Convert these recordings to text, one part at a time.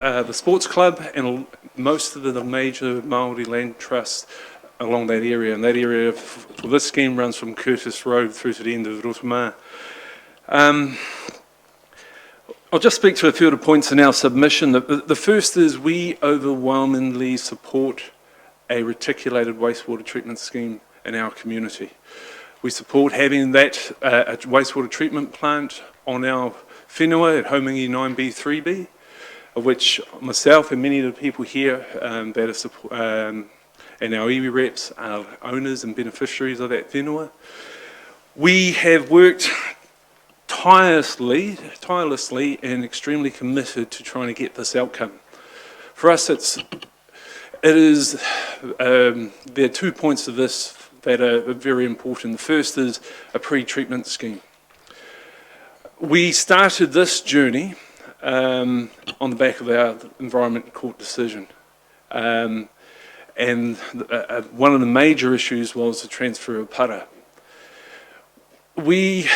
The sports club and most of the major Māori land trusts along that area. And that area for this scheme runs from Curtis Road through to the end of Rotorua. I'll just speak to a few of the points in our submission. The first is we overwhelmingly support a reticulated wastewater treatment scheme in our community. We support having that a wastewater treatment plant on our whenua at Homingi 9B3B, of which myself and many of the people here and our iwi reps are owners and beneficiaries of that whenua. We have worked tirelessly and extremely committed to trying to get this outcome. For us, there are 2 points of this that are very important. The first is a pre-treatment scheme. We started this journey on the back of our Environment Court decision. And one of the major issues was the transfer of para. We've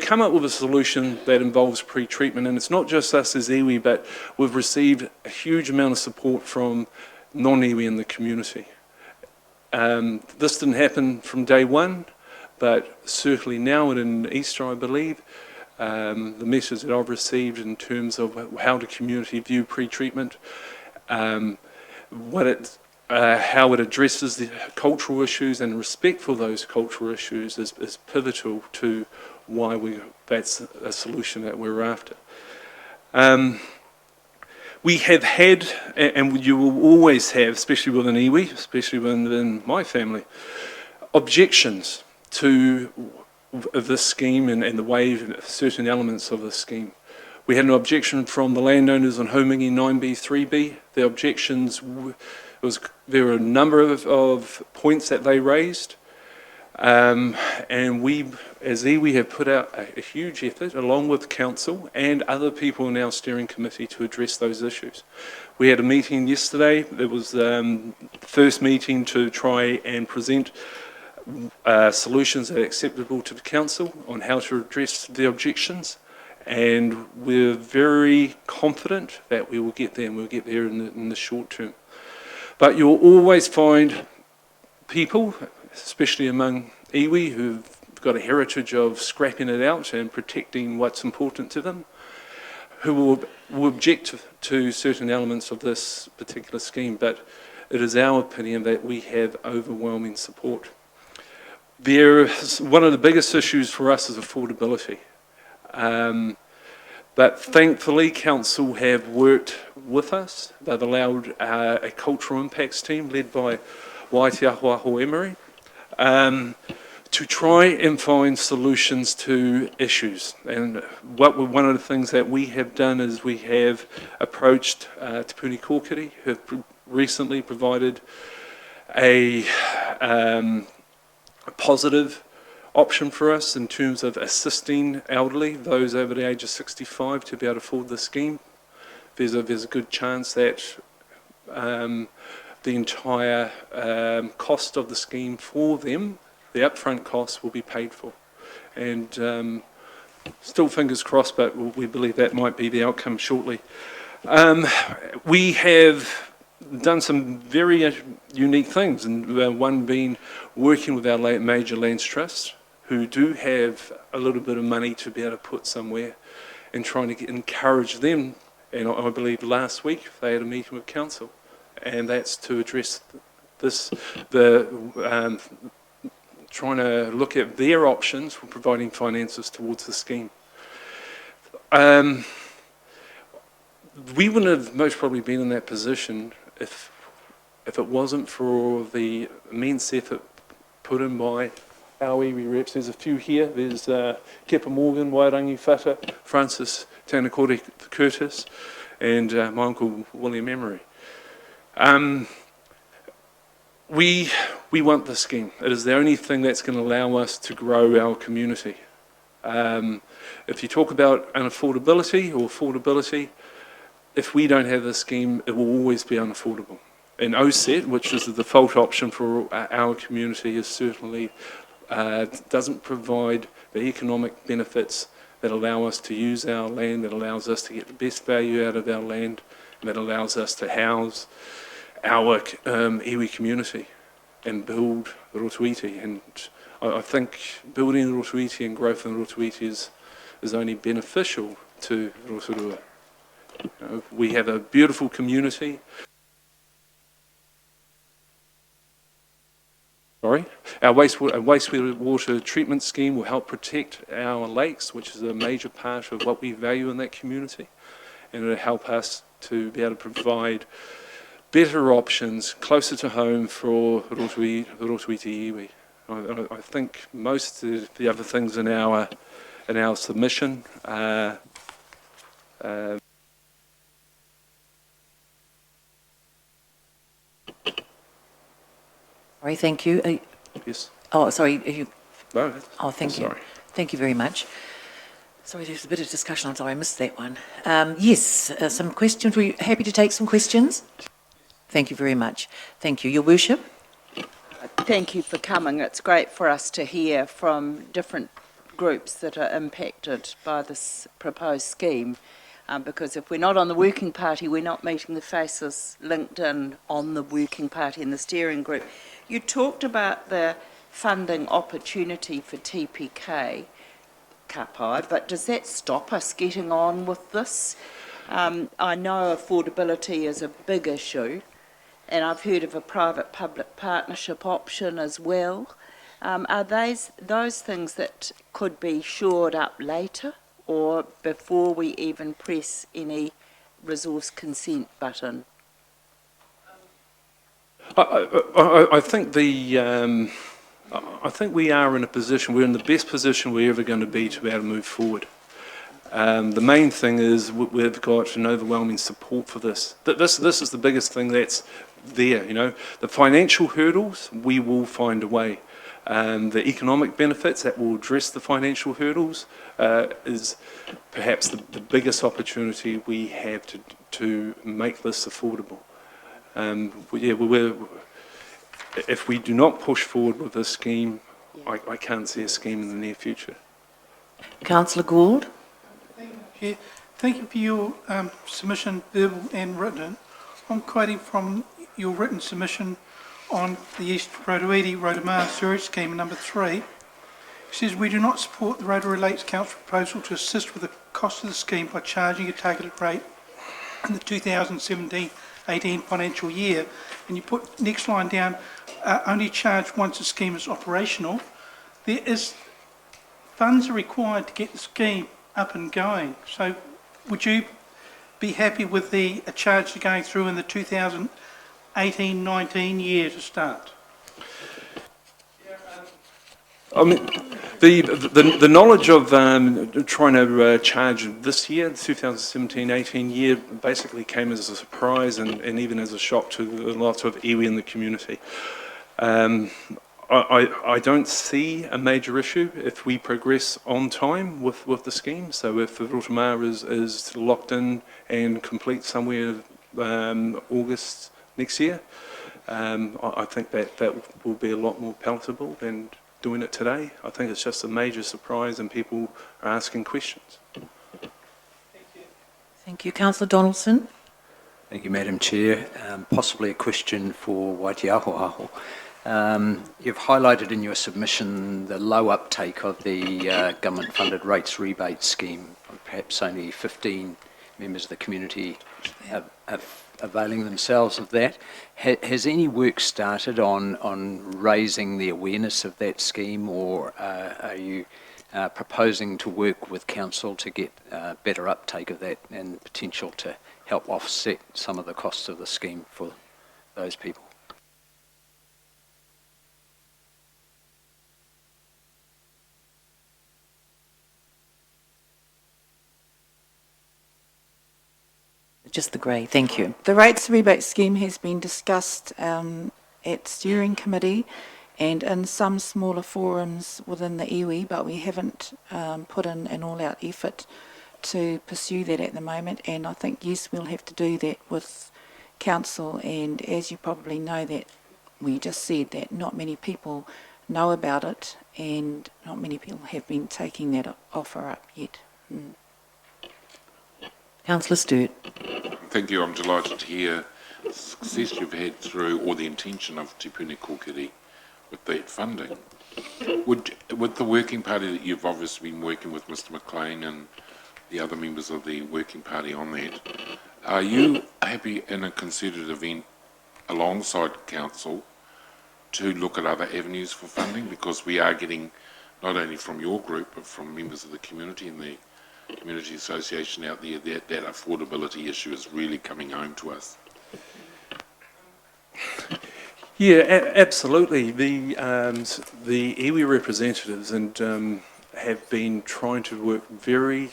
come up with a solution that involves pre-treatment, and it's not just us as iwi, but we've received a huge amount of support from non-iwi in the community. This didn't happen from day one, but certainly now in Easter, I believe, the message that I've received in terms of how the community view pre-treatment, how it addresses the cultural issues and respect for those cultural issues is pivotal to why that's a solution that we're after. We have had, and you will always have, especially within iwi, especially within my family, objections to this scheme and the way certain elements of the scheme. We had an objection from the landowners on Homingi 9B3B. The objections, there were a number of points that they raised, and we, as iwi, have put out a huge effort, along with council and other people in our steering committee, to address those issues. We had a meeting yesterday. It was the first meeting to try and present solutions that are acceptable to the council on how to address the objections, and we're very confident that we will get there, and we'll get there in the short term. But you'll always find people, especially among iwi, who've got a heritage of scrapping it out and protecting what's important to them, who will object to certain elements of this particular scheme, but it is our opinion that we have overwhelming support. One of the biggest issues for us is affordability. But thankfully, council have worked with us. They've allowed a cultural impacts team led by Waitiahoaho Emery to try and find solutions to issues. And one of the things that we have done is we have approached Te Puni Kōkiri, who have recently provided a positive option for us in terms of assisting elderly, those over the age of 65, to be able to afford the scheme. There's a good chance that the entire cost of the scheme for them, the upfront costs, will be paid for. And still fingers crossed, but we believe that might be the outcome shortly. We have done some very unique things, and one being working with our major lands trusts, who do have a little bit of money to be able to put somewhere, and trying to encourage them. And I believe last week they had a meeting with council, and that's to address this, trying to look at their options for providing finances towards the scheme. We wouldn't have most probably been in that position if it wasn't for the immense effort put in by our iwi reps. There's a few here. There's Kepa Morgan, Wairangi Whata, Francis Tanakori Curtis, and my uncle William Emery. We want this scheme. It is the only thing that's going to allow us to grow our community. If you talk about unaffordability or affordability, if we don't have this scheme, it will always be unaffordable. And OSET, which is the default option for our community, is certainly doesn't provide the economic benefits that allow us to use our land, that allows us to get the best value out of our land, and that allows us to house our iwi community and build the Rotoiti. And I think building the Rotoiti and growth in the Rotoiti is only beneficial to Rotorua. We have a beautiful community. Our wastewater treatment scheme will help protect our lakes, which is a major part of what we value in that community, and it'll help us to be able to provide better options closer to home for Rotoiti iwi. I think most of the other things in our submission Sorry, thank you. Yes. Oh, sorry. You, No. oh, thank you. Sorry. Thank you very much. Sorry, there's a bit of discussion on, so I missed that one. Yes, some questions. Were you happy to take some questions? Thank you very much. Thank you. Your Worship. Thank you for coming. It's great for us to hear from different groups that are impacted by this proposed scheme, because if we're not on the working party, we're not meeting the faces linked in on the working party and the steering group. You talked about the funding opportunity for TPK, Kapai, but does that stop us getting on with this? I know affordability is a big issue, and I've heard of a private-public partnership option as well. Are those things that could be shored up later or before we even press any resource consent button? I think I think we are in a position, we're in the best position we're ever going to be able to move forward. The main thing is we've got an overwhelming support for this. This is the biggest thing that's there, you know. The financial hurdles, we will find a way. The economic benefits that will address the financial hurdles is perhaps the biggest opportunity we have to make this affordable. If we do not push forward with this scheme, I can't see a scheme in the near future. Councillor Gould. Yeah, thank you for your submission, verbal and written. I'm quoting from your written submission on the East Rotorua Sewerage Scheme number 3. It says, we do not support the Rotorua Lakes Council proposal to assist with the cost of the scheme by charging a targeted rate in the 2017-18 financial year. And you put next line down, only charge once the scheme is operational. Funds are required to get the scheme up and going. So would you be happy with a charge going through in the 2018-19 year to start? I mean, the knowledge of trying to charge this year, the 2017-18 year, basically came as a surprise and even as a shock to lots of iwi in the community. I don't see a major issue if we progress on time with the scheme. So if the Rotorua is locked in and complete somewhere August next year, I think that will be a lot more palatable than doing it today. I think it's just a major surprise and people are asking questions. Thank you. Thank you. Councillor Donaldson. Thank you, Madam Chair. Possibly a question for Waitiahoaho. You've highlighted in your submission the low uptake of the government-funded rates rebate scheme. Perhaps only 15 members of the community are availing themselves of that. Has any work started on raising the awareness of that scheme, or are you proposing to work with council to get better uptake of that and potential to help offset some of the costs of the scheme for those people? Just the grey, thank you. The rates rebate scheme has been discussed at steering committee and in some smaller forums within the iwi, but we haven't put in an all-out effort to pursue that at the moment, and I think, yes, we'll have to do that with council, and as you probably know, that we just said that not many people know about it and not many people have been taking that offer up yet. Councillor Sturt. Thank you. I'm delighted to hear the success you've had through, or the intention of Te Puni Kōkiri with that funding. With the working party that you've obviously been working with Mr McLean and the other members of the working party on that, are you happy in a concerted event alongside council to look at other avenues for funding? Because we are getting, not only from your group, but from members of the community and the community association out there, that affordability issue is really coming home to us. Yeah, absolutely. The iwi representatives have been trying to work very,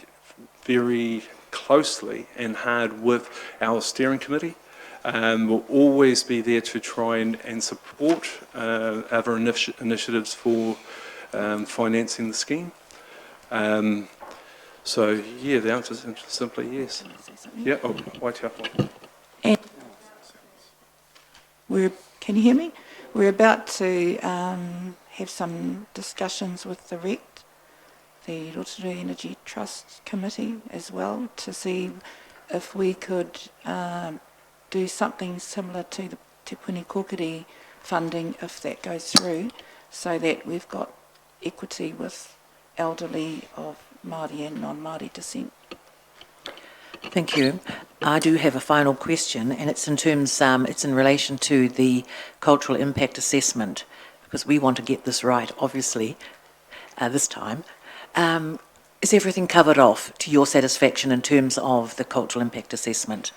very closely and hard with our steering committee. We'll always be there to try and support other initiatives for financing the scheme. So, yeah, the answer is simply yes. Yeah, oh, Waitiaho. And can you hear me? We're about to have some discussions with the RECT, the Rotorua Energy Trust Committee as well, to see if we could do something similar to the Te Puni Kōkiri funding if that goes through, so that we've got equity with elderly of Māori and non-Māori descent. Thank you. I do have a final question, and it's in relation to the cultural impact assessment, because we want to get this right, obviously, this time. Is everything covered off to your satisfaction in terms of the cultural impact assessment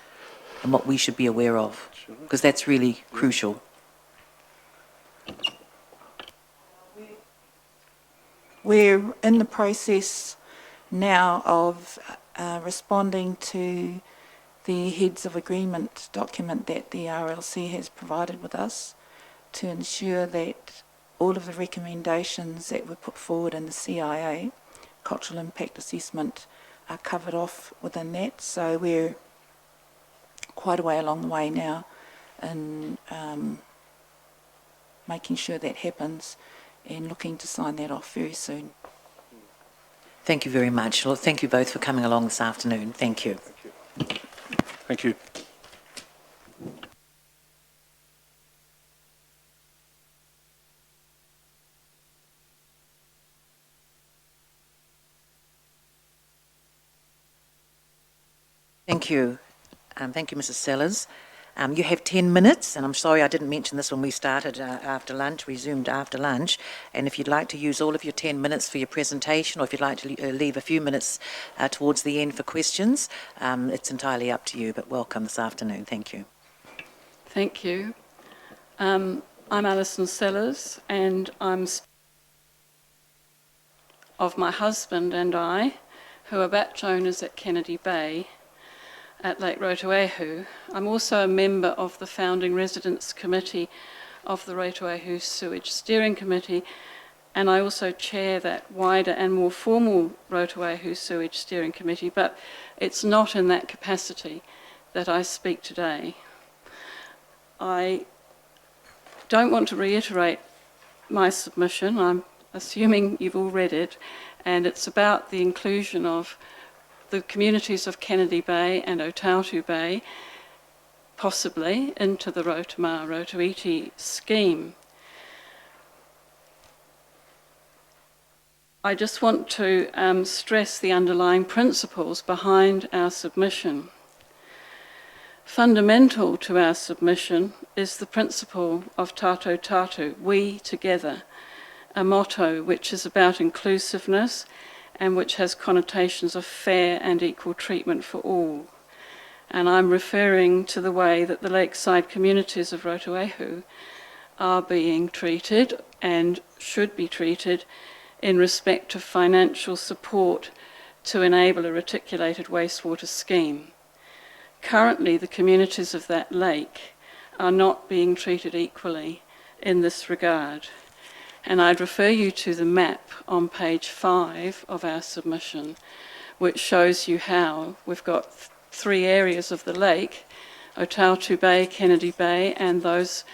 and what we should be aware of? Because that's really crucial. We're in the process now of responding to the Heads of Agreement document that the RLC has provided with us to ensure that all of the recommendations that were put forward in the CIA, Cultural Impact Assessment, are covered off within that. So we're quite a way along the way now in making sure that happens and looking to sign that off very soon. Thank you very much. Well, thank you both for coming along this afternoon. Thank you. Thank you. Thank you. Thank you, Mrs. Sellers. You have 10 minutes, and I'm sorry I didn't mention this when we started after lunch, resumed after lunch, and if you'd like to use all of your 10 minutes for your presentation, or if you'd like to leave a few minutes towards the end for questions, it's entirely up to you, but welcome this afternoon. Thank you. Thank you. I'm Alison Sellers, and I'm of my husband and I, who are batch owners at Kennedy Bay at Lake Rotorua. I'm also a member of the founding residents committee of the Rotorua Sewage Steering Committee, and I also chair that wider and more formal Rotorua Sewage Steering Committee, but it's not in that capacity that I speak today. I don't want to reiterate my submission. I'm assuming you've all read it, and it's about the inclusion of the communities of Kennedy Bay and Otautu Bay, possibly, into the Rotoiti scheme. I just want to stress the underlying principles behind our submission. Fundamental to our submission is the principle of tātou tātou, we together, a motto which is about inclusiveness and which has connotations of fair and equal treatment for all. And I'm referring to the way that the lakeside communities of Rotorua are being treated and should be treated in respect of financial support to enable a reticulated wastewater scheme. Currently, the communities of that lake are not being treated equally in this regard. And I'd refer you to the map on page 5 of our submission, which shows you how we've got 3 areas of the lake, Otautu Bay, Kennedy Bay, and those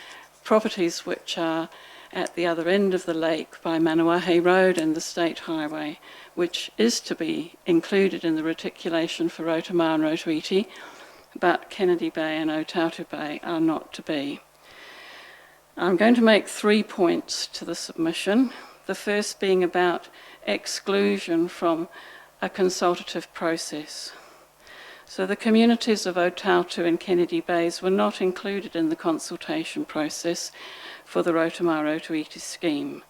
properties which are at the other end of the lake by Manawahe Road and the State Highway, which is to be included in the reticulation for Rotorua and Rotoiti, but Kennedy Bay and Otautu Bay are not to be. I'm going to make 3 points to the submission, the first being about exclusion from a consultative process. So the communities of Otautu and Kennedy Bays were not included in the consultation process for the Rotorua Rotoiti scheme.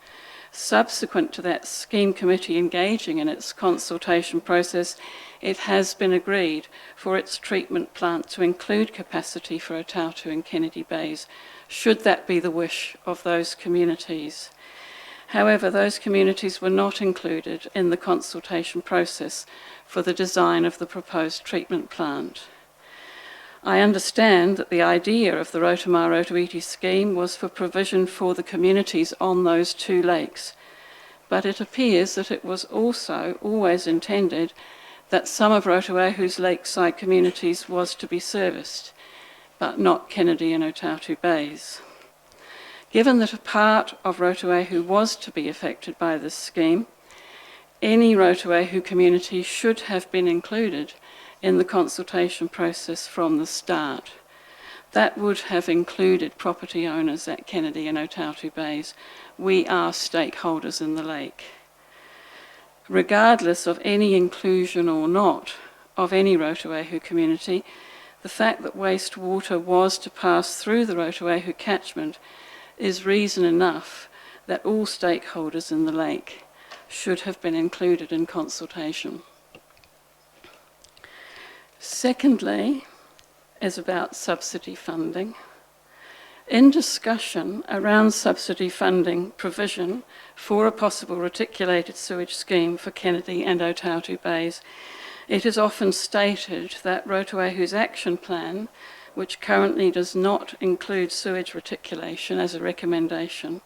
Subsequent to that scheme committee engaging in its consultation process, it has been agreed for its treatment plant to include capacity for Otautu and Kennedy Bays, should that be the wish of those communities. However, those communities were not included in the consultation process for the design of the proposed treatment plant. I understand that the idea of the Rotorua Rotoiti scheme was for provision for the communities on those two lakes, but it appears that it was also always intended that some of Rotorua's lakeside communities was to be serviced, but not Kennedy and Otautu Bays. Given that a part of Rotorua was to be affected by this scheme, any Rotorua community should have been included in the consultation process from the start. That would have included property owners at Kennedy and Otautu Bays. We are stakeholders in the lake. Regardless of any inclusion or not of any Rotorua community, the fact that wastewater was to pass through the Rotorua catchment is reason enough that all stakeholders in the lake should have been included in consultation. Secondly, is about subsidy funding. In discussion around subsidy funding provision for a possible reticulated sewage scheme for Kennedy and Otautu Bays, it is often stated that Rotorua's action plan, which currently does not include sewage reticulation as a recommendation,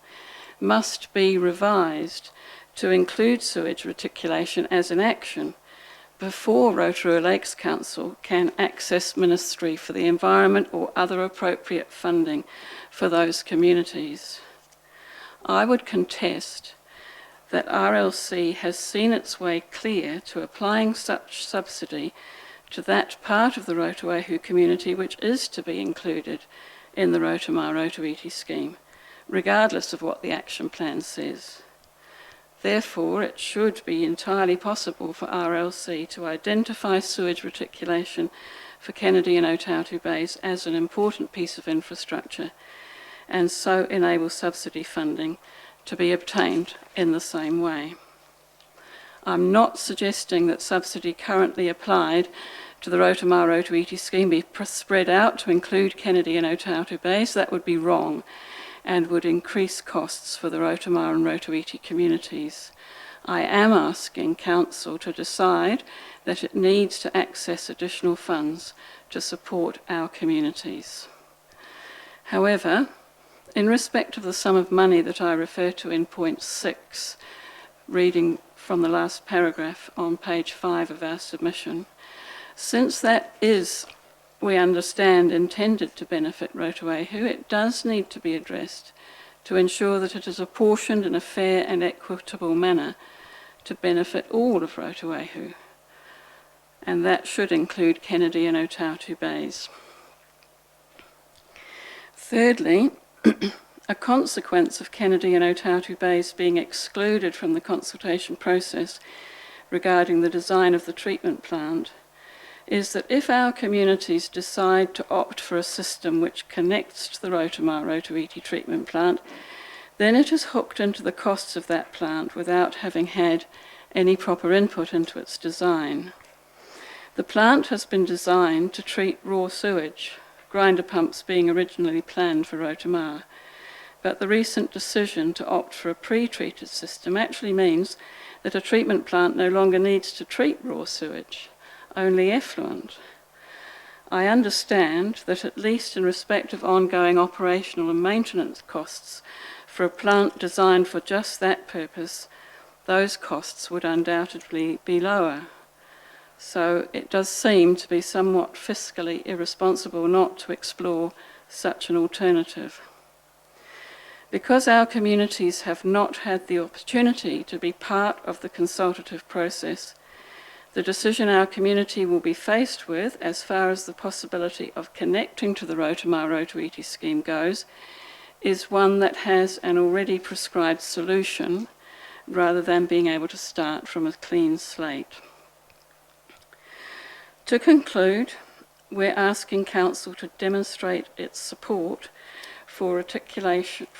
must be revised to include sewage reticulation as an action before Rotorua Lakes Council can access Ministry for the Environment or other appropriate funding for those communities. I would contest that RLC has seen its way clear to applying such subsidy to that part of the Rotorua community which is to be included in the Rotorua Rotoiti scheme, regardless of what the action plan says. Therefore, it should be entirely possible for RLC to identify sewage reticulation for Kennedy and Otautu Bays as an important piece of infrastructure, and so enable subsidy funding to be obtained in the same way. I'm not suggesting that subsidy currently applied to the Rotorua Rotoiti scheme be spread out to include Kennedy and Otautu Bays. That would be wrong and would increase costs for the Rotorua and Rotoiti communities. I am asking Council to decide that it needs to access additional funds to support our communities. However, in respect of the sum of money that I refer to in point 6, reading from the last paragraph on page 5 of our submission, since that is, we understand, intended to benefit Rotorua, it does need to be addressed to ensure that it is apportioned in a fair and equitable manner to benefit all of Rotorua, and that should include Kennedy and Otautu Bays. Thirdly, a consequence of Kennedy and Otautu Bays being excluded from the consultation process regarding the design of the treatment plant is that if our communities decide to opt for a system which connects to the Rotorua Rotoiti treatment plant, then it is hooked into the costs of that plant without having had any proper input into its design. The plant has been designed to treat raw sewage, grinder pumps being originally planned for Rotorua, but the recent decision to opt for a pre-treated system actually means that a treatment plant no longer needs to treat raw sewage, only effluent. I understand that at least in respect of ongoing operational and maintenance costs for a plant designed for just that purpose, those costs would undoubtedly be lower. So it does seem to be somewhat fiscally irresponsible not to explore such an alternative. Because our communities have not had the opportunity to be part of the consultative process, the decision our community will be faced with as far as the possibility of connecting to the Rotorua Rotoiti scheme goes is one that has an already prescribed solution rather than being able to start from a clean slate. To conclude, we're asking Council to demonstrate its support for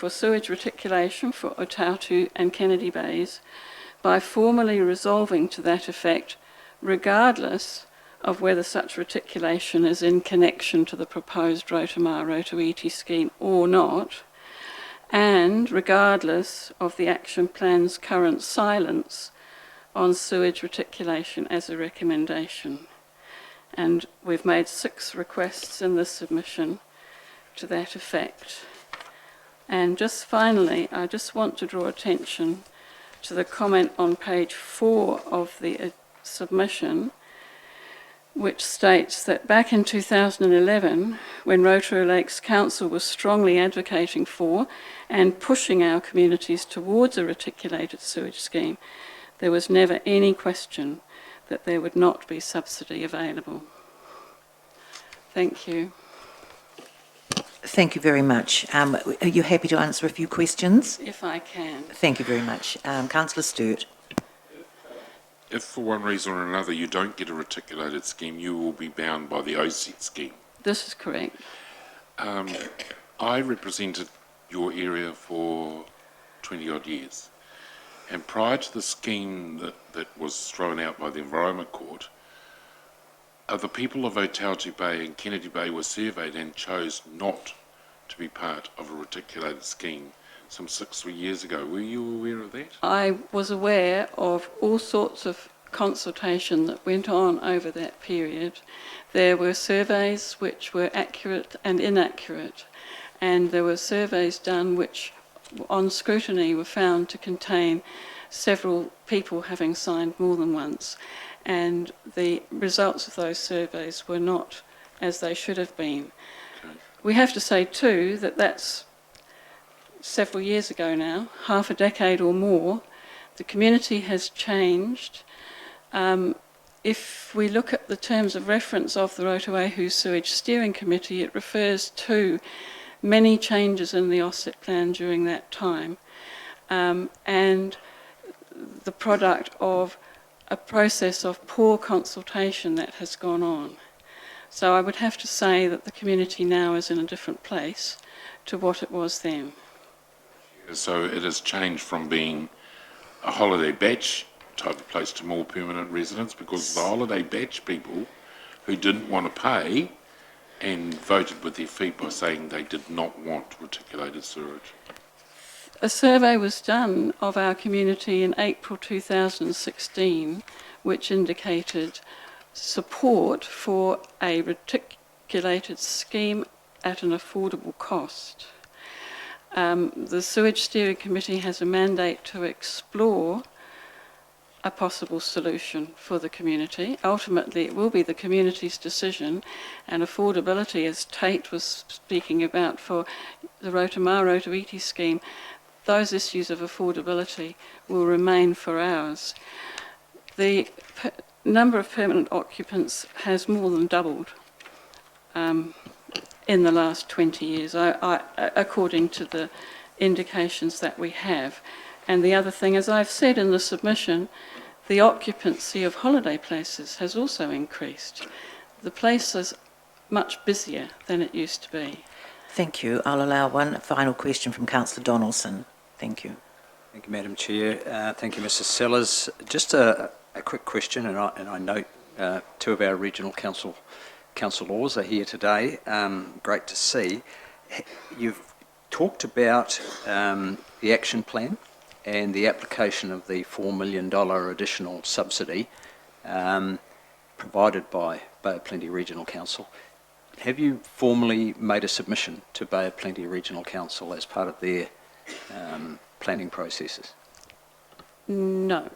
sewage reticulation for Otautu and Kennedy Bays by formally resolving to that effect, regardless of whether such reticulation is in connection to the proposed Rotorua Rotoiti scheme or not, and regardless of the action plan's current silence on sewage reticulation as a recommendation. And we've made 6 requests in this submission to that effect. And just finally, I just want to draw attention to the comment on page 4 of the submission, which states that back in 2011, when Rotorua Lakes Council was strongly advocating for and pushing our communities towards a reticulated sewage scheme, there was never any question that there would not be subsidy available. Thank you. Thank you very much. Are you happy to answer a few questions? If I can. Thank you very much. Councillor Sturt. If for one reason or another you don't get a reticulated scheme, you will be bound by the OSET scheme. This is correct. I represented your area for 20 odd years, and prior to the scheme that was thrown out by the Environment Court, the people of Otautu Bay and Kennedy Bay were surveyed and chose not to be part of a reticulated scheme some 6 years ago. Were you aware of that? I was aware of all sorts of consultation that went on over that period. There were surveys which were accurate and inaccurate, and there were surveys done which, on scrutiny, were found to contain several people having signed more than once, and the results of those surveys were not as they should have been. Okay. We have to say too that that's several years ago now, half a decade or more. The community has changed. If we look at the terms of reference of the Rotorua Sewage Steering Committee, it refers to many changes in the offset plan during that time, and the product of a process of poor consultation that has gone on. So I would have to say that the community now is in a different place to what it was then. So it has changed from being a holiday batch type of place to more permanent residents, because the holiday batch people who didn't want to pay and voted with their feet by saying they did not want reticulated sewage. A survey was done of our community in April 2016, which indicated support for a reticulated scheme at an affordable cost. The Sewage Steering Committee has a mandate to explore a possible solution for the community. Ultimately, it will be the community's decision, and affordability, as Tate was speaking about for the Rotorua Rotoiti scheme, those issues of affordability will remain for ours. The number of permanent occupants has more than doubled in the last 20 years, according to the indications that we have. And the other thing, as I've said in the submission, the occupancy of holiday places has also increased. The place is much busier than it used to be. Thank you. I'll allow one final question from Councillor Donaldson. Thank you. Thank you, Madam Chair. Thank you, Mr. Sellers. Just a quick question, and I note 2 of our regional councillors are here today. Great to see. You've talked about the action plan and the application of the $4 million additional subsidy provided by Bay of Plenty Regional Council. Have you formally made a submission to Bay of Plenty Regional Council as part of their planning processes? No,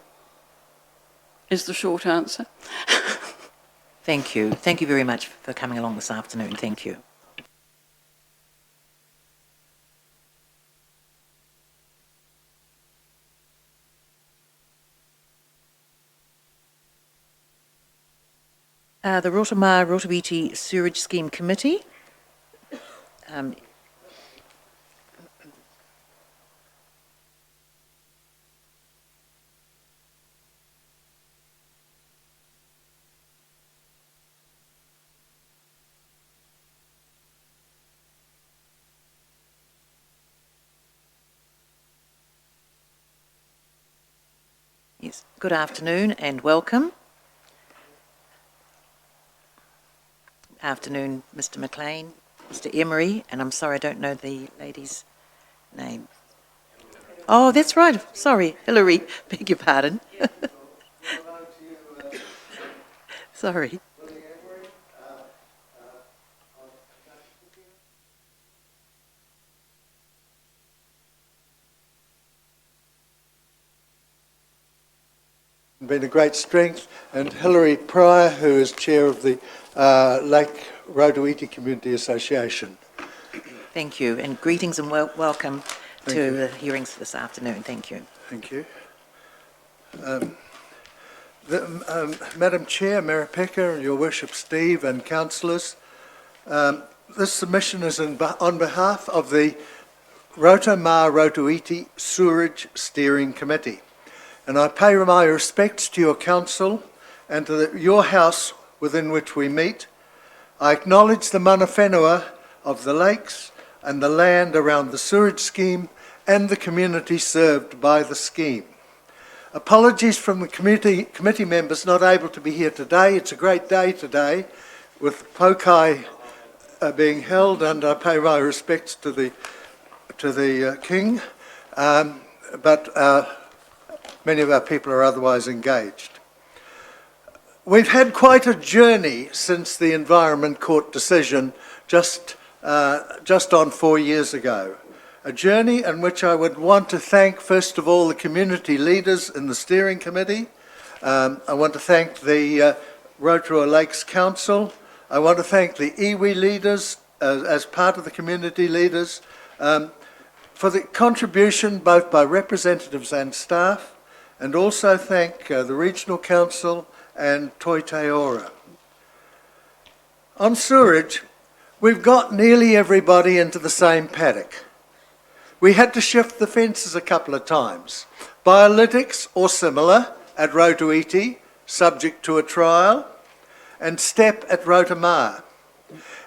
is the short answer. Thank you. Thank you very much for coming along this afternoon. Thank you. The Rotorua Sewerage Scheme Committee. Yes, good afternoon and welcome. Afternoon, Mr. McLean, Mr. Emery, and I'm sorry I don't know the lady's name. Oh, that's right. Sorry, Hillary. Beg your pardon. Sorry. Been a great strength, and Hilary Pryor, who is chair of the Lake Rotorua Community Association. Thank you, and greetings and welcome to the hearings this afternoon. Thank you. Thank you. Madam Chair, Maripeka, Your Worship Steve and councillors, this submission is on behalf of the Rotorua Sewerage Steering Committee. And I pay my respects to your council and to your house within which we meet. I acknowledge the mana whenua of the lakes and the land around the sewerage scheme and the community served by the scheme. Apologies from the committee members not able to be here today. It's a great day today with Pokai being held, and I pay my respects to the King. But many of our people are otherwise engaged. We've had quite a journey since the Environment Court decision just on 4 years ago. A journey in which I would want to thank, first of all, the community leaders in the steering committee. I want to thank the Rotorua Lakes Council. I want to thank the iwi leaders as part of the community leaders for the contribution both by representatives and staff, and also thank the Regional Council and Toi Te Ora. On sewerage, we've got nearly everybody into the same paddock. We had to shift the fences a couple of times. Biolytics or similar at Rotorua, subject to a trial, and step at Rotorua.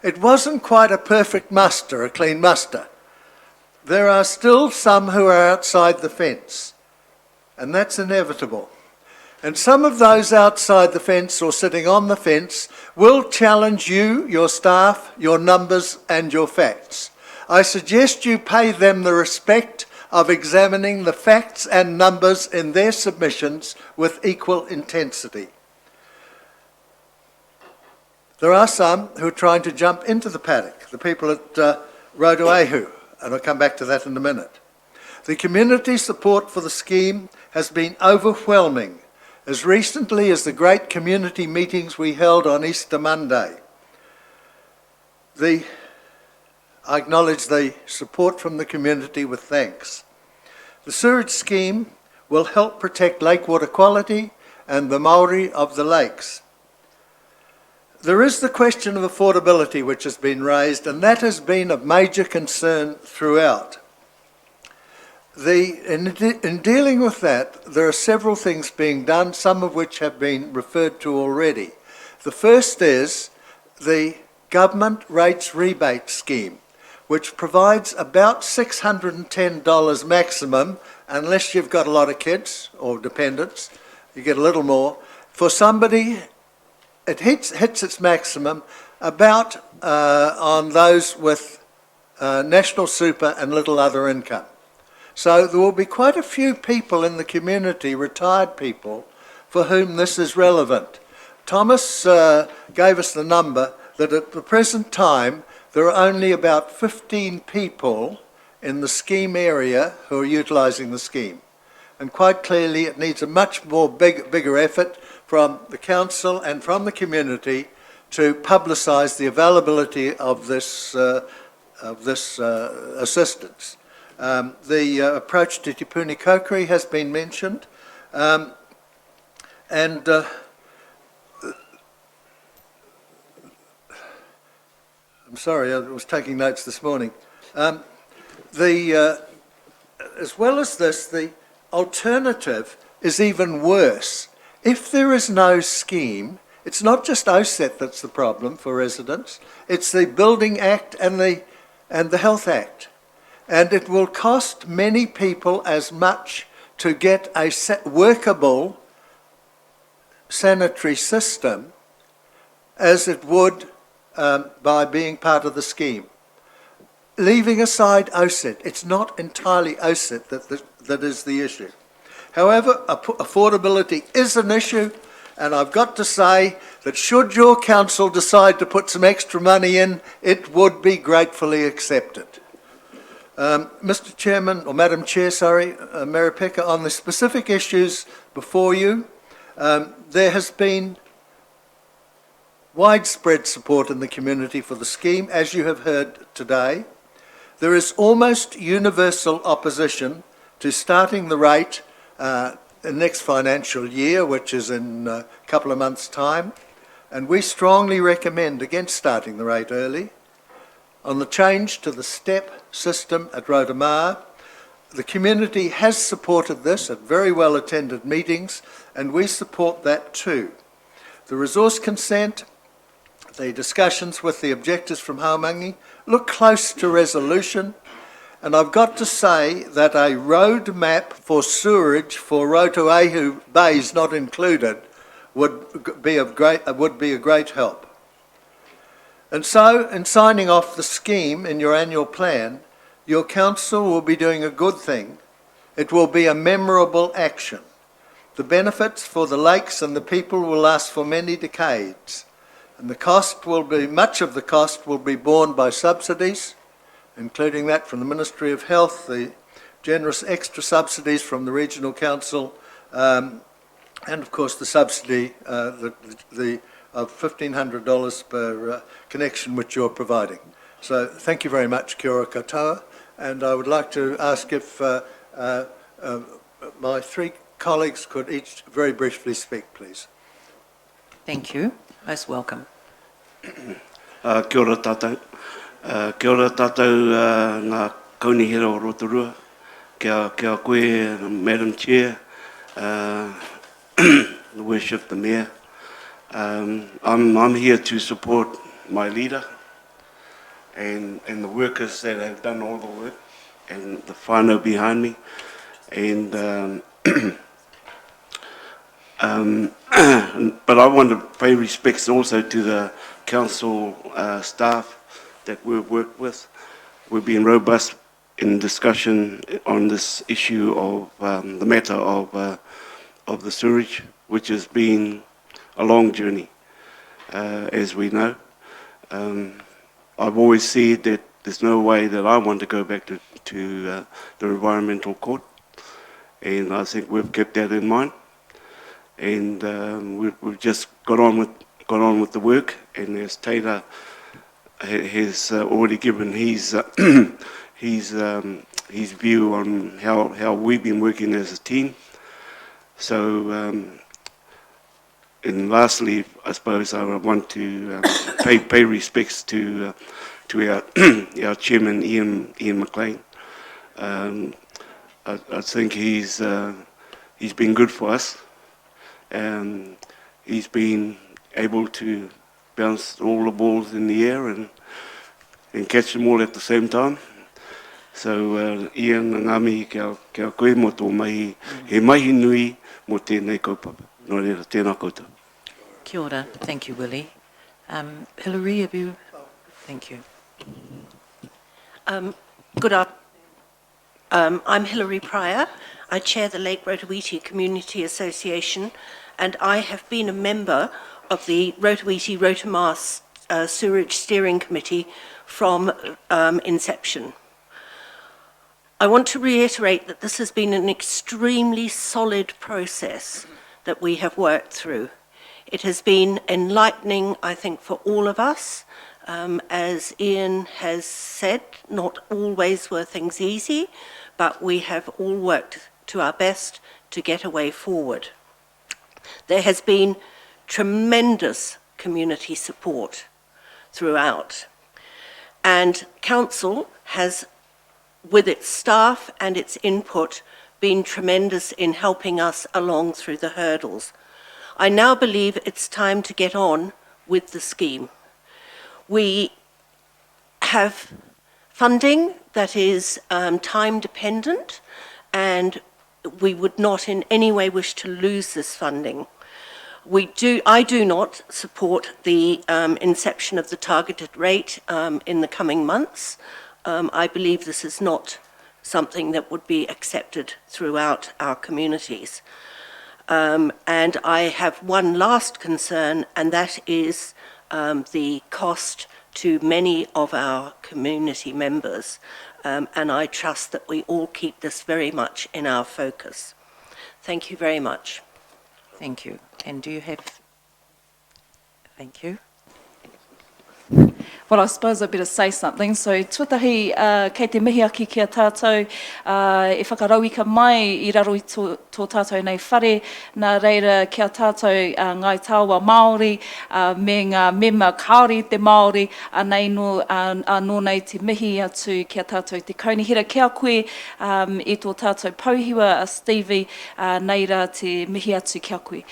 It wasn't quite a perfect muster, a clean muster. There are still some who are outside the fence, and that's inevitable. And some of those outside the fence or sitting on the fence will challenge you, your staff, your numbers and your facts. I suggest you pay them the respect of examining the facts and numbers in their submissions with equal intensity. There are some who are trying to jump into the paddock, the people at Rotorua, and I'll come back to that in a minute. The community support for the scheme has been overwhelming, as recently as the great community meetings we held on Easter Monday. I acknowledge the support from the community with thanks. The sewerage scheme will help protect lake water quality and the Māori of the lakes. There is the question of affordability which has been raised, and that has been of major concern throughout. In dealing with that, there are several things being done, some of which have been referred to already. The first is the government rates rebate scheme, which provides about $610 maximum, unless you've got a lot of kids or dependents, you get a little more. For somebody, it hits its maximum about on those with national super and little other income. So there will be quite a few people in the community, retired people, for whom this is relevant. Thomas gave us the number that at the present time there are only about 15 people in the scheme area who are utilising the scheme. And quite clearly it needs a much more bigger effort from the council and from the community to publicise the availability of this assistance. The approach to Te Puni Kōkiri has been mentioned, I'm sorry, I was taking notes this morning. As well as this, the alternative is even worse. If there is no scheme, it's not just OSET that's the problem for residents, it's the Building Act and the Health Act. And it will cost many people as much to get a workable sanitary system as it would by being part of the scheme. Leaving aside OSET, it's not entirely OSET that is the issue. However, affordability is an issue, and I've got to say that should your council decide to put some extra money in, it would be gratefully accepted. Mr. Chairman, or Madam Chair, sorry, Mayor Peka, on the specific issues before you, there has been widespread support in the community for the scheme, as you have heard today. There is almost universal opposition to starting the rate the next financial year, which is in a couple of months' time, and we strongly recommend against starting the rate early. On the change to the step system at Rotorua, the community has supported this at very well attended meetings, and we support that too. The resource consent, the discussions with the objectors from Haumangi look close to resolution, and I've got to say that a road map for sewerage for Rotorua Bays not included would be a great help. And so, in signing off the scheme in your annual plan, your council will be doing a good thing. It will be a memorable action. The benefits for the lakes and the people will last for many decades, and much of the cost will be borne by subsidies, including that from the Ministry of Health, the generous extra subsidies from the Regional Council, and of course the subsidy of $1,500 per connection which you're providing. So thank you very much, Kia ora katoa, and I would like to ask if my three colleagues could each very briefly speak, please. Thank you. Most welcome. Kia ora tātou. Kia ora tātou ngā kaunihera o Rotorua. Kia koe, Madam Chair, the Worship, the Mayor. I'm here to support my leader and the workers that have done all the work and the whānau behind me. And but I want to pay respects also to the council staff that we've worked with. We've been robust in discussion on this issue of the matter of the sewage, which has been a long journey, as we know. I've always said that there's no way that I want to go back to the Environmental Court, and I think we've kept that in mind. And we've just got on with the work, and as Taylor has already given his his view on how we've been working as a team. So, and lastly, I suppose I want to pay respects to our our chairman Ian McLean. I think he's been good for us. He's been able to bounce all the balls in the air and catch them all at the same time. So Ian, ngā mihi kia koe mo tō mahi, he mahi nui mo tēnei kaupapa. Nō reira, tēnā koutou. Kia ora. Thank you, Willie. Hilary, have you? Thank you. Good afternoon. I'm Hilary Pryor. I chair the Lake Rotoiti Community Association, and I have been a member of the Rotoiti-Rotomar Sewerage Steering Committee from inception. I want to reiterate that this has been an extremely solid process that we have worked through. It has been enlightening, I think, for all of us. As Ian has said, not always were things easy, but we have all worked to our best to get a way forward. There has been tremendous community support throughout. And Council has, with its staff and its input, been tremendous in helping us along through the hurdles. I now believe it's time to get on with the scheme. We have funding that is time dependent, and we would not in any way wish to lose this funding. I do not support the inception of the targeted rate in the coming months. I believe this is not something that would be accepted throughout our communities. And I have one last concern, and that is the cost to many of our community members. And I trust that we all keep this very much in our focus. Thank you very much. Thank you. And do you have... Thank you. Well, I suppose I better say something. So, tuatahi, kei te mihi aki kia tātou, e whakarauika mai I raro I tō tātou nei whare, nā reira kia tātou ngai tāua Māori, me ngā mema kaori te Māori, nei no, nō nei te mihi atu kia tātou te kaunihira kia koe, I tō tātou pauhiwa, Stevie, nei rā te mihi atu kia koe.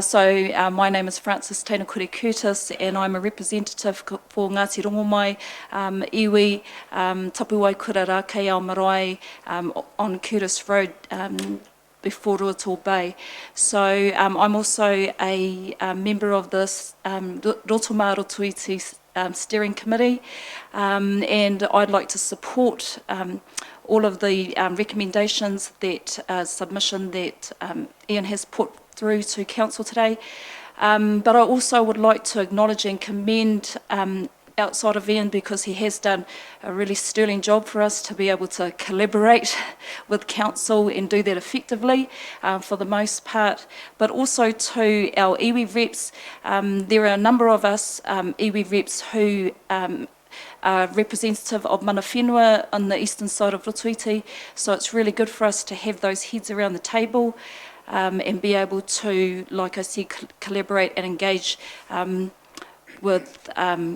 So, my name is Frances Tainakuri Curtis, and I'm a representative for Ngāti Rongomai, iwi, Tapuwai Kura Rā Kei Ao Marae, on Curtis Road, before Rotorua Bay. So I'm also a member of this Rotorua Rotoiti steering committee, and I'd like to support all of the recommendations that submission that Ian has put through to Council today. But I also would like to acknowledge and commend outside of Ian, because he has done a really sterling job for us to be able to collaborate with Council and do that effectively for the most part. But also to our iwi reps, there are a number of us iwi reps who are representative of mana whenua on the eastern side of Rotoiti, so it's really good for us to have those heads around the table and be able to, like I said, collaborate and engage with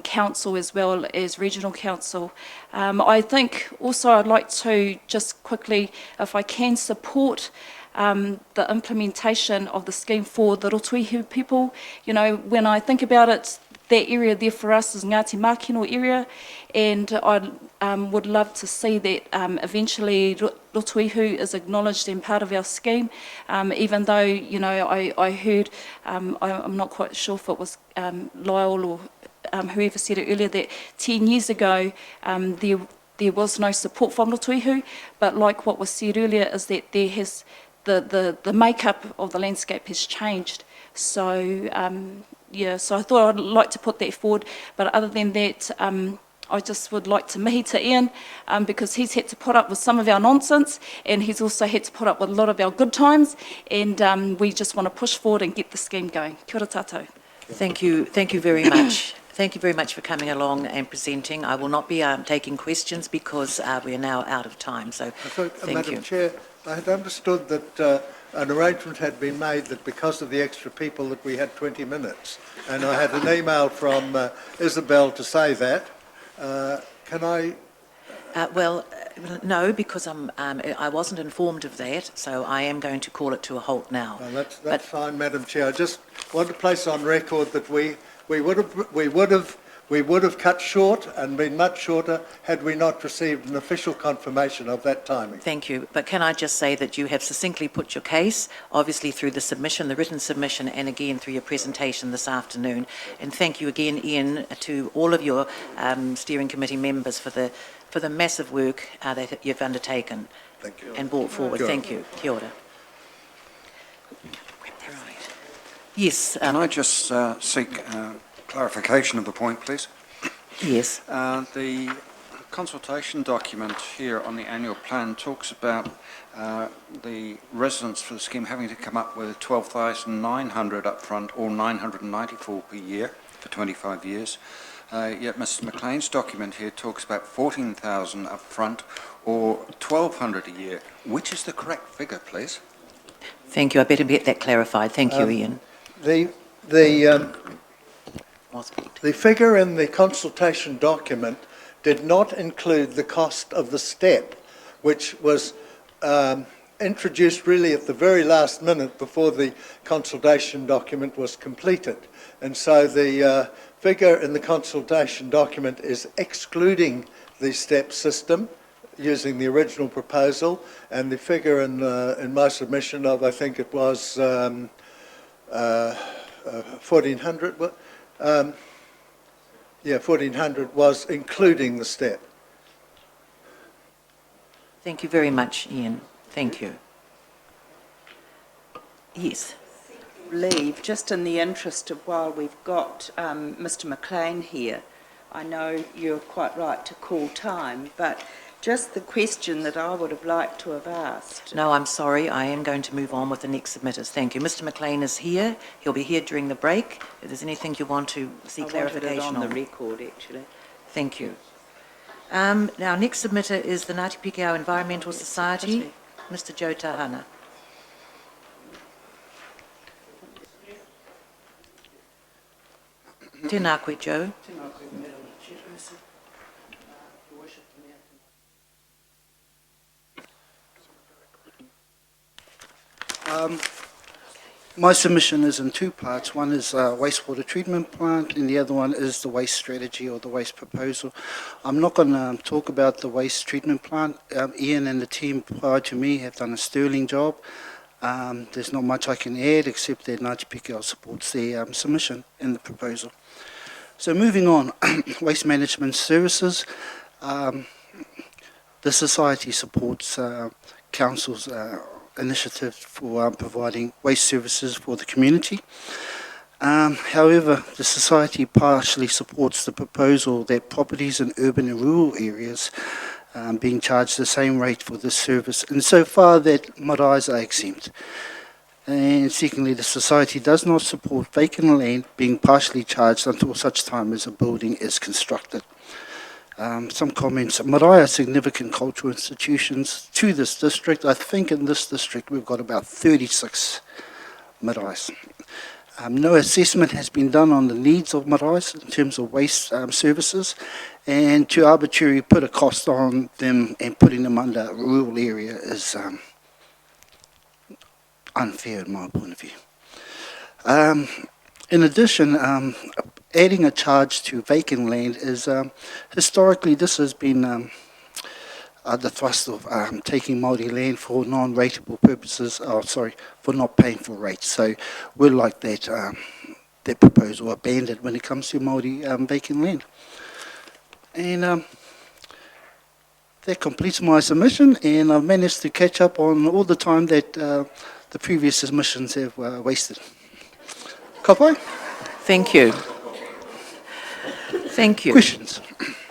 Council as well as Regional Council. I think also I'd like to just quickly, if I can, support the implementation of the scheme for the Rotoihu people. You know, when I think about it, that area there for us is Ngāti Mākeno area, and I would love to see that eventually Rotoihu is acknowledged and part of our scheme, even though, you know, I heard, I'm not quite sure if it was Lyle or whoever said it earlier, that 10 years ago there was no support from Rotoihu, but like what was said earlier is that there has, the makeup of the landscape has changed. So, yeah, so I thought I'd like to put that forward, but other than that, I just would like to mihi to Ian, because he's had to put up with some of our nonsense, and he's also had to put up with a lot of our good times, and we just want to push forward and get the scheme going. Kia ora tātou. Thank you very much. Thank you very much for coming along and presenting. I will not be taking questions because we are now out of time, so thank you. Madam Chair, I had understood that an arrangement had been made that because of the extra people that we had 20 minutes, and I had an email from Isabel to say that. Can I? Well, no, because I wasn't informed of that, so I am going to call it to a halt now. Well, that's fine, Madam Chair. I just want to place on record that we would have cut short and been much shorter had we not received an official confirmation of that timing. Thank you. But can I just say that you have succinctly put your case, obviously through the submission, the written submission, and again through your presentation this afternoon. And thank you again, Ian, to all of your steering committee members for the massive work that you've undertaken. Thank you. And brought forward. Thank you. Kia ora. Right. Yes. Can I just seek clarification of the point, please? Yes. The consultation document here on the annual plan talks about the residents for the scheme having to come up with 12,900 up front or 994 per year for 25 years. Yet Mr McLean's document here talks about 14,000 up front or 1,200 a year. Which is the correct figure, please? Thank you. I better get that clarified. Thank you, Ian. The figure in the consultation document did not include the cost of the step, which was introduced really at the very last minute before the consultation document was completed. And so the figure in the consultation document is excluding the step system using the original proposal, and the figure in my submission of, I think it was 1,400, yeah, 1,400 was including the step. Thank you very much, Ian. Thank you. Yes. Leave, just in the interest of while we've got Mr McLean here, I know you're quite right to call time, but just the question that I would have liked to have asked. No, I'm sorry. I am going to move on with the next submitters. Thank you. Mr McLean is here. He'll be here during the break. If there's anything you want to see clarification on the record, actually. Thank you. Now, next submitter is the Ngāti Pīkeo Environmental Society, Mr Joe Tahana. Tēnā koe, Joe. My submission is in two parts. One is wastewater treatment plant, and the other one is the waste strategy or the waste proposal. I'm not going to talk about the waste treatment plant. Ian and the team prior to me have done a sterling job. There's not much I can add except that Ngāti Pīkeo supports the submission and the proposal. So moving on, waste management services. The Society supports Council's initiative for providing waste services for the community. However, the Society partially supports the proposal that properties in urban and rural areas being charged the same rate for this service, insofar that maraes are exempt. And secondly, the Society does not support vacant land being partially charged until such time as a building is constructed. Some comments. Marae are significant cultural institutions to this district. I think in this district we've got about 36 maraes. No assessment has been done on the needs of maraes in terms of waste services, and to arbitrarily put a cost on them and putting them under a rural area is unfair in my point of view. In addition, adding a charge to vacant land is, historically this has been the thrust of taking Māori land for non-rateable purposes, for not paying for rates. So we'd like that, that proposal abandoned when it comes to Māori vacant land. And that completes my submission, and I've managed to catch up on all the time that the previous submissions have wasted. Ka pai? Thank you. Thank you. Questions?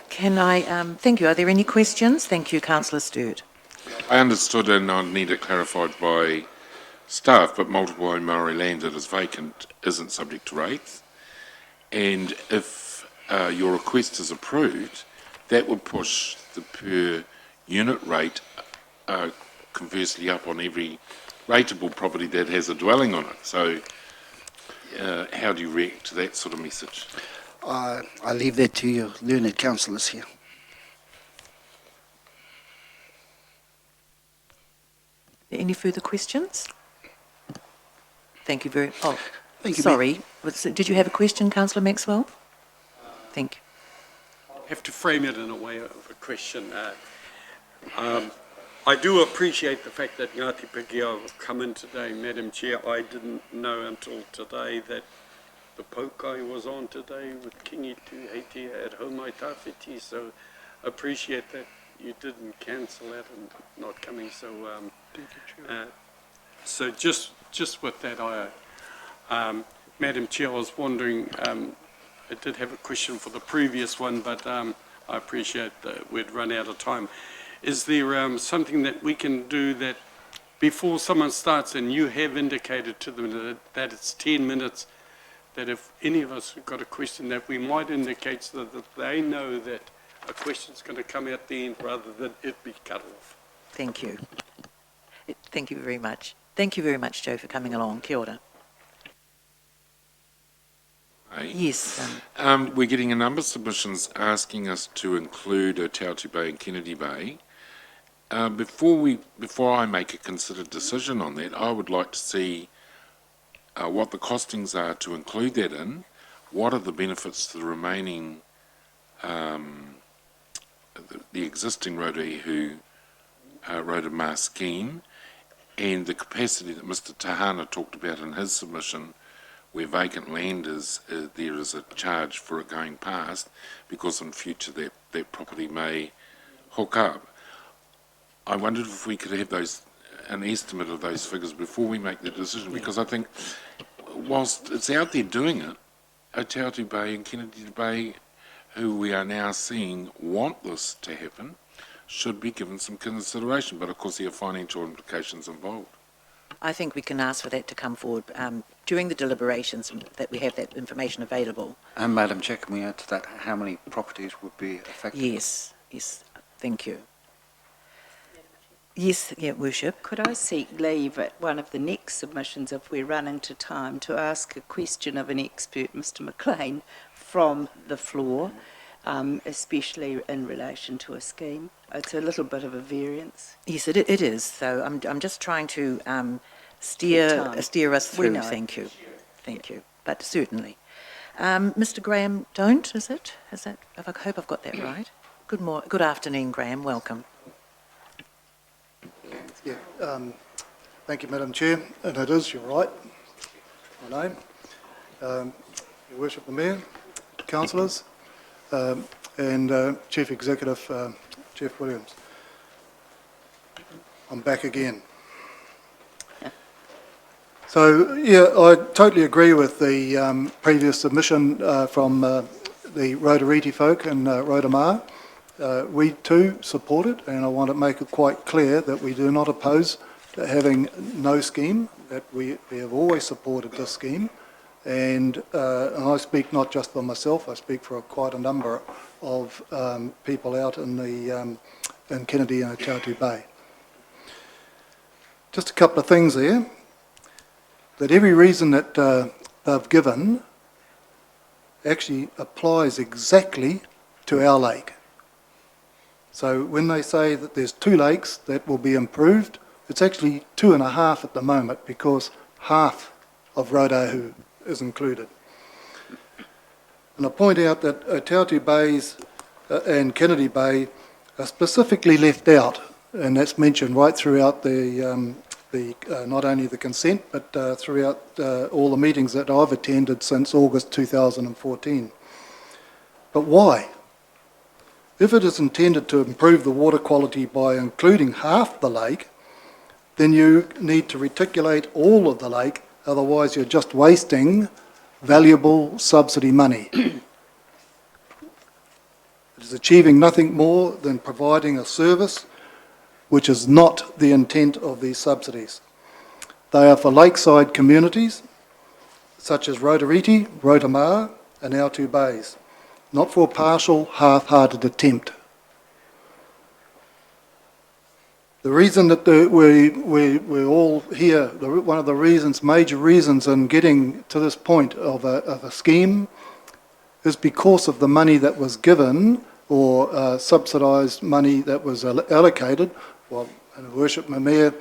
Can I, thank you. Are there any questions? Thank you, Councillor Sturt. I understood, and I need it clarified by staff, but multiple owned Maori land that is vacant isn't subject to rates. And if your request is approved, that would push the per unit rate conversely up on every rateable property that has a dwelling on it. So how do you react to that sort of message? I leave that to your learned councillors here. Any further questions? Thank you very. Oh, Thank you, sorry. Did you have a question, Councillor Maxwell? Thank you. I have to frame it in a way of a question. I do appreciate the fact that Ngāti Pīkeo have come in today, Madam Chair. I didn't know until today that the Pokai was on today with Kingi Tuheitia at Homai Tawhiti, so appreciate that you didn't cancel that and not coming. So, so just with that, Madam Chair, I was wondering. I did have a question for the previous one, but I appreciate that we'd run out of time. Is there something that we can do that before someone starts, and you have indicated to them that it's 10 minutes, that if any of us have got a question that we might indicate so that they know that a question's going to come at the end rather than it be cut off? Thank you. Thank you very much. Thank you very much, Joe, for coming along. Kia ora. Bay. Yes. We're getting a number of submissions asking us to include Tautu Bay and Kennedy Bay. Before I make a considered decision on that, I would like to see what the costings are to include that in, what are the benefits to the remaining, the existing Rotorua Rotorua scheme, and the capacity that Mr. Tahana talked about in his submission, where vacant land is, there is a charge for it going past, because in future that property may hook up. I wondered if we could have an estimate of those figures before we make the decision, because I think whilst it's out there doing it, Tautu Bay and Kennedy Bay, who we are now seeing want this to happen, should be given some consideration, but of course there are financial implications involved. I think we can ask for that to come forward during the deliberations, that we have that information available. And Madam Chair, can we add to that how many properties would be affected? Yes, thank you. Yes, Worship. Could I seek leave at one of the next submissions, if we're running to time, to ask a question of an expert, Mr. McLean, from the floor, especially in relation to a scheme? It's a little bit of a variance. Yes, it is. So I'm just trying to steer us through. Thank you. But certainly. Mr. Graham, is it? I hope I've got that right. Good afternoon, Graham. Welcome. Yeah, thank you, Madam Chair. And it is, you're right, my name. Your Worship the Mayor, councillors, and Chief Executive Jeff Williams. I'm back again. So, yeah, I totally agree with the previous submission from the Rotorua folk and Rotorua. We too support it, and I want to make it quite clear that we do not oppose having no scheme, that we have always supported this scheme, and I speak not just for myself, I speak for quite a number of people out in Kennedy and Tautu Bay. Just a couple of things there, that every reason that they've given actually applies exactly to our lake. So when they say that there's 2 lakes that will be improved, it's actually 2.5 at the moment, because half of Rotorua is included. And I point out that Tautu Bays and Kennedy Bay are specifically left out, and that's mentioned right throughout the not only the consent, but throughout all the meetings that I've attended since August 2014. But why? If it is intended to improve the water quality by including half the lake, then you need to reticulate all of the lake, otherwise you're just wasting valuable subsidy money. It is achieving nothing more than providing a service which is not the intent of these subsidies. They are for lakeside communities, such as Rotorua, Rotorua and our 2 bays, not for a partial, half-hearted attempt. The reason that we're all here, one of the reasons, major reasons in getting to this point of a scheme, is because of the money that was given, or subsidised money that was allocated. Well, and Worship Mayor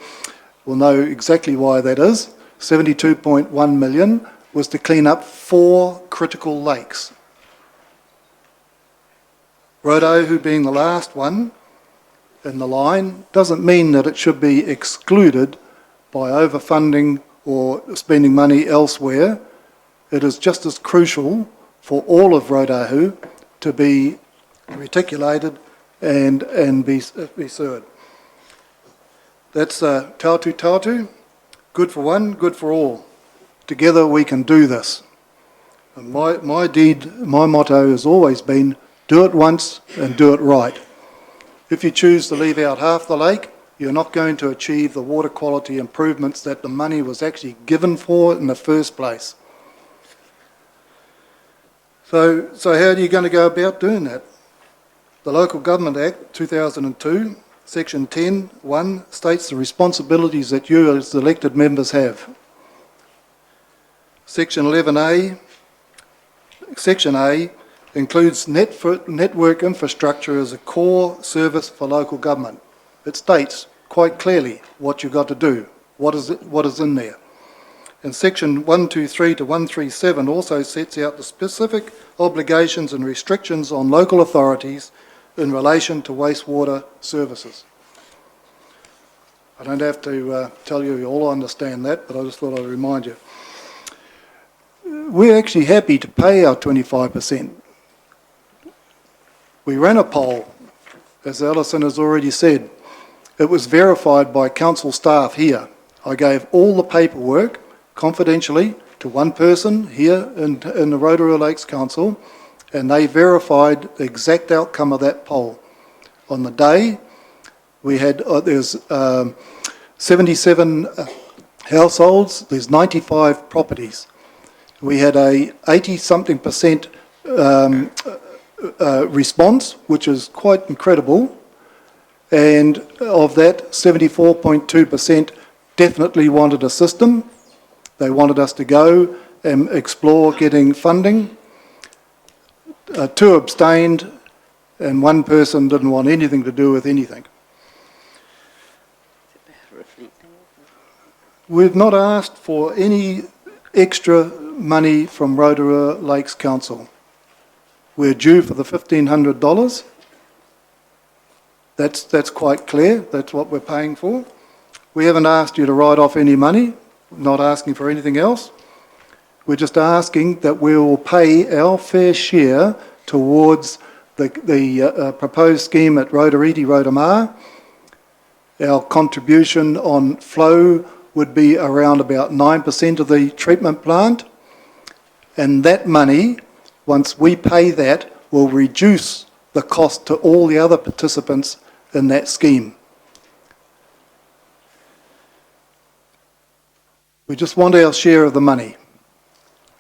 will know exactly why that is. 72.1 million was to clean up 4 critical lakes. Rotorua being the last one in the line doesn't mean that it should be excluded by overfunding or spending money elsewhere. It is just as crucial for all of Rotorua to be reticulated and be sewered. That's Tautu Tautu, good for one, good for all. Together we can do this. And my motto has always been, do it once and do it right. If you choose to leave out half the lake, you're not going to achieve the water quality improvements that the money was actually given for in the first place. So how are you going to go about doing that? The Local Government Act 2002, Section 10(1) states the responsibilities that you as elected members have. Section 11A Section A includes network infrastructure as a core service for local government. It states quite clearly what you've got to do, what is in there. And Section 123 to 137 also sets out the specific obligations and restrictions on local authorities in relation to wastewater services. I don't have to tell you, you all understand that, but I just thought I'd remind you. We're actually happy to pay our 25%. We ran a poll, as Alison has already said. It was verified by council staff here. I gave all the paperwork confidentially to one person here in the Rotorua Lakes Council, and they verified the exact outcome of that poll. On the day, we had, there's 77 households, there's 95 properties. We had a 80-something% response, which is quite incredible, and of that, 74.2% definitely wanted a system. They wanted us to go and explore getting funding. 2 abstained, and 1 person didn't want anything to do with anything. We've not asked for any extra money from Rotorua Lakes Council. We're due for the $1,500. That's quite clear. That's what we're paying for. We haven't asked you to write off any money, not asking for anything else. We're just asking that we will pay our fair share towards the proposed scheme at Rotorua. Our contribution on flow would be around about 9% of the treatment plant, and that money, once we pay that, will reduce the cost to all the other participants in that scheme. We just want our share of the money.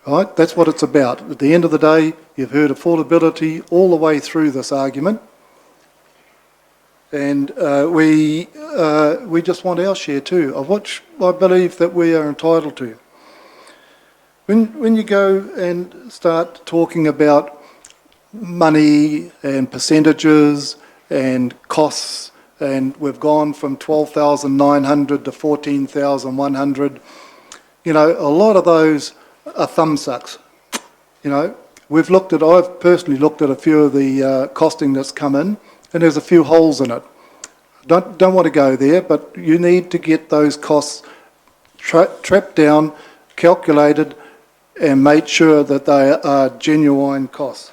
Right? That's what it's about. At the end of the day, you've heard affordability all the way through this argument, and we just want our share too, of which I believe that we are entitled to. When you go and start talking about money and percentages and costs, and we've gone from 12,900 to 14,100, you know, a lot of those are thumb sucks. You know, I've personally looked at a few of the costing that's come in, and there's a few holes in it. Don't want to go there, but you need to get those costs trapped down, calculated, and made sure that they are genuine costs.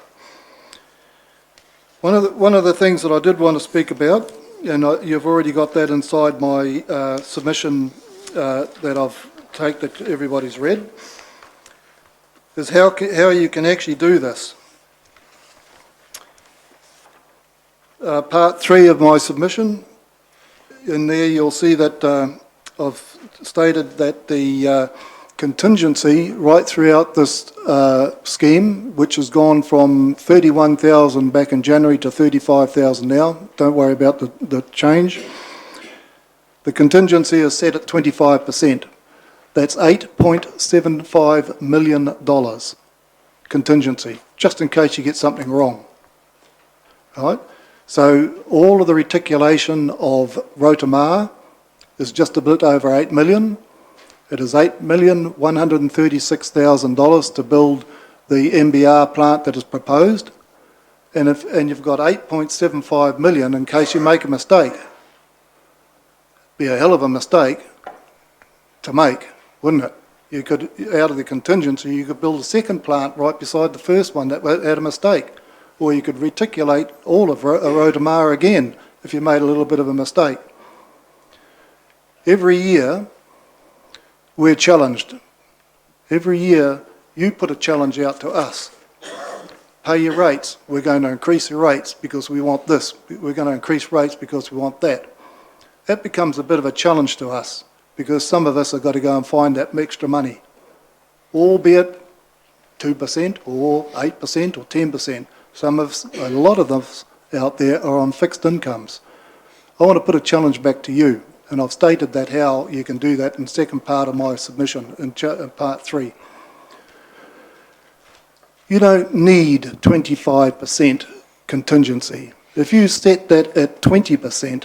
One of the things that I did want to speak about, and you've already got that inside my submission that I've taken that everybody's read, is how you can actually do this. Part 3 of my submission, in there you'll see that I've stated that the contingency right throughout this scheme, which has gone from 31,000 back in January to 35,000 now, don't worry about the change. The contingency is set at 25%. That's $8.75 million contingency, just in case you get something wrong. All right? So all of the reticulation of Rotorua is just a bit over $8 million. It is $8,136,000 to build the MBR plant that is proposed, and you've got $8.75 million in case you make a mistake. Be a hell of a mistake to make, wouldn't it? You could, out of the contingency, you could build a second plant right beside the first one that had a mistake, or you could reticulate all of Rotorua again if you made a little bit of a mistake. Every year, we're challenged. Every year, you put a challenge out to us. Pay your rates. We're going to increase your rates because we want this. We're going to increase rates because we want that. That becomes a bit of a challenge to us because some of us have got to go and find that extra money, albeit 2% or 8% or 10%. A lot of us out there are on fixed incomes. I want to put a challenge back to you. And I've stated that how you can do that in the second part of my submission, in part 3. You don't need 25% contingency. If you set that at 20%,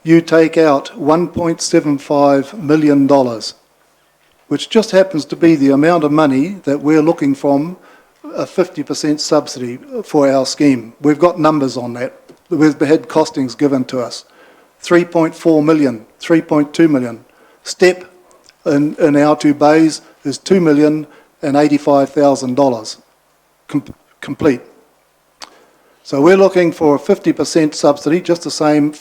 you take out $1.75 million, which just happens to be the amount of money that we're looking from a 50% subsidy for our scheme. We've got numbers on that. We've had costings given to us. 3.4 million, 3.2 million. STEP in our two bays is $2,085,000 complete. So we're looking for a 50% subsidy, just the same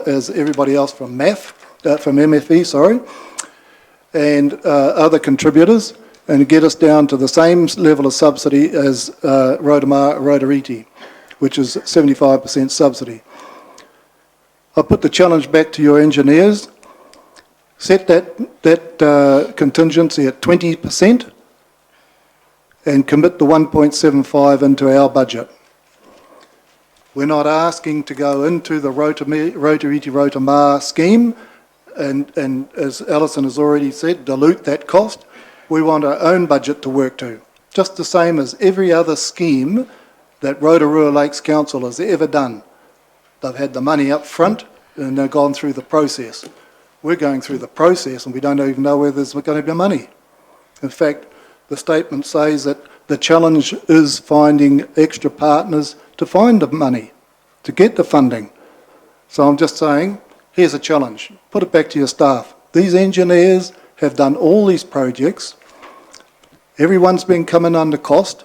as everybody else from MFE, sorry, and other contributors, and get us down to the same level of subsidy as Rotorua, which is 75% subsidy. I put the challenge back to your engineers. Set that contingency at 20% and commit the 1.75 into our budget. We're not asking to go into the Rotorua scheme and as Alison has already said, dilute that cost. We want our own budget to work to, just the same as every other scheme that Rotorua Lakes Council has ever done. They've had the money up front and they've gone through the process. We're going through the process and we don't even know whether there's going to be money. In fact, the statement says that the challenge is finding extra partners to find the money, to get the funding. So I'm just saying, here's a challenge. Put it back to your staff. These engineers have done all these projects. Everyone's been coming under cost.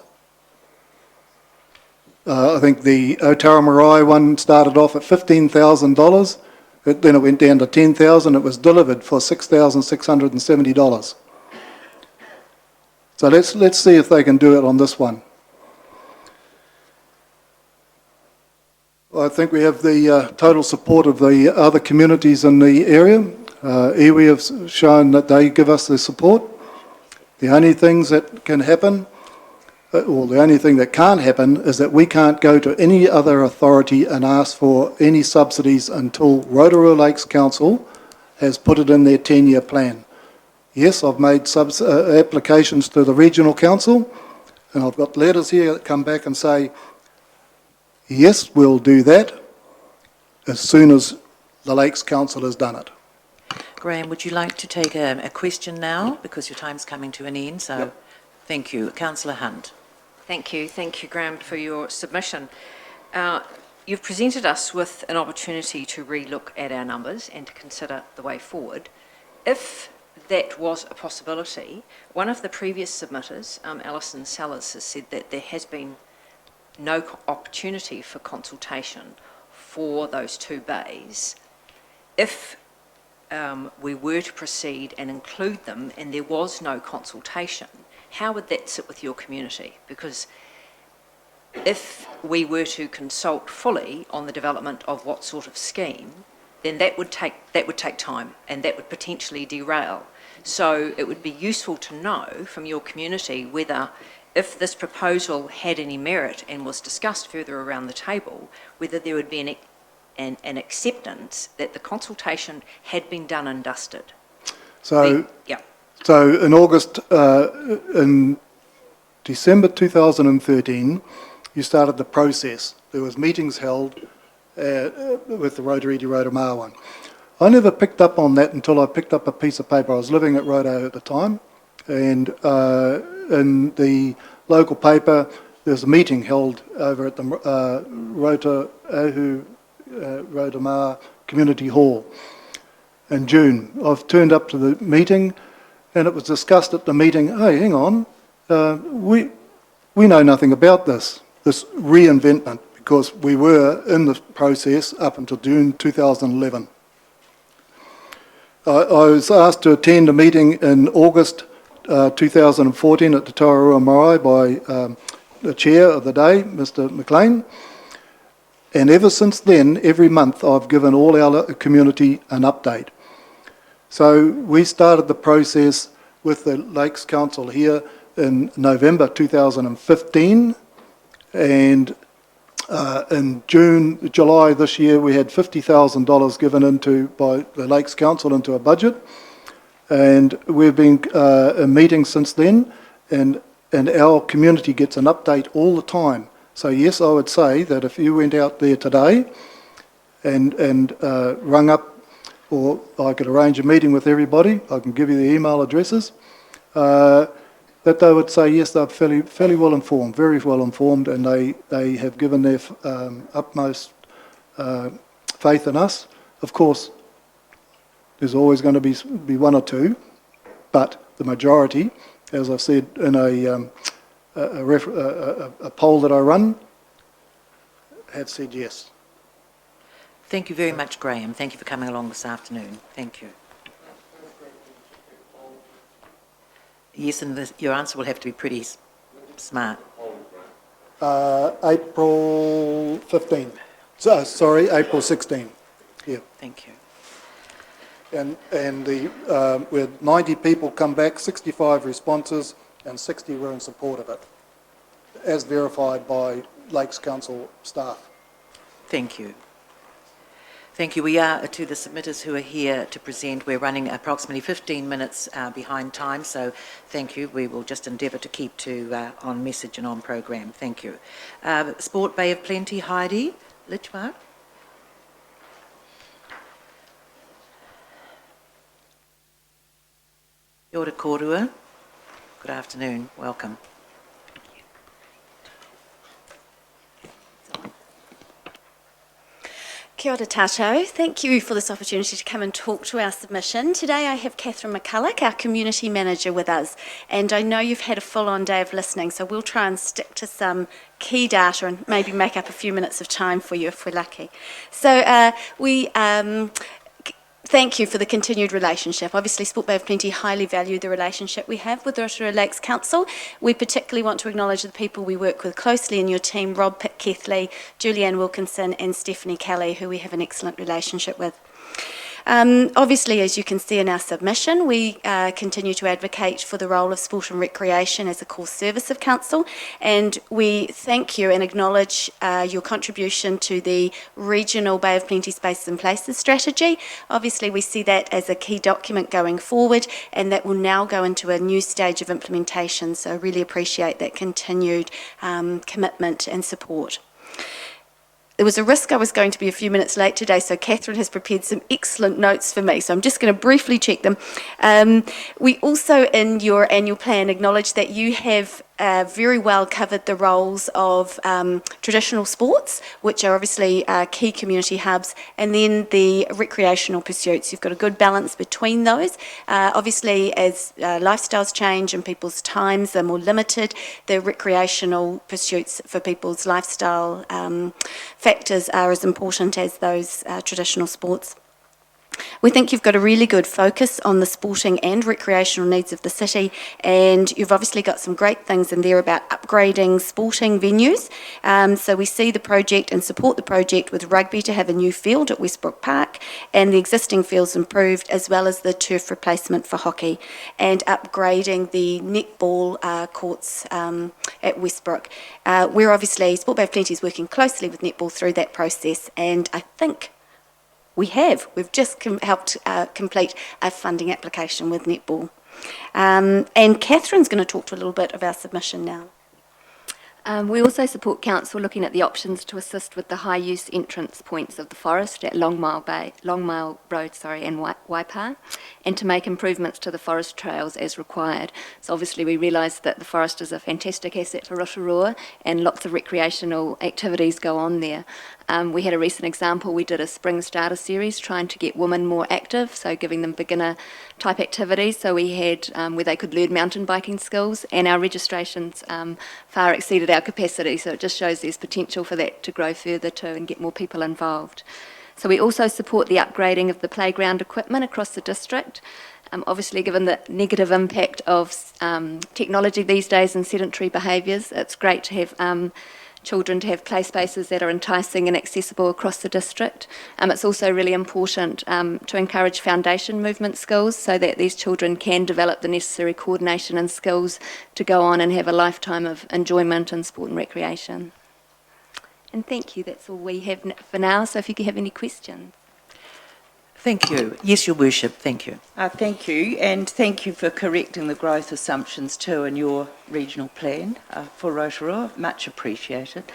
I think the Otara Marae one started off at $15,000. Then it went down to $10,000. It was delivered for $6,670. So let's see if they can do it on this one. I think we have the total support of the other communities in the area. Iwi have shown that they give us the support. The only things that can happen, or the only thing that can't happen, is that we can't go to any other authority and ask for any subsidies until Rotorua Lakes Council has put it in their 10-year plan. Yes, I've made applications to the Regional Council, and I've got letters here that come back and say, yes, we'll do that as soon as the Lakes Council has done it. Graham, would you like to take a question now? Because your time's coming to an end, so yep. Thank you. Councillor Hunt. Thank you, Graham, for your submission. You've presented us with an opportunity to re-look at our numbers and to consider the way forward. If that was a possibility, one of the previous submitters, Alison Sellers, has said that there has been no opportunity for consultation for those two bays. If we were to proceed and include them and there was no consultation, how would that sit with your community? Because if we were to consult fully on the development of what sort of scheme, then that would take time and that would potentially derail. So it would be useful to know from your community whether, if this proposal had any merit and was discussed further around the table, whether there would be an acceptance that the consultation had been done and dusted. So in August, in December 2013, you started the process. There was meetings held with the Rotorua one. I never picked up on that until I picked up a piece of paper. I was living at Roto at the time, and in the local paper, there was a meeting held over at the Rotorua Community Hall in June. I've turned up to the meeting, and it was discussed at the meeting, hey, hang on, we know nothing about this reinventment, because we were in the process up until June 2011. I was asked to attend a meeting in August 2014 at the Rotorua Marae by the chair of the day, Mr. McLean, and ever since then, every month I've given all our community an update. So we started the process with the Lakes Council here in November 2015, and in July this year, we had $50,000 given by the Lakes Council into a budget, and we've been in meetings since then. And and our community gets an update all the time. So yes, I would say that if you went out there today and rung up, or I could arrange a meeting with everybody, I can give you the email addresses, that they would say yes, they're fairly well informed, very well informed, and they have given their utmost faith in us. Of course, there's always going to be one or two, but the majority, as I said in a poll that I run, have said yes. Thank you very much, Graham. Thank you for coming along this afternoon. Thank you. Yes, and your answer will have to be pretty smart. April 15. Sorry, April 16. Yeah. Thank you. And we had 90 people come back, 65 responses, and 60 were in support of it, as verified by Lakes Council staff. Thank you. Thank you. We are, to the submitters who are here to present, we're running approximately 15 minutes behind time, so thank you. We will just endeavour to keep to on message and on program. Thank you. Sport Bay of Plenty, Heidi Lichmar. Rotorua. Good afternoon. Welcome. Kia ora tātou. Thank you for this opportunity to come and talk to our submission. Today I have Catherine McCulloch, our Community Manager, with us, and I know you've had a full-on day of listening, so we'll try and stick to some key data and maybe make up a few minutes of time for you if we're lucky. So we thank you for the continued relationship. Obviously, Sport Bay of Plenty highly value the relationship we have with Rotorua Lakes Council. We particularly want to acknowledge the people we work with closely in your team, Rob Pitt-Kethley, Julianne Wilkinson and Stephanie Kelly, who we have an excellent relationship with. Obviously, as you can see in our submission, we continue to advocate for the role of sport and recreation as a core service of Council, and we thank you and acknowledge your contribution to the regional Bay of Plenty Spaces and Places strategy. Obviously, we see that as a key document going forward, and that will now go into a new stage of implementation, so really appreciate that continued commitment and support. There was a risk I was going to be a few minutes late today, so Catherine has prepared some excellent notes for me, so I'm just going to briefly check them. We also, in your annual plan, acknowledge that you have very well covered the roles of traditional sports, which are obviously key community hubs, and then the recreational pursuits. You've got a good balance between those. Obviously, as lifestyles change and people's times are more limited, the recreational pursuits for people's lifestyle factors are as important as those traditional sports. We think you've got a really good focus on the sporting and recreational needs of the city, and you've obviously got some great things in there about upgrading sporting venues. So we see the project and support the project with rugby to have a new field at Westbrook Park and the existing fields improved, as well as the turf replacement for hockey and upgrading the netball courts at Westbrook. We're obviously, Sport Bay of Plenty is working closely with netball through that process, and I think we've just helped complete a funding application with netball. And Catherine's going to talk to a little bit of our submission now. We also support Council looking at the options to assist with the high-use entrance points of the forest at Long Mile Road, and Waipa, and to make improvements to the forest trails as required. So obviously we realise that the forest is a fantastic asset for Rotorua and lots of recreational activities go on there. We had a recent example, we did a spring starter series trying to get women more active, so giving them beginner type activities. So we had where they could learn mountain biking skills, and our registrations far exceeded our capacity, so it just shows there's potential for that to grow further too and get more people involved. So we also support the upgrading of the playground equipment across the district. Obviously, given the negative impact of technology these days and sedentary behaviours, it's great to have children to have play spaces that are enticing and accessible across the district. It's also really important to encourage foundation movement skills so that these children can develop the necessary coordination and skills to go on and have a lifetime of enjoyment in sport and recreation. And thank you, that's all we have for now, so if you have any questions. Thank you. Yes, Your Worship, thank you. Thank you, and thank you for correcting the growth assumptions too in your regional plan for Rotorua. Much appreciated.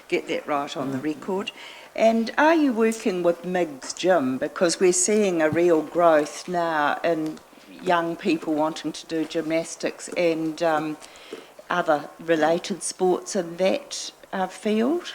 Get that right on the record. And are you working with Mig's Gym? Because we're seeing a real growth now in young people wanting to do gymnastics and other related sports in that field.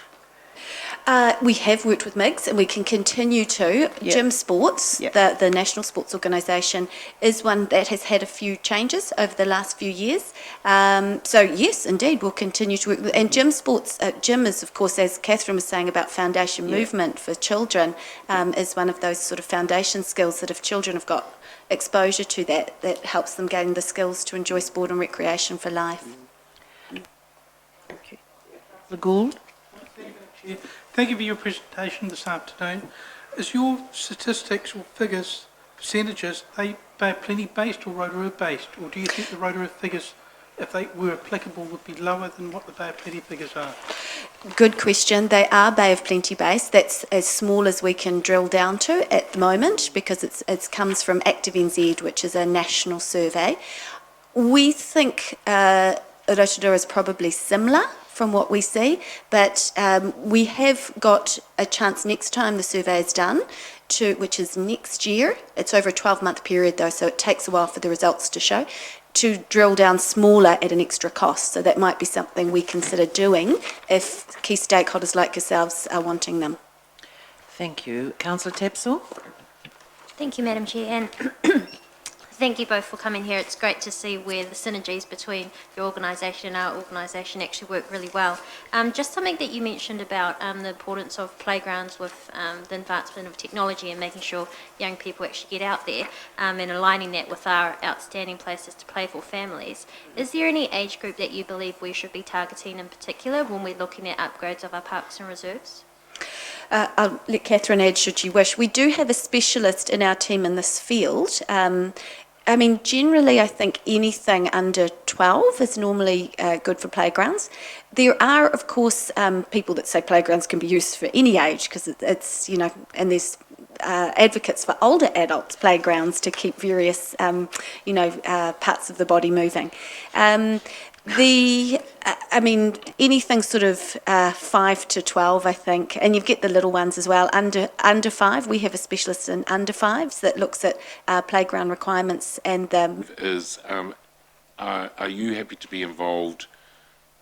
We have worked with MIGS and we can continue to. Yep. Gym Sports, Yep. the National Sports Organisation, is one that has had a few changes over the last few years. So yes, indeed, we'll continue to work with. And Gym Sports, gym is, of course, as Catherine was saying about foundation movement for children, is one of those sort of foundation skills that if children have got exposure to that helps them gain the skills to enjoy sport and recreation for life. Thank you. The Gould? Thank you for your presentation this afternoon. Is your statistics or figures, percentages, they Bay of Plenty based or Rotorua based? Or do you think the Rotorua figures, if they were applicable, would be lower than what the Bay of Plenty figures are? Good question. They are Bay of Plenty based. That's as small as we can drill down to at the moment because it comes from Active NZ, which is a national survey. We think Rotorua is probably similar from what we see, but we have got a chance next time the survey is done, which is next year. It's over a 12-month period though, so it takes a while for the results to show, to drill down smaller at an extra cost. So that might be something we consider doing if key stakeholders like yourselves are wanting them. Thank you. Councillor Tapsell? Thank you, Madam Chair, and thank you both for coming here. It's great to see where the synergies between your organisation and our organisation actually work really well. Just something that you mentioned about the importance of playgrounds with the advancement of technology and making sure young people actually get out there and aligning that with our outstanding places to play for families. Is there any age group that you believe we should be targeting in particular when we're looking at upgrades of our parks and reserves? I'll let Catherine add should she wish. We do have a specialist in our team in this field. I mean, generally, I think anything under 12 is normally good for playgrounds. There are, of course, people that say playgrounds can be used for any age because it's, you know, and there's advocates for older adults' playgrounds to keep various, parts of the body moving. I mean, anything sort of 5 to 12, I think, and you get the little ones as well. Under 5, we have a specialist in under 5s that looks at playground requirements and are you happy to be involved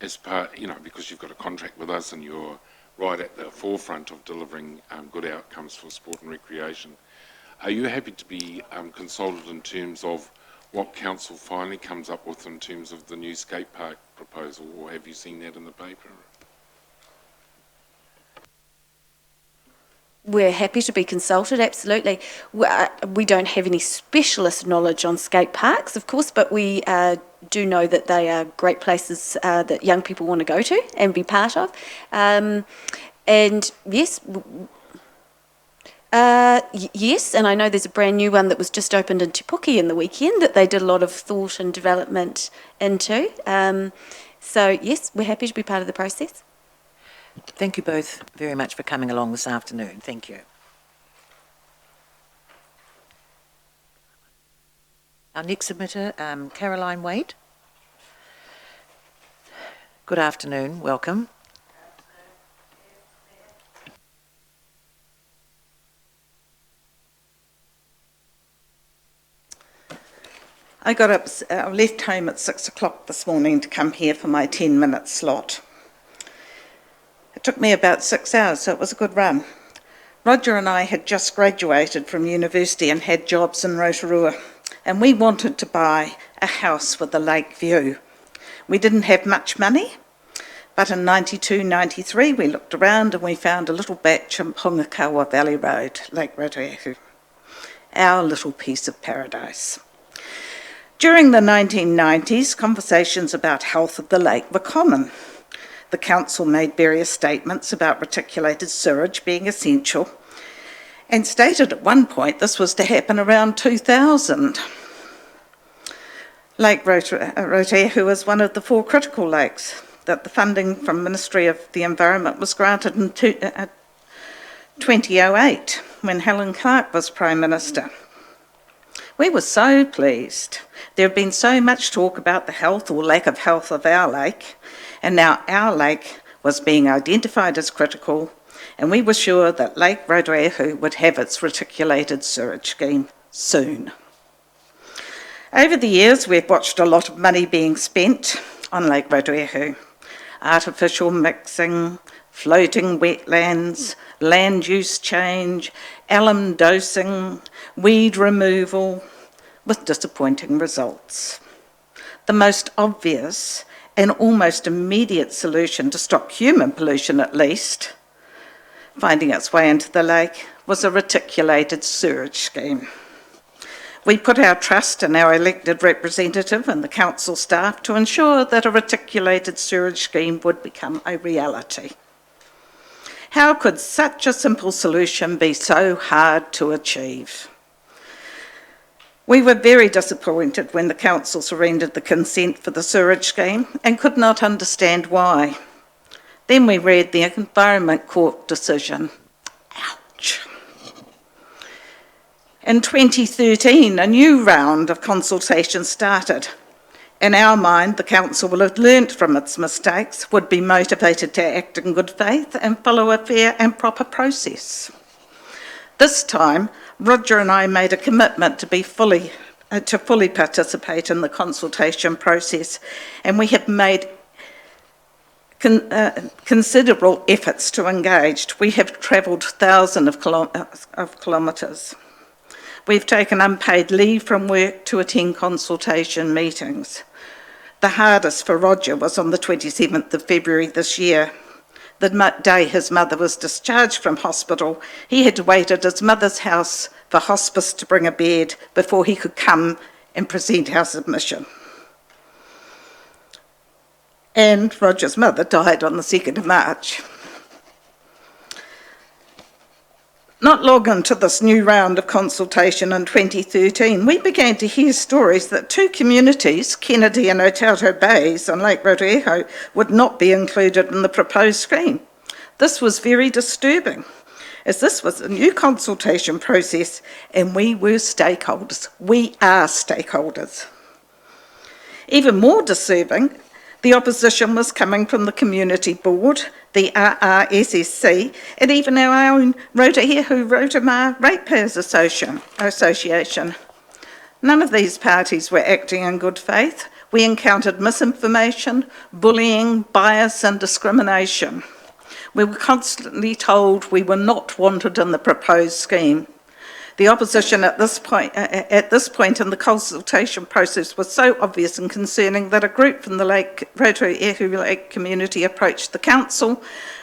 as part, because you've got a contract with us and you're right at the forefront of delivering good outcomes for sport and recreation? Are you happy to be consulted in terms of what council finally comes up with in terms of the new skate park proposal, or have you seen that in the paper? We're happy to be consulted, absolutely. We don't have any specialist knowledge on skate parks, of course, but we do know that they are great places that young people want to go to and be part of. And yes, yes, and I know there's a brand new one that was just opened in Te Puke in the weekend that they did a lot of thought and development into. So yes, we're happy to be part of the process. Thank you both very much for coming along this afternoon. Thank you. Our next submitter, Caroline Wade. Good afternoon, welcome. I got up, left home at 6 o'clock this morning to come here for my 10-minute slot. It took me about 6 hours, so it was a good run. Roger and I had just graduated from university and had jobs in Rotorua, and we wanted to buy a house with a lake view. We didn't have much money, but in 92, 93 we looked around and we found a little batch in Pungakawa Valley Road, Lake Rotorua, our little piece of paradise. During the 1990s, conversations about health of the lake were common. The council made various statements about reticulated sewage being essential and stated at one point this was to happen around 2000. Lake Rotorua was one of the 4 critical lakes that the funding from Ministry of the Environment was granted in 2008. when Helen Clark was Prime Minister. We were so pleased. There had been so much talk about the health or lack of health of our lake, and now our lake was being identified as critical, and we were sure that Lake Rotorua would have its reticulated sewage scheme soon. Over the years, we've watched a lot of money being spent on Lake Rotorua. Artificial mixing, floating wetlands, land use change, alum dosing, weed removal, with disappointing results. The most obvious and almost immediate solution to stop human pollution, at least, finding its way into the lake, was a reticulated sewage scheme. We put our trust in our elected representative and the council staff to ensure that a reticulated sewage scheme would become a reality. How could such a simple solution be so hard to achieve? We were very disappointed when the council surrendered the consent for the sewage scheme and could not understand why. Then we read the Environment Court decision. Ouch. In 2013, a new round of consultation started. In our mind, the council will have learnt from its mistakes, would be motivated to act in good faith and follow a fair and proper process. This time, Roger and I made a commitment to fully participate in the consultation process, and we have made considerable efforts to engage. We have travelled thousands of kilometres. We've taken unpaid leave from work to attend consultation meetings. The hardest for Roger was on the 27th of February this year. The day his mother was discharged from hospital, he had to wait at his mother's house for hospice to bring a bed before he could come and present our submission. And Roger's mother died on the 2nd of March. Not long into this new round of consultation in 2013, we began to hear stories that two communities, Kennedy and Otauto Bays on Lake Rotorua, would not be included in the proposed scheme. This was very disturbing, as this was a new consultation process and we were stakeholders. We are stakeholders. Even more disturbing, the opposition was coming from the Community Board, the RRSSC, and even our own Rotorua Ratepayers Association. None of these parties were acting in good faith. We encountered misinformation, bullying, bias and discrimination. We were constantly told we were not wanted in the proposed scheme. The opposition at this point in the consultation process was so obvious and concerning that a group from the Rotorua Lake community approached the council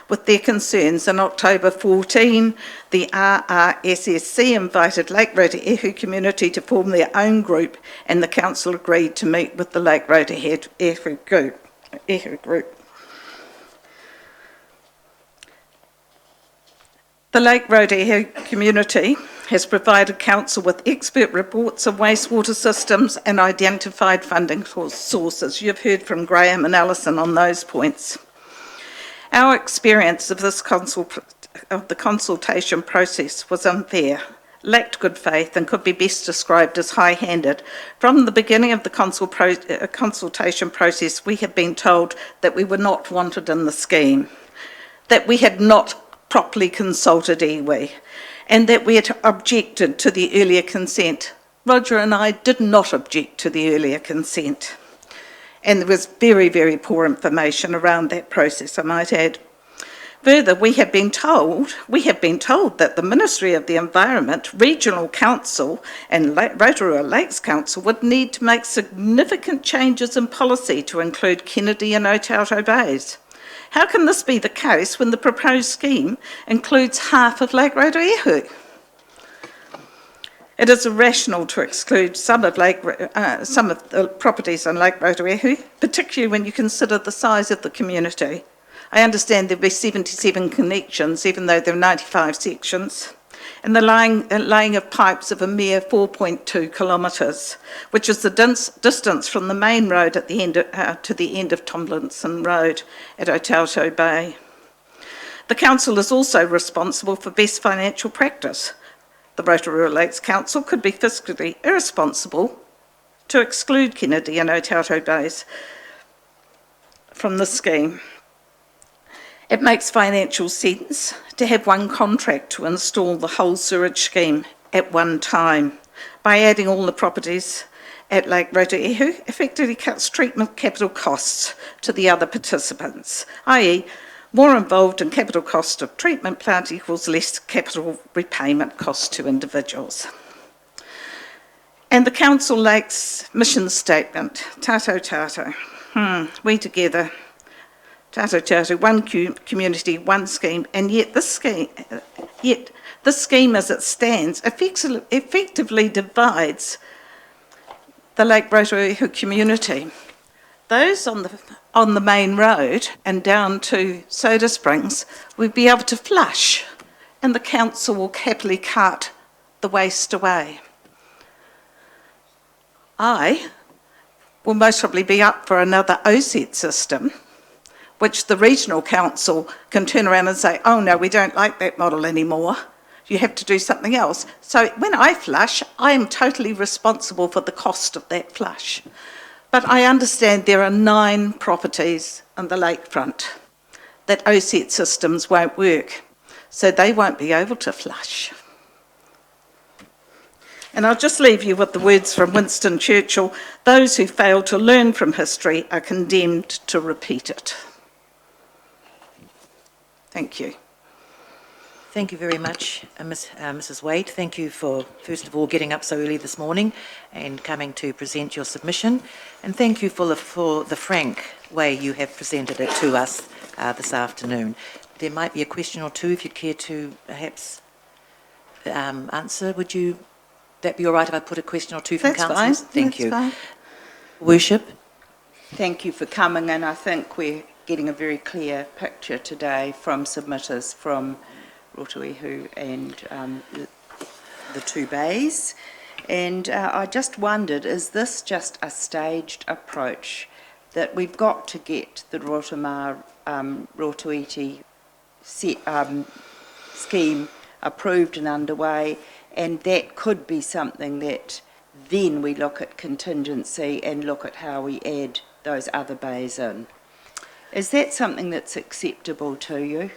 with their concerns. In October 14, the RRSSC invited Lake Rotorua community to form their own group, and the council agreed to meet with the Lake Rotorua group. The Lake Rotorua community has provided council with expert reports of wastewater systems and identified funding sources. You've heard from Graham and Alison on those points. Our experience of the consultation process was unfair, lacked good faith and could be best described as high-handed. From the beginning of the consultation process, we have been told that we were not wanted in the scheme, that we had not properly consulted iwi, and that we had objected to the earlier consent. Roger and I did not object to the earlier consent. And there was very, very poor information around that process, I might add. Further, we have been told that the Ministry of the Environment, Regional Council and Rotorua Lakes Council would need to make significant changes in policy to include Kennedy and Otauto Bays. How can this be the case when the proposed scheme includes half of Lake Rotorua? It is irrational to exclude some of the properties on Lake Rotorua, particularly when you consider the size of the community. I understand there'll be 77 connections, even though there are 95 sections, and the laying of pipes of a mere 4.2 kilometres, which is the distance from the main road at the end to the end of Tomlinson Road at Otauto Bay. The council is also responsible for best financial practice. the Rotorua Lakes Council could be fiscally irresponsible to exclude Kennedy and Otato Bays from the scheme. It makes financial sense to have one contract to install the whole sewage scheme at one time. By adding all the properties at Lake Rotorua, effectively cuts treatment capital costs to the other participants, i.e. more involved in capital cost of treatment plant equals less capital repayment cost to individuals. And the Council Lakes mission statement, Tato Tato, we together, Tato Tato, one community, one scheme, and yet this scheme as it stands effectively divides the Lake Rotorua community. Those on the main road and down to Soda Springs will be able to flush, and the council will happily cart the waste away. I will most probably be up for another OSET system, which the regional council can turn around and say, oh no, we don't like that model anymore. You have to do something else. So when I flush, I am totally responsible for the cost of that flush. But I understand there are 9 properties on the lakefront that OSET systems won't work, so they won't be able to flush. And I'll just leave you with the words from Winston Churchill, those who fail to learn from history are condemned to repeat it. Thank you. Thank you very much, Mrs. Wade. Thank you for, first of all, getting up so early this morning and coming to present your submission. And thank you for the frank way you have presented it to us this afternoon. There might be a question or two if you'd care to perhaps answer. Would that be all right if I put a question or two from councillors? Thank you. Fine. Worship. Thank you for coming, and I think we're getting a very clear picture today from submitters from Rotorua and the 2 bays. And I just wondered, is this just a staged approach that we've got to get the Rotorua scheme approved and underway, and that could be something that then we look at contingency and look at how we add those other bays in? Is that something that's acceptable to you?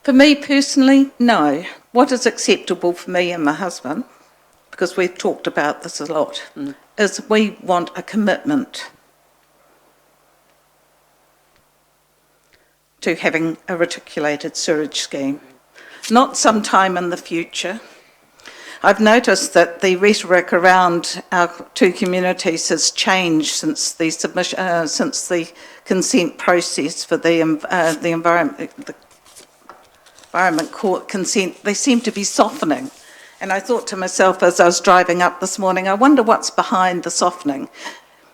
For me personally, no. What is acceptable for me and my husband, because we've talked about this a lot, is we want a commitment to having a reticulated sewage scheme, not sometime in the future. I've noticed that the rhetoric around our 2 communities has changed since the since the consent process for the Environment Court consent. They seem to be softening. And I thought to myself as I was driving up this morning, I wonder what's behind the softening.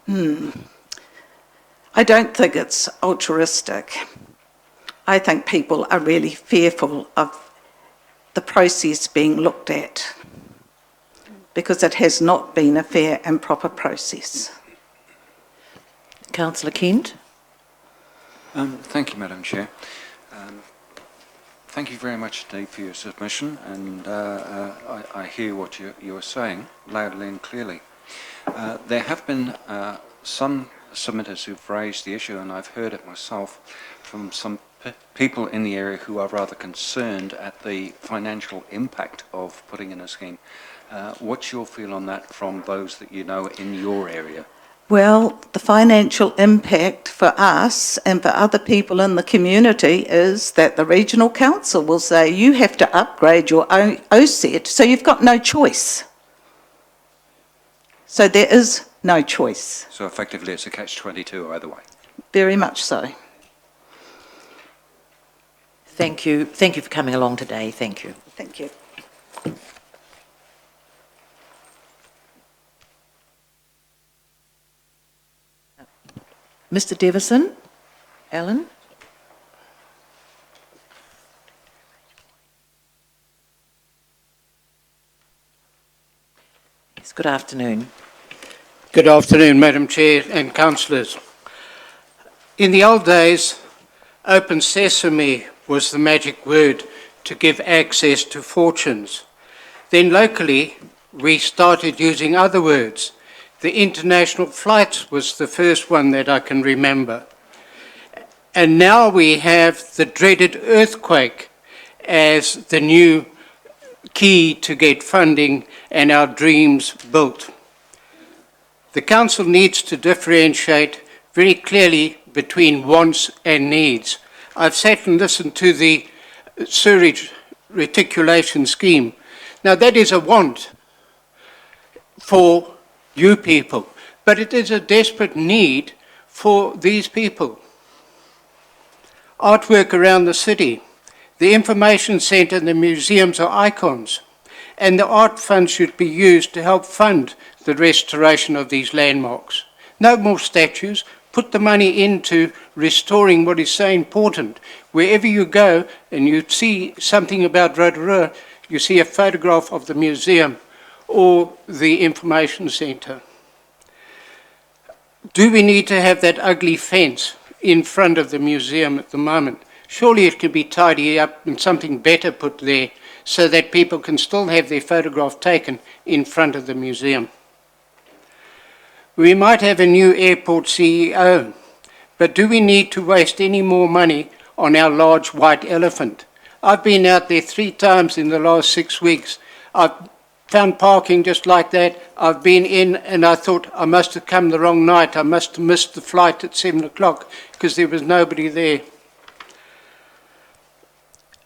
I don't think it's altruistic. I think people are really fearful of the process being looked at, because it has not been a fair and proper process. Councillor Kent. Thank you, Madam Chair. Thank you very much indeed for your submission, and I hear what you're saying loudly and clearly. There have been some submitters who've raised the issue, and I've heard it myself from some people in the area who are rather concerned at the financial impact of putting in a scheme. What's your feel on that from those that you know in your area? Well, the financial impact for us and for other people in the community is that the regional council will say you have to upgrade your OSET, so you've got no choice. So there is no choice. So effectively it's a catch-22 either way. Very much so. Thank you. Thank you for coming along today. Thank you. Thank you. Mr. Devison, Alan. Yes, good afternoon. Good afternoon, Madam Chair and councillors. In the old days, open sesame was the magic word to give access to fortunes. Then locally, we started using other words. The international flights was the first one that I can remember. And now we have the dreaded earthquake as the new key to get funding and our dreams built. The Council needs to differentiate very clearly between wants and needs. I've sat and listened to the sewage reticulation scheme. Now that is a want for you people, but it is a desperate need for these people. Artwork around the city, the information centre and the museums are icons, and the art fund should be used to help fund the restoration of these landmarks. No more statues. Put the money into restoring what is so important. Wherever you go and you see something about Rotorua, you see a photograph of the museum or the information centre. Do we need to have that ugly fence in front of the museum at the moment? Surely it could be tidied up and something better put there so that people can still have their photograph taken in front of the museum. We might have a new airport CEO, but do we need to waste any more money on our large white elephant? I've been out there 3 times in the last 6 weeks. I've found parking just like that. I've been in and I thought I must have come the wrong night. I must have missed the flight at 7 o'clock because there was nobody there.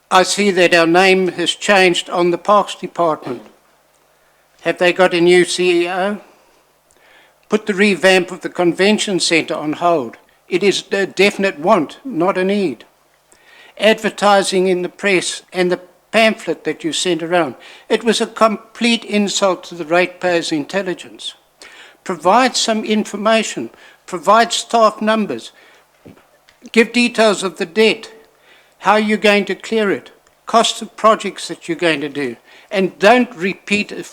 I see that our name has changed on the Parks Department. Have they got a new CEO? Put the revamp of the convention centre on hold. It is a definite want, not a need. Advertising in the press and the pamphlet that you sent around, it was a complete insult to the ratepayers' intelligence. Provide some information, provide staff numbers, give details of the debt, how you're going to clear it, cost of projects that you're going to do, and don't repeat a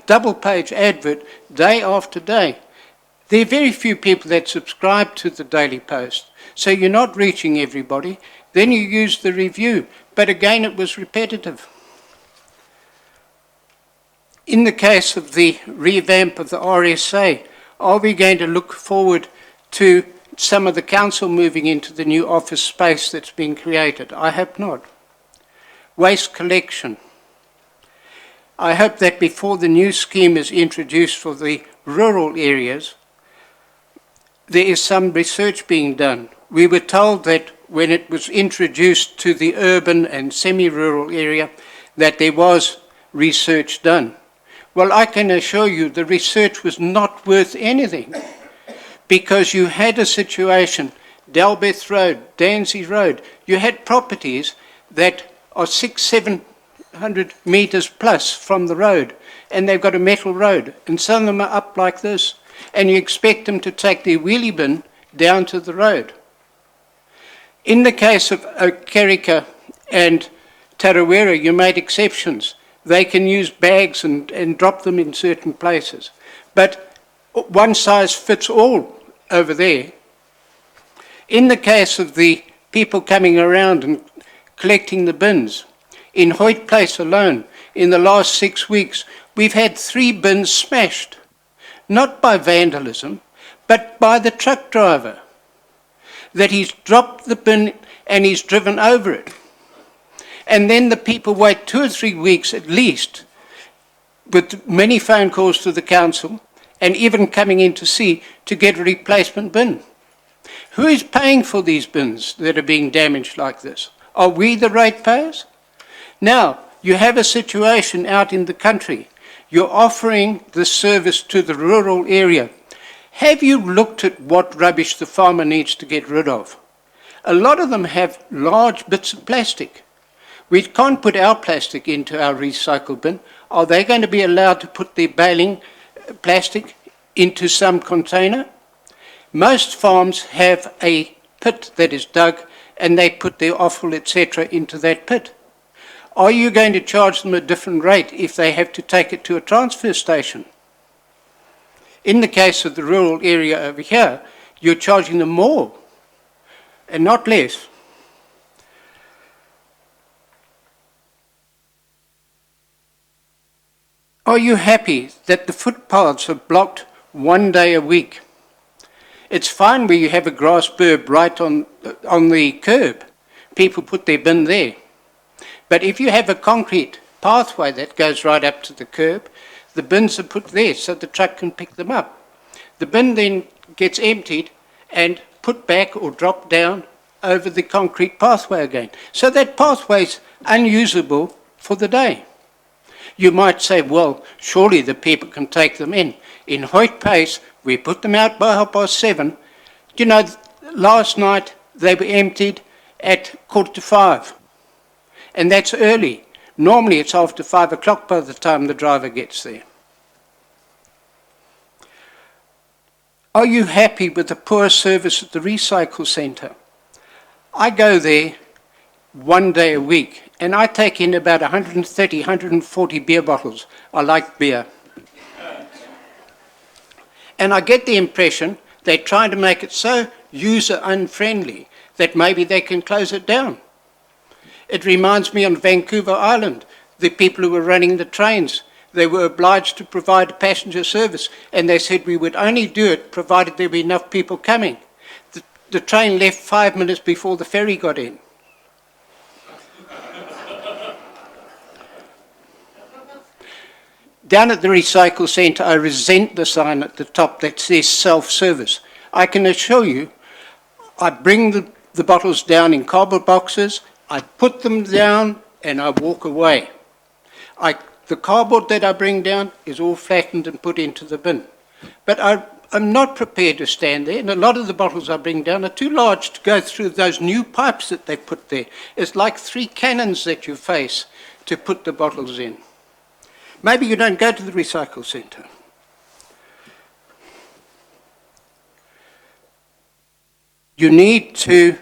double-page advert day after day. There are very few people that subscribe to the Daily Post, so you're not reaching everybody. Then you use the review, but again it was repetitive. In the case of the revamp of the RSA, are we going to look forward to some of the council moving into the new office space that's been created? I hope not. Waste collection. I hope that before the new scheme is introduced for the rural areas, there is some research being done. We were told that when it was introduced to the urban and semi-rural area, that there was research done. Well, I can assure you the research was not worth anything because you had a situation, Dalbeth Road, Danzy Road, you had properties that are 600-700 metres plus from the road, and they've got a metal road, and some of them are up like this, and you expect them to take their wheelie bin down to the road. In the case of Kerika and Tarawera, you made exceptions. They can use bags and drop them in certain places. But one size fits all over there. In the case of the people coming around and collecting the bins, in Hoyt Place alone, in the last 6 weeks, we've had 3 bins smashed. Not by vandalism, but by the truck driver. That he's dropped the bin and he's driven over it. And then the people wait 2 or 3 weeks at least, with many phone calls to the council, and even coming in to see, to get a replacement bin. Who is paying for these bins that are being damaged like this? Are we the ratepayers? Now, you have a situation out in the country. You're offering the service to the rural area. Have you looked at what rubbish the farmer needs to get rid of? A lot of them have large bits of plastic. We can't put our plastic into our recycle bin. Are they going to be allowed to put their baling plastic into some container? Most farms have a pit that is dug and they put their offal, etc., into that pit. Are you going to charge them a different rate if they have to take it to a transfer station? In the case of the rural area over here, you're charging them more and not less. Are you happy that the footpaths are blocked 1 day a week? It's fine where you have a grass berb right on the curb. People put their bin there. But if you have a concrete pathway that goes right up to the curb, the bins are put there so the truck can pick them up. The bin then gets emptied and put back or dropped down over the concrete pathway again. So that pathway's unusable for the day. You might say, well, surely the people can take them in. In Hoyt Pace, we put them out by 7:30. You know, last night they were emptied at 4:45. And that's early. Normally it's after 5 o'clock by the time the driver gets there. Are you happy with the poor service at the recycle centre? I go there 1 day a week and I take in about 130, 140 beer bottles. I like beer. And I get the impression they're trying to make it so user unfriendly that maybe they can close it down. It reminds me on Vancouver Island, the people who were running the trains, they were obliged to provide passenger service, and they said we would only do it provided there were enough people coming. The train left 5 minutes before the ferry got in. Down at the recycle centre, I resent the sign at the top that says self-service. I can assure you, I bring the bottles down in cardboard boxes, I put them down and I walk away. The cardboard that I bring down is all flattened and put into the bin. But I'm not prepared to stand there, and a lot of the bottles I bring down are too large to go through those new pipes that they put there. It's like 3 cannons that you face to put the bottles in. Maybe you don't go to the recycle centre. You need to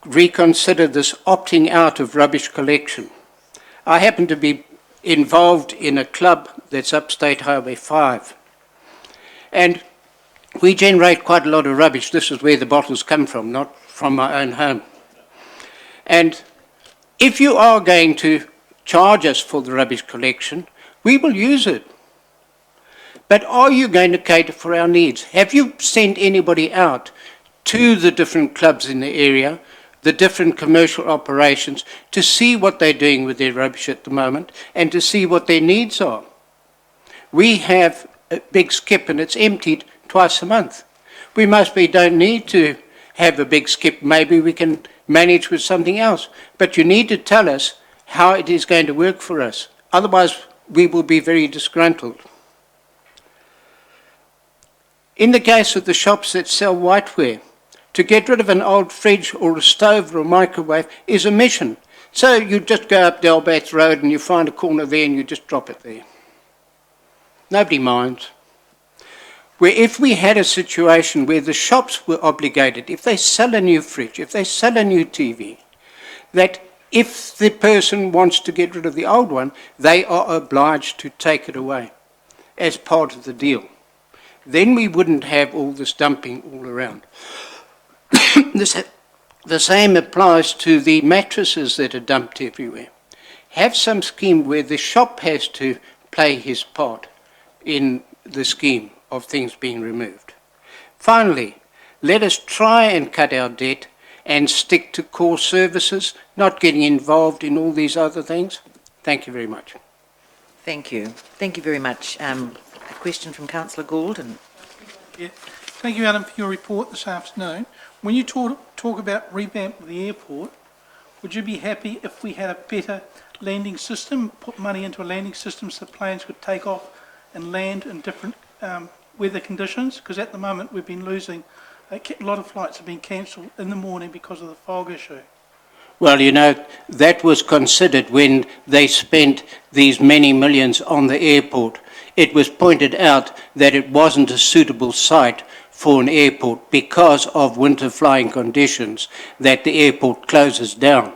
reconsider this opting out of rubbish collection. I happen to be involved in a club that's up State Highway 5. And we generate quite a lot of rubbish. This is where the bottles come from, not from my own home. And if you are going to charge us for the rubbish collection, we will use it. But are you going to cater for our needs? Have you sent anybody out to the different clubs in the area, the different commercial operations, to see what they're doing with their rubbish at the moment and to see what their needs are? We have a big skip and it's emptied twice a month. We don't need to have a big skip. Maybe we can manage with something else. But you need to tell us how it is going to work for us. Otherwise, we will be very disgruntled. In the case of the shops that sell whiteware, to get rid of an old fridge or a stove or a microwave is a mission. So you just go up Delbath Road and you find a corner there and you just drop it there. Nobody minds. Where if we had a situation where the shops were obligated, if they sell a new fridge, if they sell a new TV, that if the person wants to get rid of the old one, they are obliged to take it away as part of the deal. Then we wouldn't have all this dumping all around. The same applies to the mattresses that are dumped everywhere. Have some scheme where the shop has to play his part in the scheme of things being removed. Finally, let us try and cut our debt and stick to core services, not getting involved in all these other things. Thank you very much. Thank you. Thank you very much. A question from Councillor Gould. Yeah. Thank you, Adam, for your report this afternoon. When you talk about revamp of the airport, would you be happy if we had a better landing system, put money into a landing system so planes could take off and land in different weather conditions? Because at the moment we've been losing, a lot of flights have been cancelled in the morning because of the fog issue. Well, you know, that was considered when they spent these many millions on the airport. It was pointed out that it wasn't a suitable site for an airport because of winter flying conditions, that the airport closes down.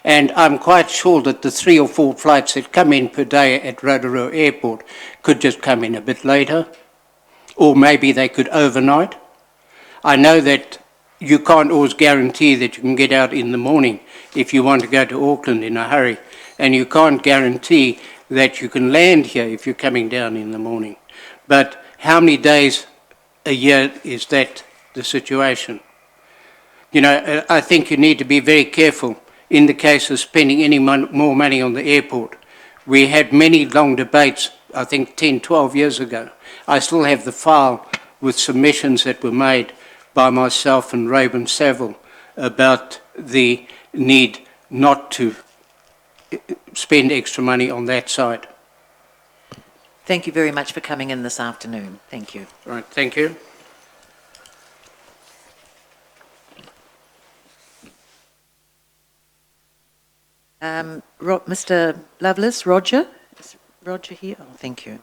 And I'm quite sure that the 3 or 4 flights that come in per day at Rotorua Airport could just come in a bit later, or maybe they could overnight. I know that you can't always guarantee that you can get out in the morning if you want to go to Auckland in a hurry, and you can't guarantee that you can land here if you're coming down in the morning. But how many days a year is that the situation? You know, I think you need to be very careful in the case of spending any more money on the airport. We had many long debates, I think 10, 12 years ago. I still have the file with submissions that were made by myself and Rayburn Saville about the need not to spend extra money on that side. Thank you very much for coming in this afternoon. Thank you. Right, thank you. Mr. Lovelace, Roger? Is Roger here? Oh, thank you.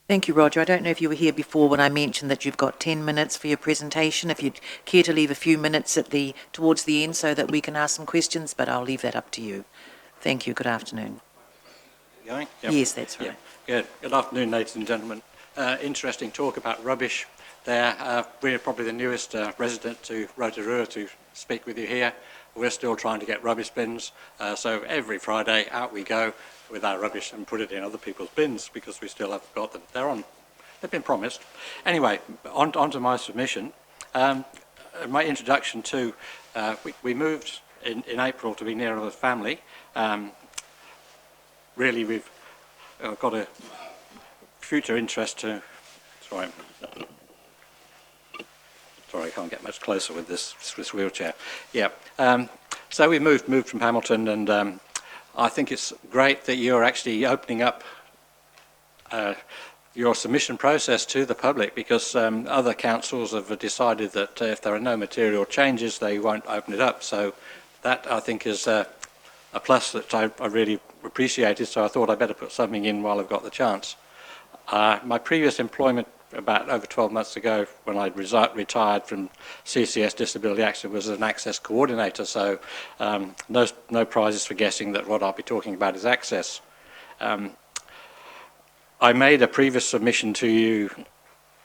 Thank you, Roger. I don't know if you were here before when I mentioned that you've got 10 minutes for your presentation. If you'd care to leave a few minutes towards the end so that we can ask some questions, but I'll leave that up to you. Thank you. Good afternoon. Going? Yep. Yes, that's right. Yeah. Good afternoon, ladies and gentlemen. Interesting talk about rubbish there. We're probably the newest resident to Rotorua to speak with you here. We're still trying to get rubbish bins, so every Friday out we go with our rubbish and put it in other people's bins because we still haven't got them. They've been promised. Anyway, on to my submission. My introduction to, we moved in April to be nearer the family. Really, we've got a future interest to, sorry, I can't get much closer with this wheelchair. Yeah, so we moved from Hamilton, and I think it's great that you're actually opening up your submission process to the public, because other councils have decided that if there are no material changes, they won't open it up. So that, I think, is a plus that I really appreciated, so I thought I'd better put something in while I've got the chance. My previous employment about over 12 months ago, when I retired from CCS Disability Action, was an access coordinator, so no prizes for guessing that what I'll be talking about is access. I made a previous submission to you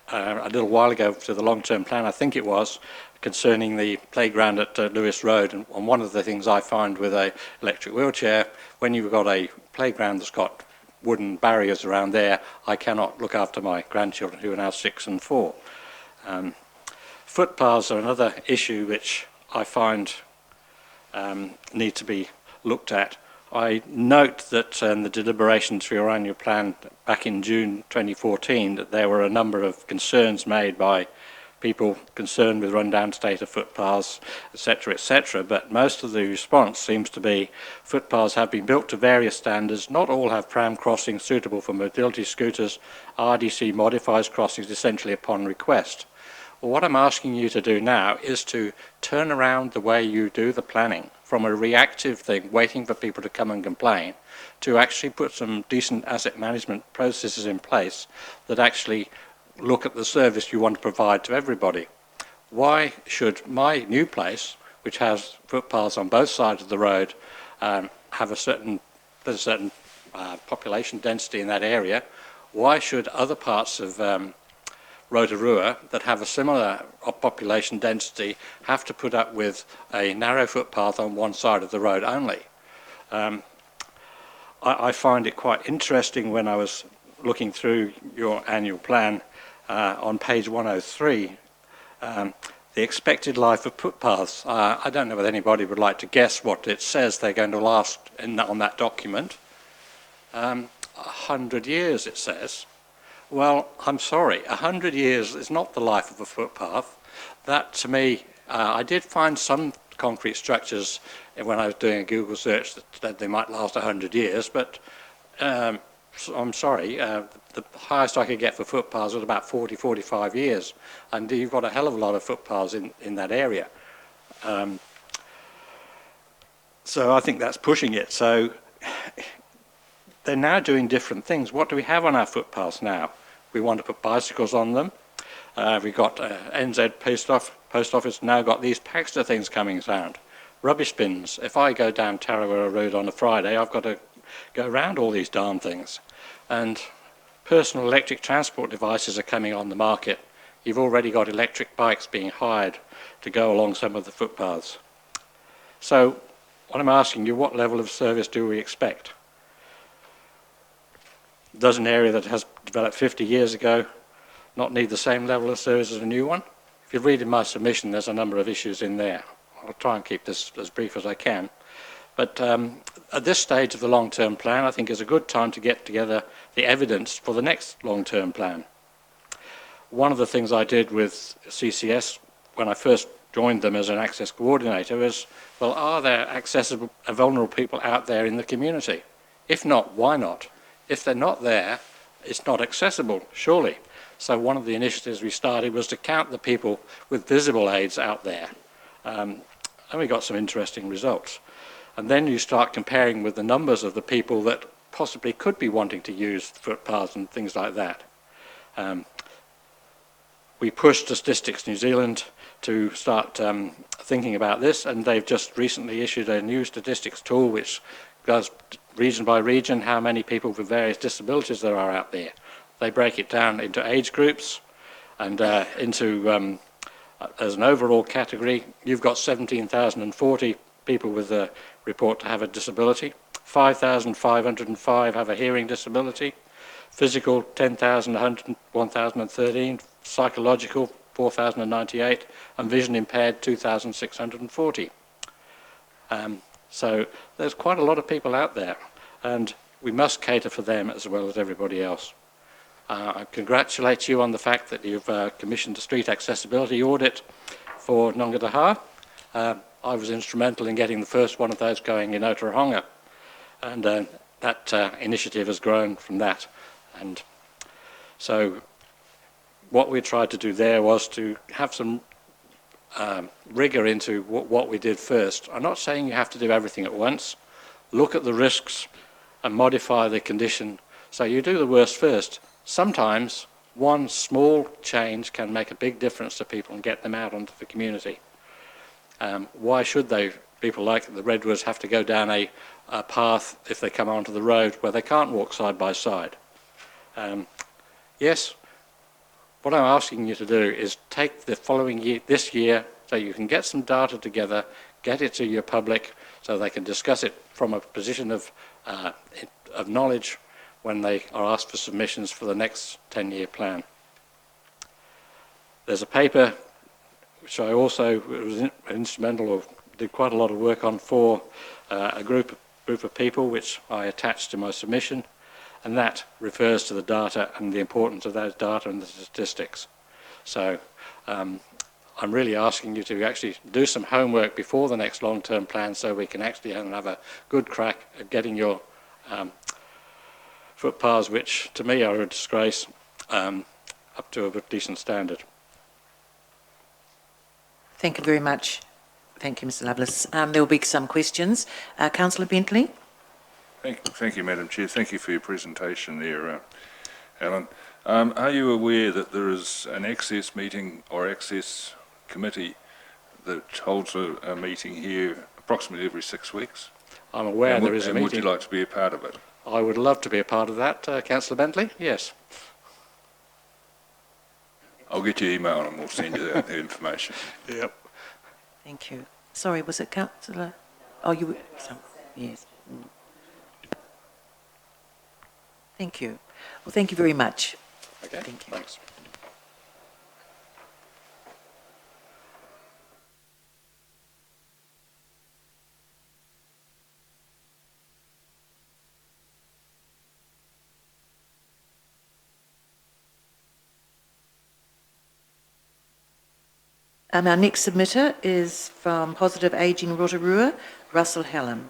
a little while ago to the long-term plan, I think it was, concerning the playground at Lewis Road, and one of the things I find with an electric wheelchair, when you've got a playground that's got wooden barriers around there, I cannot look after my grandchildren who are now 6 and 4. Footpaths are another issue which I find need to be looked at. I note that in the deliberations for your annual plan back in June 2014 that there were a number of concerns made by people concerned with rundown state of footpaths, etc., but most of the response seems to be footpaths have been built to various standards, not all have pram crossings suitable for mobility scooters, RDC modifies crossings essentially upon request. Well, what I'm asking you to do now is to turn around the way you do the planning from a reactive thing, waiting for people to come and complain, to actually put some decent asset management processes in place that actually look at the service you want to provide to everybody. Why should my new place, which has footpaths on both sides of the road, have a certain population density in that area? Why should other parts of Rotorua that have a similar population density have to put up with a narrow footpath on one side of the road only? I find it quite interesting when I was looking through your annual plan on page 103, the expected life of footpaths. I don't know whether anybody would like to guess what it says they're going to last on that document. 100 years, it says. Well, I'm sorry, 100 years is not the life of a footpath. That, to me, I did find some concrete structures when I was doing a Google search that they might last 100 years, but I'm sorry, the highest I could get for footpaths was about 40, 45 years, and you've got a hell of a lot of footpaths in that area. So I think that's pushing it. So they're now doing different things. What do we have on our footpaths now? We want to put bicycles on them. We've got NZ Post Office now got these Paxter things coming around. Rubbish bins. If I go down Tarawera Road on a Friday, I've got to go around all these darn things. And personal electric transport devices are coming on the market. You've already got electric bikes being hired to go along some of the footpaths. So what I'm asking you, what level of service do we expect? Does an area that has developed 50 years ago not need the same level of service as a new one? If you read in my submission, there's a number of issues in there. I'll try and keep this as brief as I can. But at this stage of the long-term plan, I think is a good time to get together the evidence for the next long-term plan. One of the things I did with CCS when I first joined them as an access coordinator is, well, are there accessible, vulnerable people out there in the community? If not, why not? If they're not there, it's not accessible, surely. So one of the initiatives we started was to count the people with visible aids out there. And we got some interesting results. And then you start comparing with the numbers of the people that possibly could be wanting to use footpaths and things like that. We pushed Statistics New Zealand to start thinking about this, and they've just recently issued a new statistics tool which goes region by region how many people with various disabilities there are out there. They break it down into age groups and into, as an overall category, you've got 17,040 people with a report to have a disability, 5,505 have a hearing disability, physical 10,113, psychological 4,098, and vision impaired 2,640. So there's quite a lot of people out there, and we must cater for them as well as everybody else. I congratulate you on the fact that you've commissioned a street accessibility audit for Ngātaha. I was instrumental in getting the first one of those going in Rotorua, and that initiative has grown from that. And so what we tried to do there was to have some rigour into what we did first. I'm not saying you have to do everything at once. Look at the risks and modify the condition. So you do the worst first. Sometimes one small change can make a big difference to people and get them out onto the community. Why should people like the Redwoods have to go down a path if they come onto the road where they can't walk side by side? Yes, what I'm asking you to do is take the following year, this year, so you can get some data together, get it to your public so they can discuss it from a position of knowledge when they are asked for submissions for the next 10-year plan. There's a paper which I also was instrumental or did quite a lot of work on for a group of people, which I attached to my submission, and that refers to the data and the importance of those data and the statistics. So I'm really asking you to actually do some homework before the next long-term plan so we can actually have a good crack at getting your footpaths, which to me are a disgrace, up to a decent standard. Thank you very much. Thank you, Mr. Lovelace. There will be some questions. Councillor Bentley. Thank you, Madam Chair. Thank you for your presentation there, Alan. Are you aware that there is an access meeting or access committee that holds a meeting here approximately every 6 weeks? I'm aware there is a meeting. Would you like to be a part of it? I would love to be a part of that, Councillor Bentley, yes. I'll get your email and we'll send you the information. Yep. Thank you. Sorry, was it Councillor? Oh, you were, yes. Thank you. Well, thank you very much. Okay, thank you. Thanks. Our next submitter is from Positive Ageing Rotorua, Russell Hallam.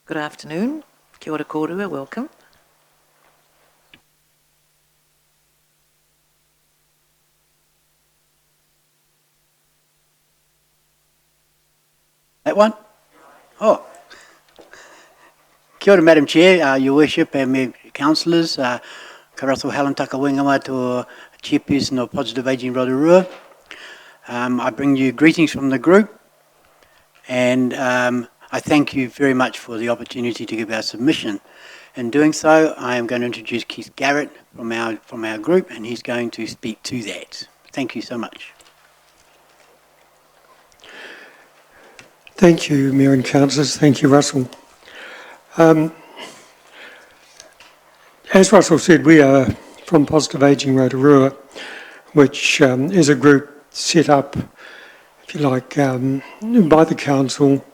Good afternoon. Kia ora kōrua, welcome. That one? Oh. Kia ora, Madam Chair, Your Worship, and councillors. Ka Russell Hallam taka wingama to Chairperson of Positive Ageing Rotorua. I bring you greetings from the group, and I thank you very much for the opportunity to give our submission. In doing so, I am going to introduce Keith Garrett from our group, and he's going to speak to that. Thank you so much. Thank you, Mayor and Councillors. Thank you, Russell. As Russell said, we are from Positive Ageing Rotorua, which is a group set up, if you like, by the council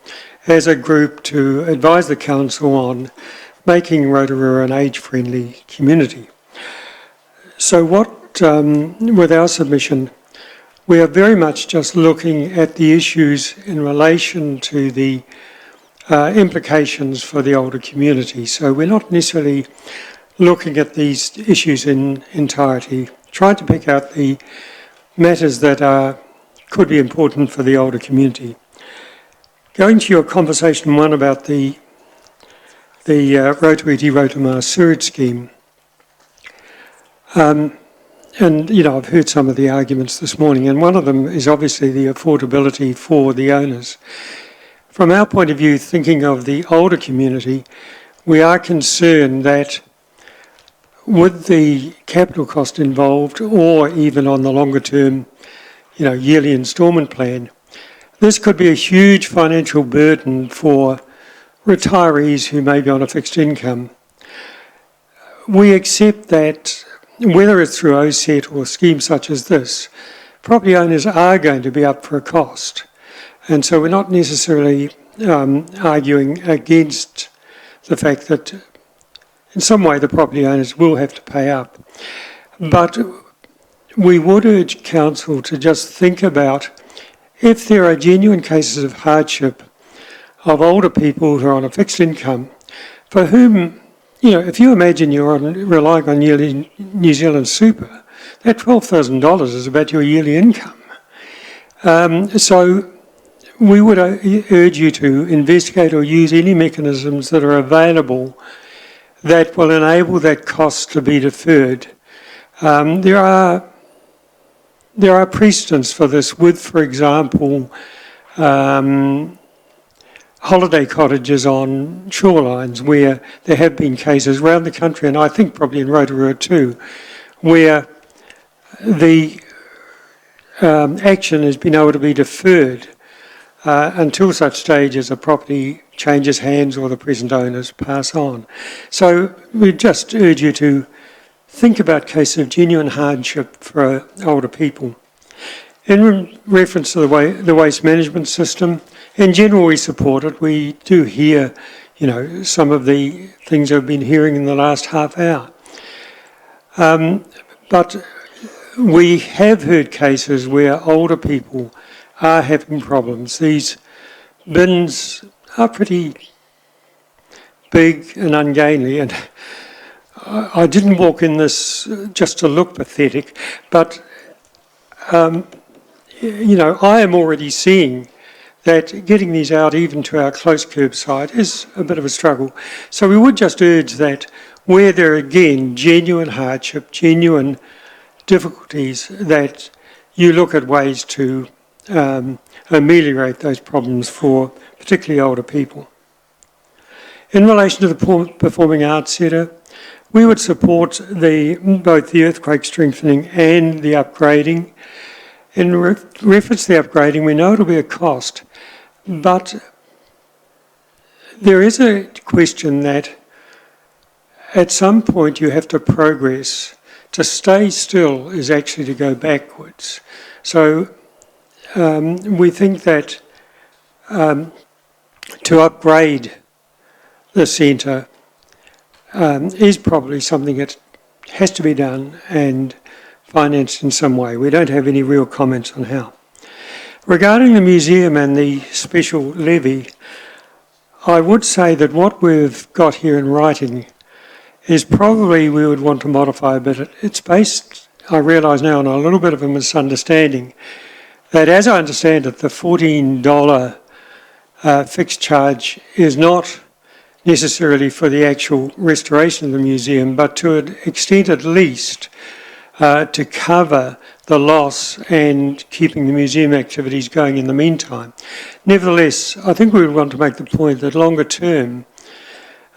as a group to advise the council on making Rotorua an age-friendly community. So with our submission, we are very much just looking at the issues in relation to the implications for the older community. So we're not necessarily looking at these issues in entirety, trying to pick out the matters that could be important for the older community. Going to your conversation one about the Rotorua sewage scheme, and I've heard some of the arguments this morning, and one of them is obviously the affordability for the owners. From our point of view, thinking of the older community, we are concerned that with the capital cost involved, or even on the longer term, yearly instalment plan, this could be a huge financial burden for retirees who may be on a fixed income. We accept that whether it's through OSET or schemes such as this, property owners are going to be up for a cost. And so we're not necessarily arguing against the fact that in some way the property owners will have to pay up. But we would urge council to just think about if there are genuine cases of hardship of older people who are on a fixed income, for whom, if you imagine you're relying on yearly New Zealand super, that $12,000 is about your yearly income. So we would urge you to investigate or use any mechanisms that are available that will enable that cost to be deferred. There are precedents for this with, for example, holiday cottages on shorelines where there have been cases around the country, and I think probably in Rotorua too, where the action has been able to be deferred until such stage as a property changes hands or the present owners pass on. So we just urge you to think about cases of genuine hardship for older people. In reference to the waste management system, in general we support it. We do hear, some of the things I've been hearing in the last half hour. But we have heard cases where older people are having problems. These bins are pretty big and ungainly, and I didn't walk in this just to look pathetic, but I am already seeing that getting these out even to our close curbside is a bit of a struggle. So we would just urge that where there are again genuine hardship, genuine difficulties, that you look at ways to ameliorate those problems for particularly older people. In relation to the Performing Arts Centre, we would support both the earthquake strengthening and the upgrading. In reference to the upgrading, we know it'll be a cost, but there is a question that at some point you have to progress. To stay still is actually to go backwards. So we think that to upgrade the centre is probably something that has to be done and financed in some way. We don't have any real comments on how. Regarding the museum and the special levy, I would say that what we've got here in writing is probably we would want to modify a bit. It's based, I realise now, on a little bit of a misunderstanding that, as I understand it, the $14 fixed charge is not necessarily for the actual restoration of the museum, but to an extent at least to cover the loss and keeping the museum activities going in the meantime. Nevertheless, I think we would want to make the point that longer term,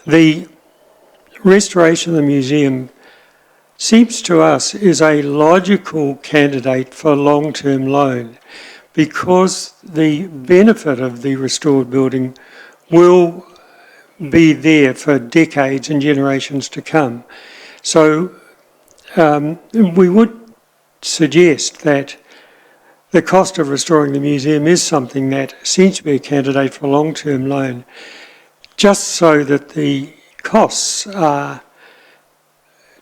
the restoration of the museum seems to us is a logical candidate for long-term loan, because the benefit of the restored building will be there for decades and generations to come. So we would suggest that the cost of restoring the museum is something that seems to be a candidate for a long-term loan, just so that the costs are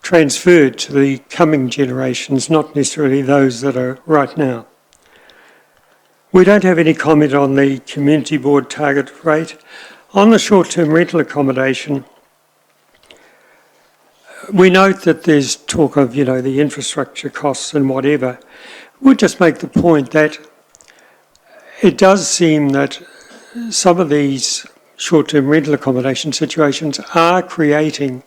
transferred to the coming generations, not necessarily those that are right now. We don't have any comment on the community board target rate. On the short-term rental accommodation, we note that there's talk of, the infrastructure costs and whatever. We'll just make the point that it does seem that some of these short-term rental accommodation situations are creating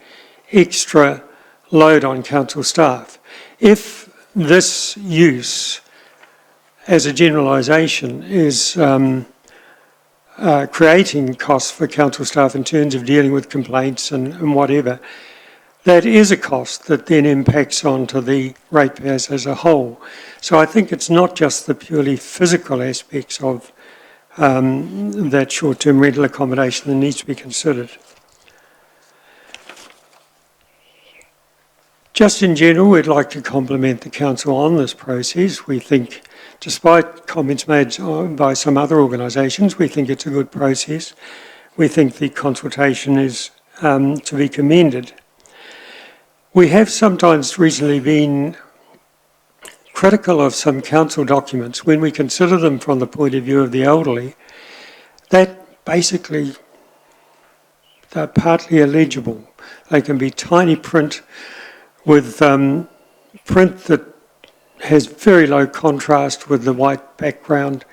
extra load on council staff. If this use, as a generalisation, is creating costs for council staff in terms of dealing with complaints and whatever, that is a cost that then impacts onto the ratepayers as a whole. So I think it's not just the purely physical aspects of that short-term rental accommodation that needs to be considered. Just in general, we'd like to compliment the council on this process. We think, despite comments made by some other organisations, we think it's a good process. We think the consultation is to be commended. We have sometimes recently been critical of some council documents when we consider them from the point of view of the elderly, that basically they're partly illegible. They can be tiny print with print that has very low contrast with the white background.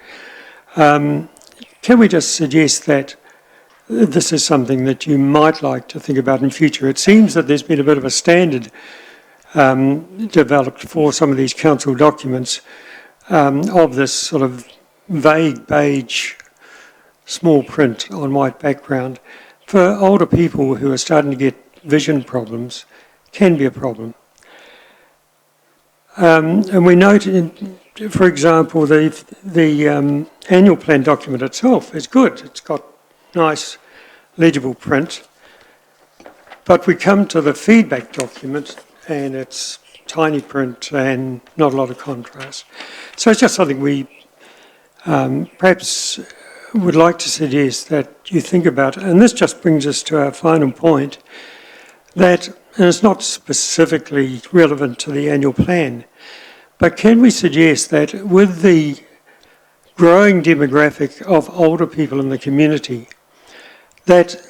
Can we just suggest that this is something that you might like to think about in future? It seems that there's been a bit of a standard developed for some of these council documents of this sort of vague beige small print on white background. For older people who are starting to get vision problems, can be a problem. And we note, for example, the annual plan document itself is good. It's got nice legible print, but we come to the feedback document and it's tiny print and not a lot of contrast. So it's just something we perhaps would like to suggest that you think about. And this just brings us to our final point, that, and it's not specifically relevant to the annual plan, but can we suggest that with the growing demographic of older people in the community, that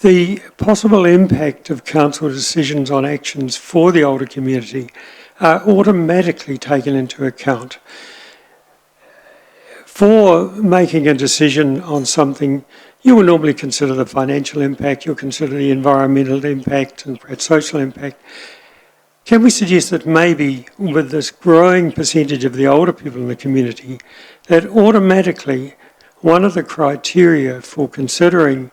the possible impact of council decisions on actions for the older community are automatically taken into account? For making a decision on something, you will normally consider the financial impact, you'll consider the environmental impact and perhaps social impact. Can we suggest that maybe with this growing percentage of the older people in the community, that automatically one of the criteria for considering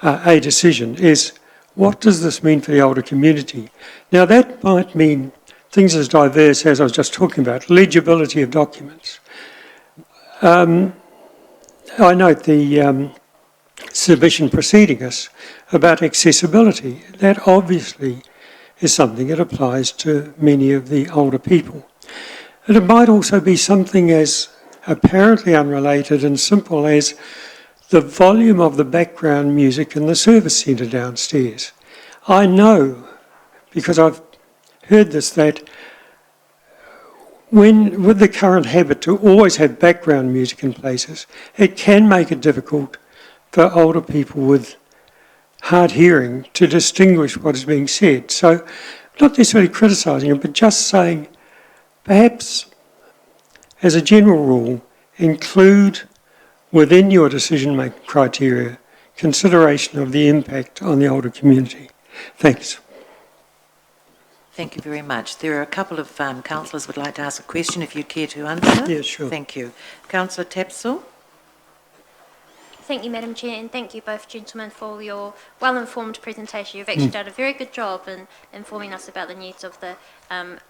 a decision is, what does this mean for the older community? Now that might mean things as diverse as I was just talking about, legibility of documents. I note the submission preceding us about accessibility. That obviously is something that applies to many of the older people. And it might also be something as apparently unrelated and simple as the volume of the background music in the service centre downstairs. I know, because I've heard this, that with the current habit to always have background music in places, it can make it difficult for older people with hard hearing to distinguish what is being said. So, not necessarily criticising it, but just saying, perhaps, as a general rule, include within your decision-making criteria consideration of the impact on the older community. Thanks. Thank you very much. There are a couple of councillors would like to ask a question, if you'd care to answer. Yeah, sure. Thank you. Councillor Tapsell. Thank you, Madam Chair, and thank you both gentlemen for your well-informed presentation. You've actually done a very good job in informing us about the needs of the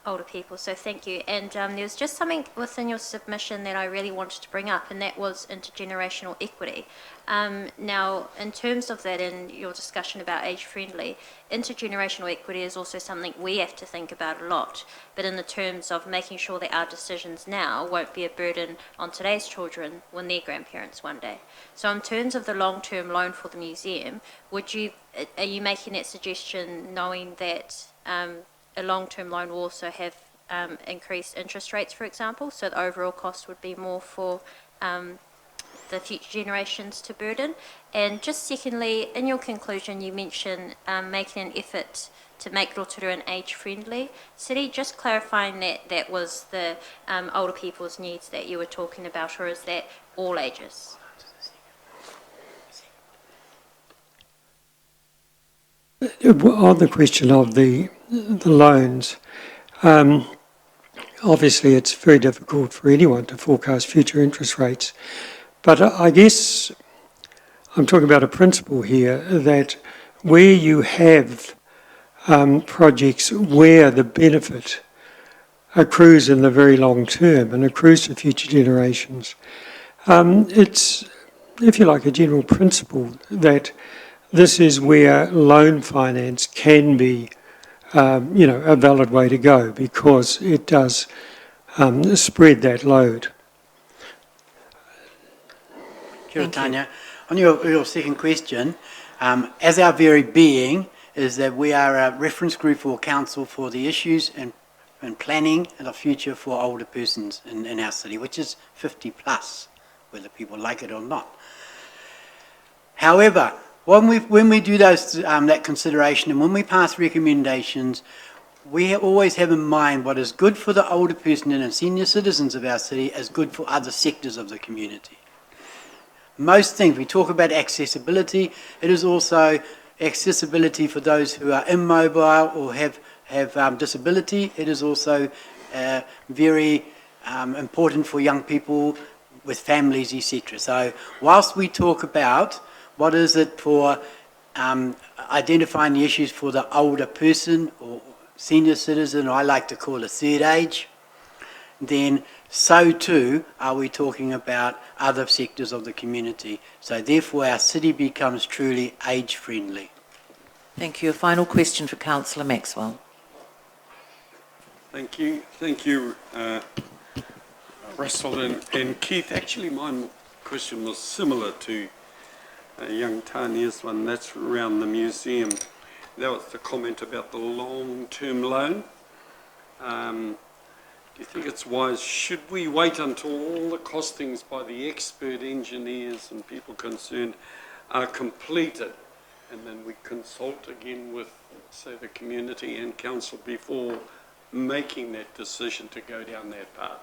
older people, so thank you. And there was just something within your submission that I really wanted to bring up, and that was intergenerational equity. Now, in terms of that, in your discussion about age-friendly, intergenerational equity is also something we have to think about a lot, but in the terms of making sure that our decisions now won't be a burden on today's children when they're grandparents one day. So in terms of the long-term loan for the museum, are you making that suggestion knowing that a long-term loan will also have increased interest rates, for example, so the overall cost would be more for the future generations to burden? And just secondly, in your conclusion, you mentioned making an effort to make Rotorua an age-friendly city. Just clarifying that that was the older people's needs that you were talking about, or is that all ages? On the question of the loans, obviously it's very difficult for anyone to forecast future interest rates. But I guess I'm talking about a principle here that where you have projects where the benefit accrues in the very long term and accrues to future generations, it's, if you like, a general principle that this is where loan finance can be, a valid way to go because it does spread that load. Kia ora, Tanya. On your second question, as our very being is that we are a reference group for council for the issues and planning and the future for older persons in our city, which is 50 plus, whether people like it or not. However, when we do those that consideration and when we pass recommendations, we always have in mind what is good for the older person and senior citizens of our city is good for other sectors of the community. Most things, we talk about accessibility, it is also accessibility for those who are immobile or have disability. It is also very important for young people with families, etc. So whilst we talk about what is it for identifying the issues for the older person or senior citizen, or I like to call it third age, then so too are we talking about other sectors of the community. So therefore our city becomes truly age-friendly. Thank you. A final question for Councillor Maxwell. Thank you, Russell and Keith. Actually, my question was similar to young Tanya's one. That's around the museum. That was the comment about the long-term loan. Do you think it's wise? Should we wait until all the costings by the expert engineers and people concerned are completed, and then we consult again with, say, the community and council before making that decision to go down that path?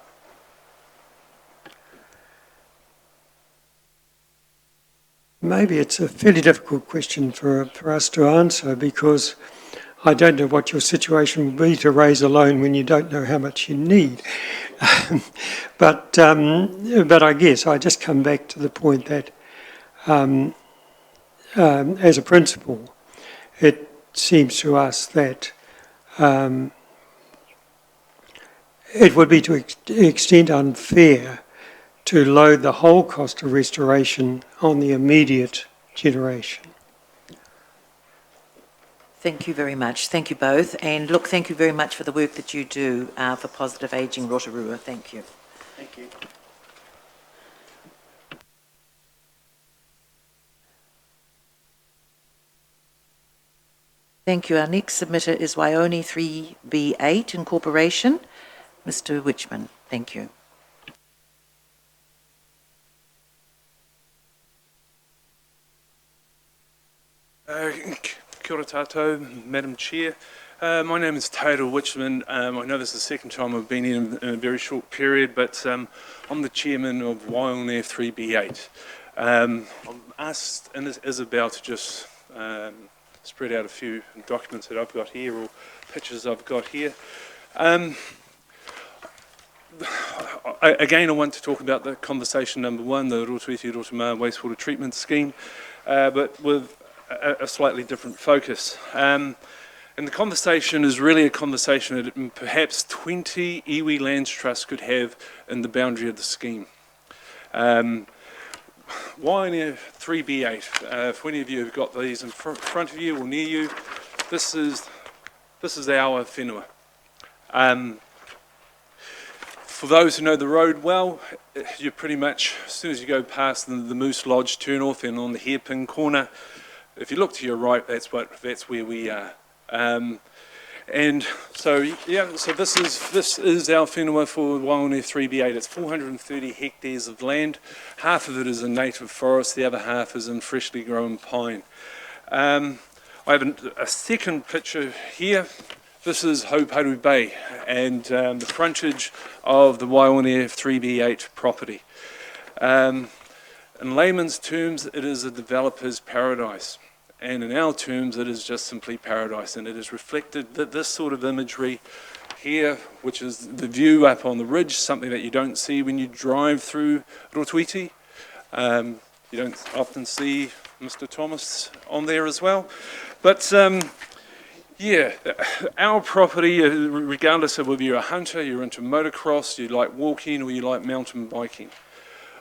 Maybe it's a fairly difficult question for us to answer because I don't know what your situation will be to raise a loan when you don't know how much you need. But I guess I just come back to the point that as a principle, it seems to us that it would be to extent unfair to load the whole cost of restoration on the immediate generation. Thank you very much. Thank you both. And look, thank you very much for the work that you do for Positive Ageing Rotorua. Thank you. Thank you. Thank you. Our next submitter is Waioni 3B8 Incorporation. Mr. Witchman, thank you. Kia ora tātou, Madam Chair. My name is Taylor Witchman. I know this is the second time I've been in a very short period, but I'm the chairman of Waione 3B8. I've asked Isabel to just spread out a few documents that I've got here, or pictures I've got here. Again, I want to talk about the conversation number one, the Rotorua wastewater treatment scheme, but with a slightly different focus. And the conversation is really a conversation that perhaps 20 iwi lands trusts could have in the boundary of the scheme. Waione 3B8, if any of you have got these in front of you or near you, this is our whenua. For those who know the road well, you're pretty much, as soon as you go past the Moose Lodge turn-off and on the hairpin corner, if you look to your right, that's where we are. And so, yeah, so this is our whenua for Waione 3B8. It's 430 hectares of land. Half of it is in native forest, the other half is in freshly grown pine. I have a second picture here. This is Hauparu Bay and the frontage of the Waione 3B8 property. In layman's terms, it is a developer's paradise. And in our terms, it is just simply paradise. And it is reflected that this sort of imagery here, which is the view up on the ridge, something that you don't see when you drive through Rotorua. You don't often see Mr. Thomas on there as well. But yeah, our property, regardless of whether you're a hunter, you're into motocross, you like walking, or you like mountain biking.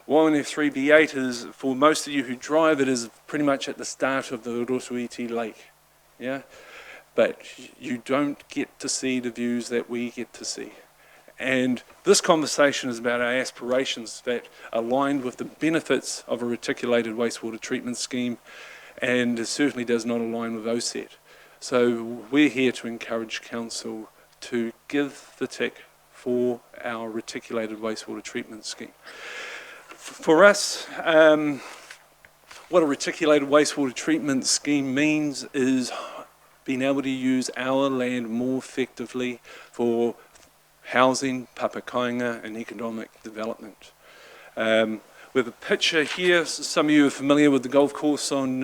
Waione 3B8 is, for most of you who drive, it is pretty much at the start of the Rotorua Lake. Yeah? But you don't get to see the views that we get to see. And this conversation is about our aspirations that align with the benefits of a reticulated wastewater treatment scheme, and it certainly does not align with OSET. So we're here to encourage Council to give the tick for our reticulated wastewater treatment scheme. For us, what a reticulated wastewater treatment scheme means is being able to use our land more effectively for housing, papakainga and economic development. With a picture here, some of you are familiar with the golf course on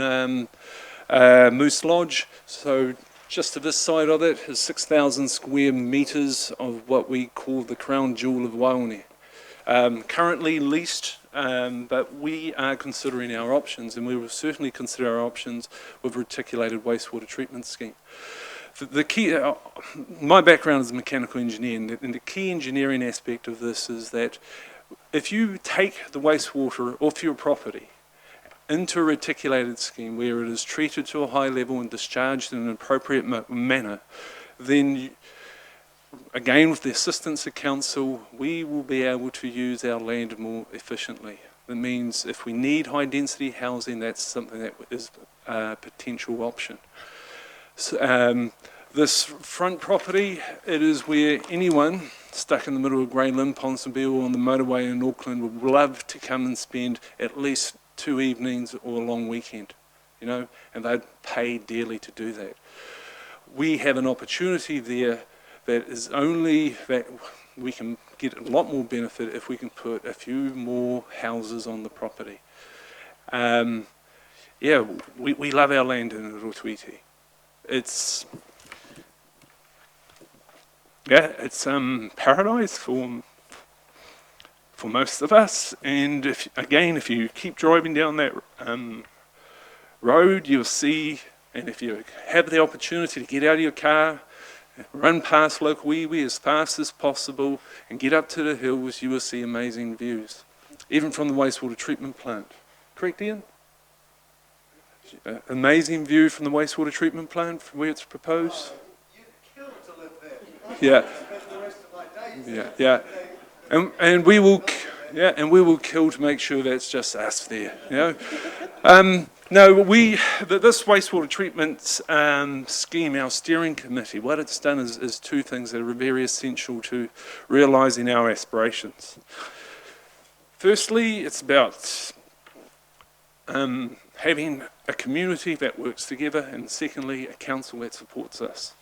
Moose Lodge. So just to this side of it is 6,000 square metres of what we call the crown jewel of Waione. Currently leased, but we are considering our options, and we will certainly consider our options with reticulated wastewater treatment scheme. The key, my background is a mechanical engineer, and the key engineering aspect of this is that if you take the wastewater off your property into a reticulated scheme where it is treated to a high level and discharged in an appropriate manner, then again, with the assistance of Council, we will be able to use our land more efficiently. That means if we need high density housing, that's something that is a potential option. So, this front property, it is where anyone stuck in the middle of Grey Lynn, Ponsonby, or on the motorway in Auckland would love to come and spend at least 2 evenings or a long weekend, you know, and they'd pay dearly to do that. We have an opportunity there that is only that we can get a lot more benefit if we can put a few more houses on the property. Yeah, we love our land in Rotorua. It's paradise for most of us, and if you keep driving down that road, you'll see, and if you have the opportunity to get out of your car, run past local iwi as fast as possible and get up to the hills, you will see amazing views, even from the wastewater treatment plant. Correct, Ian? Amazing view from the wastewater treatment plant from where it's proposed. Yeah, yeah, and we will kill to make sure that's just us there. You know, no, this wastewater treatment scheme, our steering committee, what it's done is two things that are very essential to realising our aspirations. Firstly, it's about having a community that works together, and secondly, a council that supports us.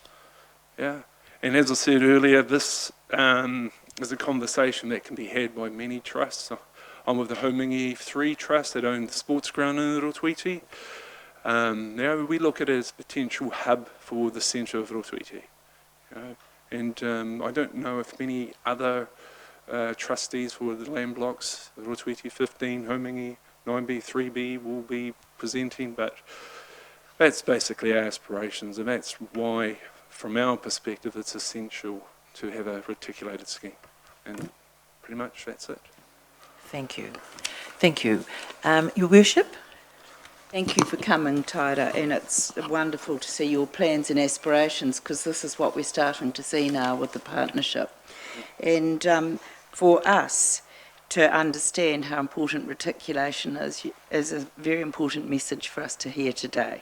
Yeah. And as I said earlier, this is a conversation that can be had by many trusts. I'm with the Homingi 3 Trust that own the sports ground in Rotorua. Now we look at it as a potential hub for the centre of Rotorua. And I don't know if many other trustees for the land blocks, Rotorua 15, Homingi, 9B, 3B will be presenting, but that's basically our aspirations, and that's why, from our perspective, it's essential to have a reticulated scheme. And pretty much that's it. Thank you. Thank you. Your Worship? Thank you for coming, Taira, and it's wonderful to see your plans and aspirations, because this is what we're starting to see now with the partnership. And for us to understand how important reticulation is a very important message for us to hear today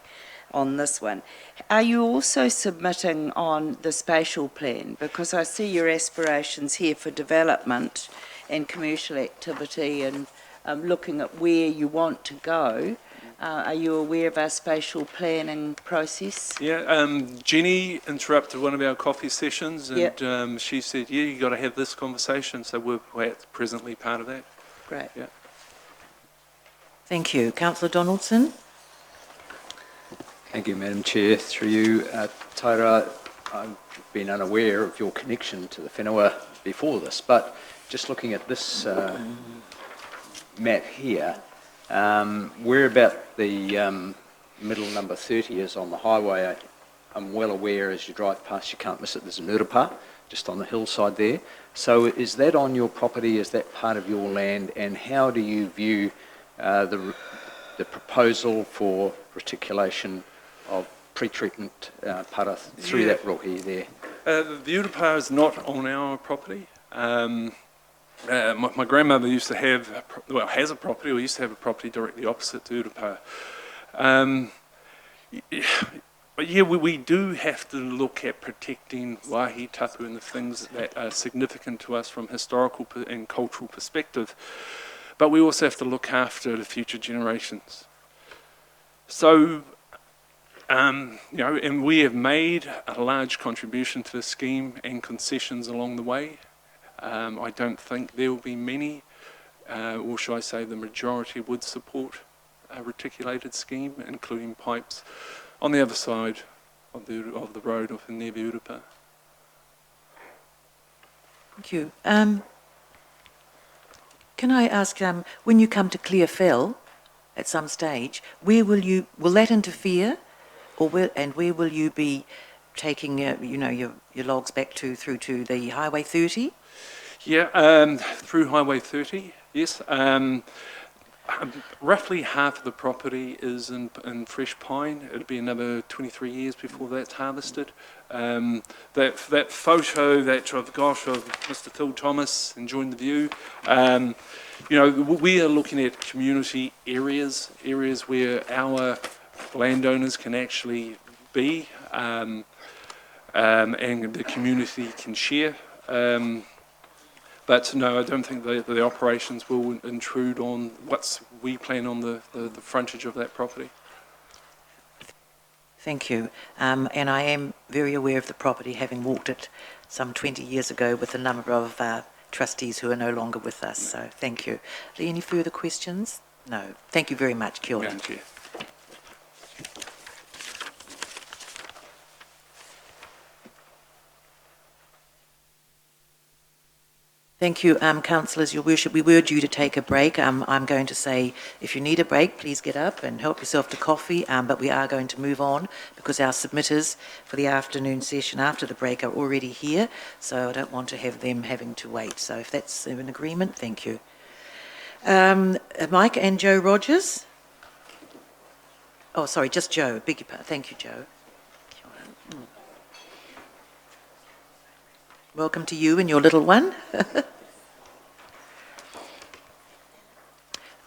on this one. Are you also submitting on the spatial plan? Because I see your aspirations here for development and commercial activity and looking at where you want to go. Are you aware of our spatial planning process? Yeah, Jenny interrupted one of our coffee sessions, and she said, yeah, you've got to have this conversation, so we're presently part of that. Great. Yeah. Thank you. Councillor Donaldson? Thank you, Madam Chair. Through you, Taira, I've been unaware of your connection to the whenua before this, but just looking at this map here, where about the middle number 30 is on the highway, I'm well aware as you drive past, you can't miss it, there's an urapa just on the hillside there. So is that on your property, is that part of your land, and how do you view the proposal for reticulation of pre-treatment para through that rohi there? The urapa is not on our property. My grandmother used to have, has a property, or used to have a property directly opposite to urapa. But yeah, we do have to look at protecting wāhi tapu and the things that are significant to us from historical and cultural perspective. But we also have to look after the future generations. So, and we have made a large contribution to the scheme and concessions along the way. I don't think there will be many, or should I say the majority would support a reticulated scheme, including pipes on the other side of the road of near the urapa. Thank you. Can I ask, when you come to Clearfell at some stage, where will that interfere, or where will you be taking your logs back through to the Highway 30? Yeah, through Highway 30, yes. Roughly half of the property is in fresh pine. It'll be another 23 years before that's harvested. That photo that I've got of Mr. Phil Thomas enjoying the view, we are looking at community areas where our landowners can actually be, and the community can share. But no, I don't think the operations will intrude on we plan on the frontage of that property. Thank you. And I am very aware of the property, having walked it some 20 years ago with a number of trustees who are no longer with us. So thank you. Are there any further questions? No. Thank you very much. Kia ora. Thank you. Thank you, councillors, your worship. We were due to take a break. I'm going to say, if you need a break, please get up and help yourself to coffee, but we are going to move on because our submitters for the afternoon session after the break are already here, so I don't want to have them having to wait. So if that's an agreement, thank you. Mike and Joe Rogers. Oh, sorry, just Joe. Beg your pardon. Thank you, Joe. Welcome to you and your little one.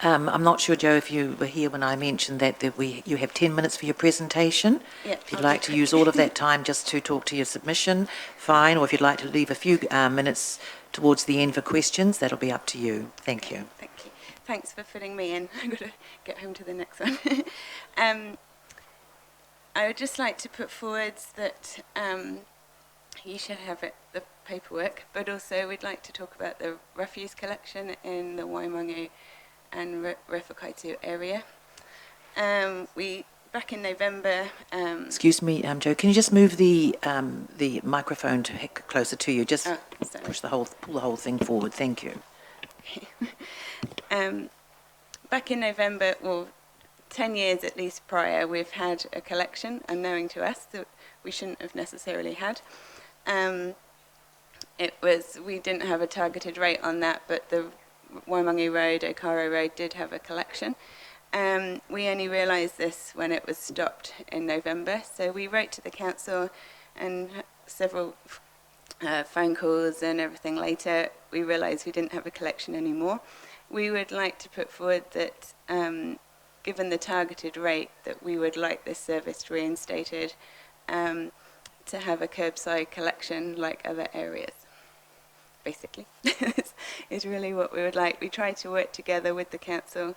I'm not sure, Joe, if you were here when I mentioned that you have 10 minutes for your presentation. Yep, if you'd like to use all of that time just to talk to your submission, fine. Or if you'd like to leave a few minutes towards the end for questions, that'll be up to you. Thank you. Thank you. Thanks for fitting me in. I've got to get home to the next one. I would just like to put forward that you should have the paperwork, but also we'd like to talk about the refuse collection in the Waimangu and Refakaitu area. We back in November. Excuse me, Joe, can you just move the microphone to closer to you? Just pull the whole thing forward. Thank you. Back in November, well, 10 years at least prior, we've had a collection, unknowing to us, that we shouldn't have necessarily had. We didn't have a targeted rate on that, but the Waimangi Road, Okaro Road did have a collection. We only realised this when it was stopped in November, so we wrote to the council, and several phone calls and everything later, we realised we didn't have a collection anymore. We would like to put forward that, given the targeted rate, that we would like this service reinstated, to have a curbside collection like other areas. Basically, is really what we would like. We tried to work together with the council,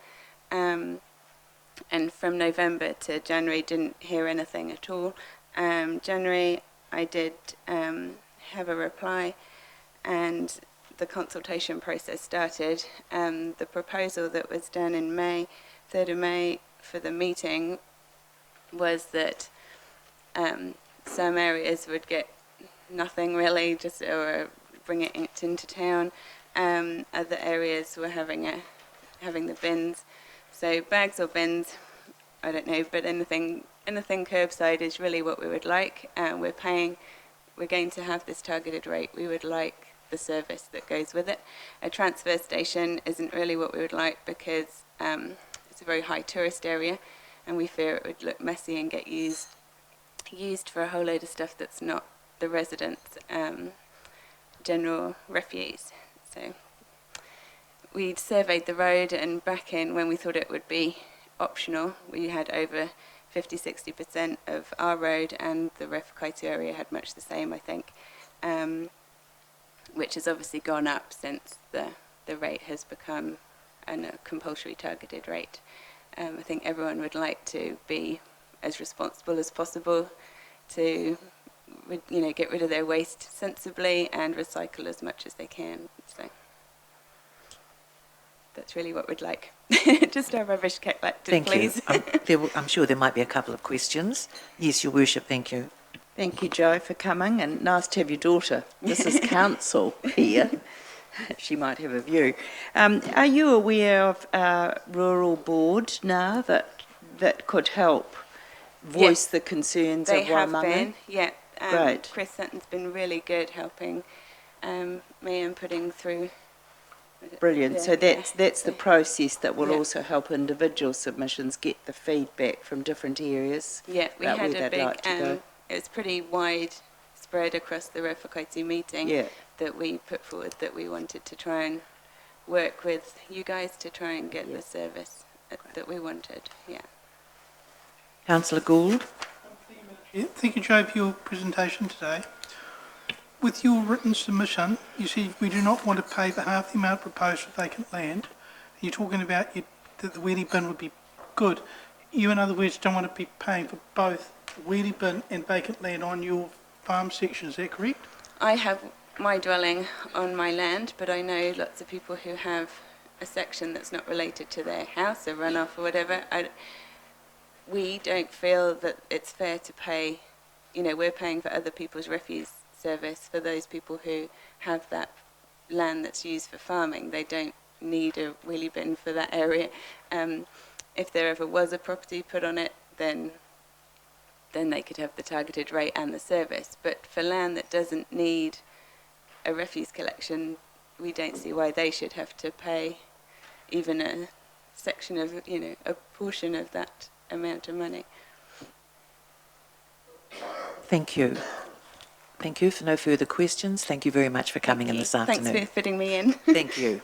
and from November to January didn't hear anything at all. January I did have a reply, and the consultation process started. The proposal that was done in May, 3rd of May, for the meeting was that some areas would get nothing really, just or bring it into town. Other areas were having the bins. So bags or bins, I don't know, but anything curbside is really what we would like. We're going to have this targeted rate. We would like the service that goes with it. A transfer station isn't really what we would like, because it's a very high tourist area, and we fear it would look messy and get used for a whole load of stuff that's not the residents' general refuse. So we surveyed the road, and back in when we thought it would be optional, we had over 50-60% of our road, and the Refakaiti area had much the same, I think, which has obviously gone up since the rate has become a compulsory targeted rate. I think everyone would like to be as responsible as possible to get rid of their waste sensibly and recycle as much as they can. So that's really what we'd like. Just our rubbish collected, please. Thank you. I'm sure there might be a couple of questions. Yes, Your Worship, thank you. Thank you, Joe, for coming, and nice to have your daughter. This is council here. She might have a view. Are you aware of a rural board now that could help voice the concerns of Waimangi? They have been, yeah. Great. Chris Sutton's been really good helping me and putting through. Brilliant. So that's the process that will also help individual submissions get the feedback from different areas. Yeah, we had a big. Like it was pretty wide spread across the Refakaiti meeting that we put forward, that we wanted to try and work with you guys to try and get the service that we wanted. Yeah. Councillor Gould. Thank you, Joe, for your presentation today. With your written submission, you said we do not want to pay for half the amount proposed for vacant land. You're talking about that the wheelie bin would be good. You, in other words, don't want to be paying for both wheelie bin and vacant land on your farm section, is that correct? I have my dwelling on my land, but I know lots of people who have a section that's not related to their house, or runoff or whatever. We don't feel that it's fair to pay, we're paying for other people's refuse service for those people who have that land that's used for farming. They don't need a wheelie bin for that area. If there ever was a property put on it, then they could have the targeted rate and the service. But for land that doesn't need a refuse collection, we don't see why they should have to pay even a section of, a portion of that amount of money. Thank you. Thank you. For no further questions, thank you very much for coming in this afternoon. Thanks for fitting me in. Thank you.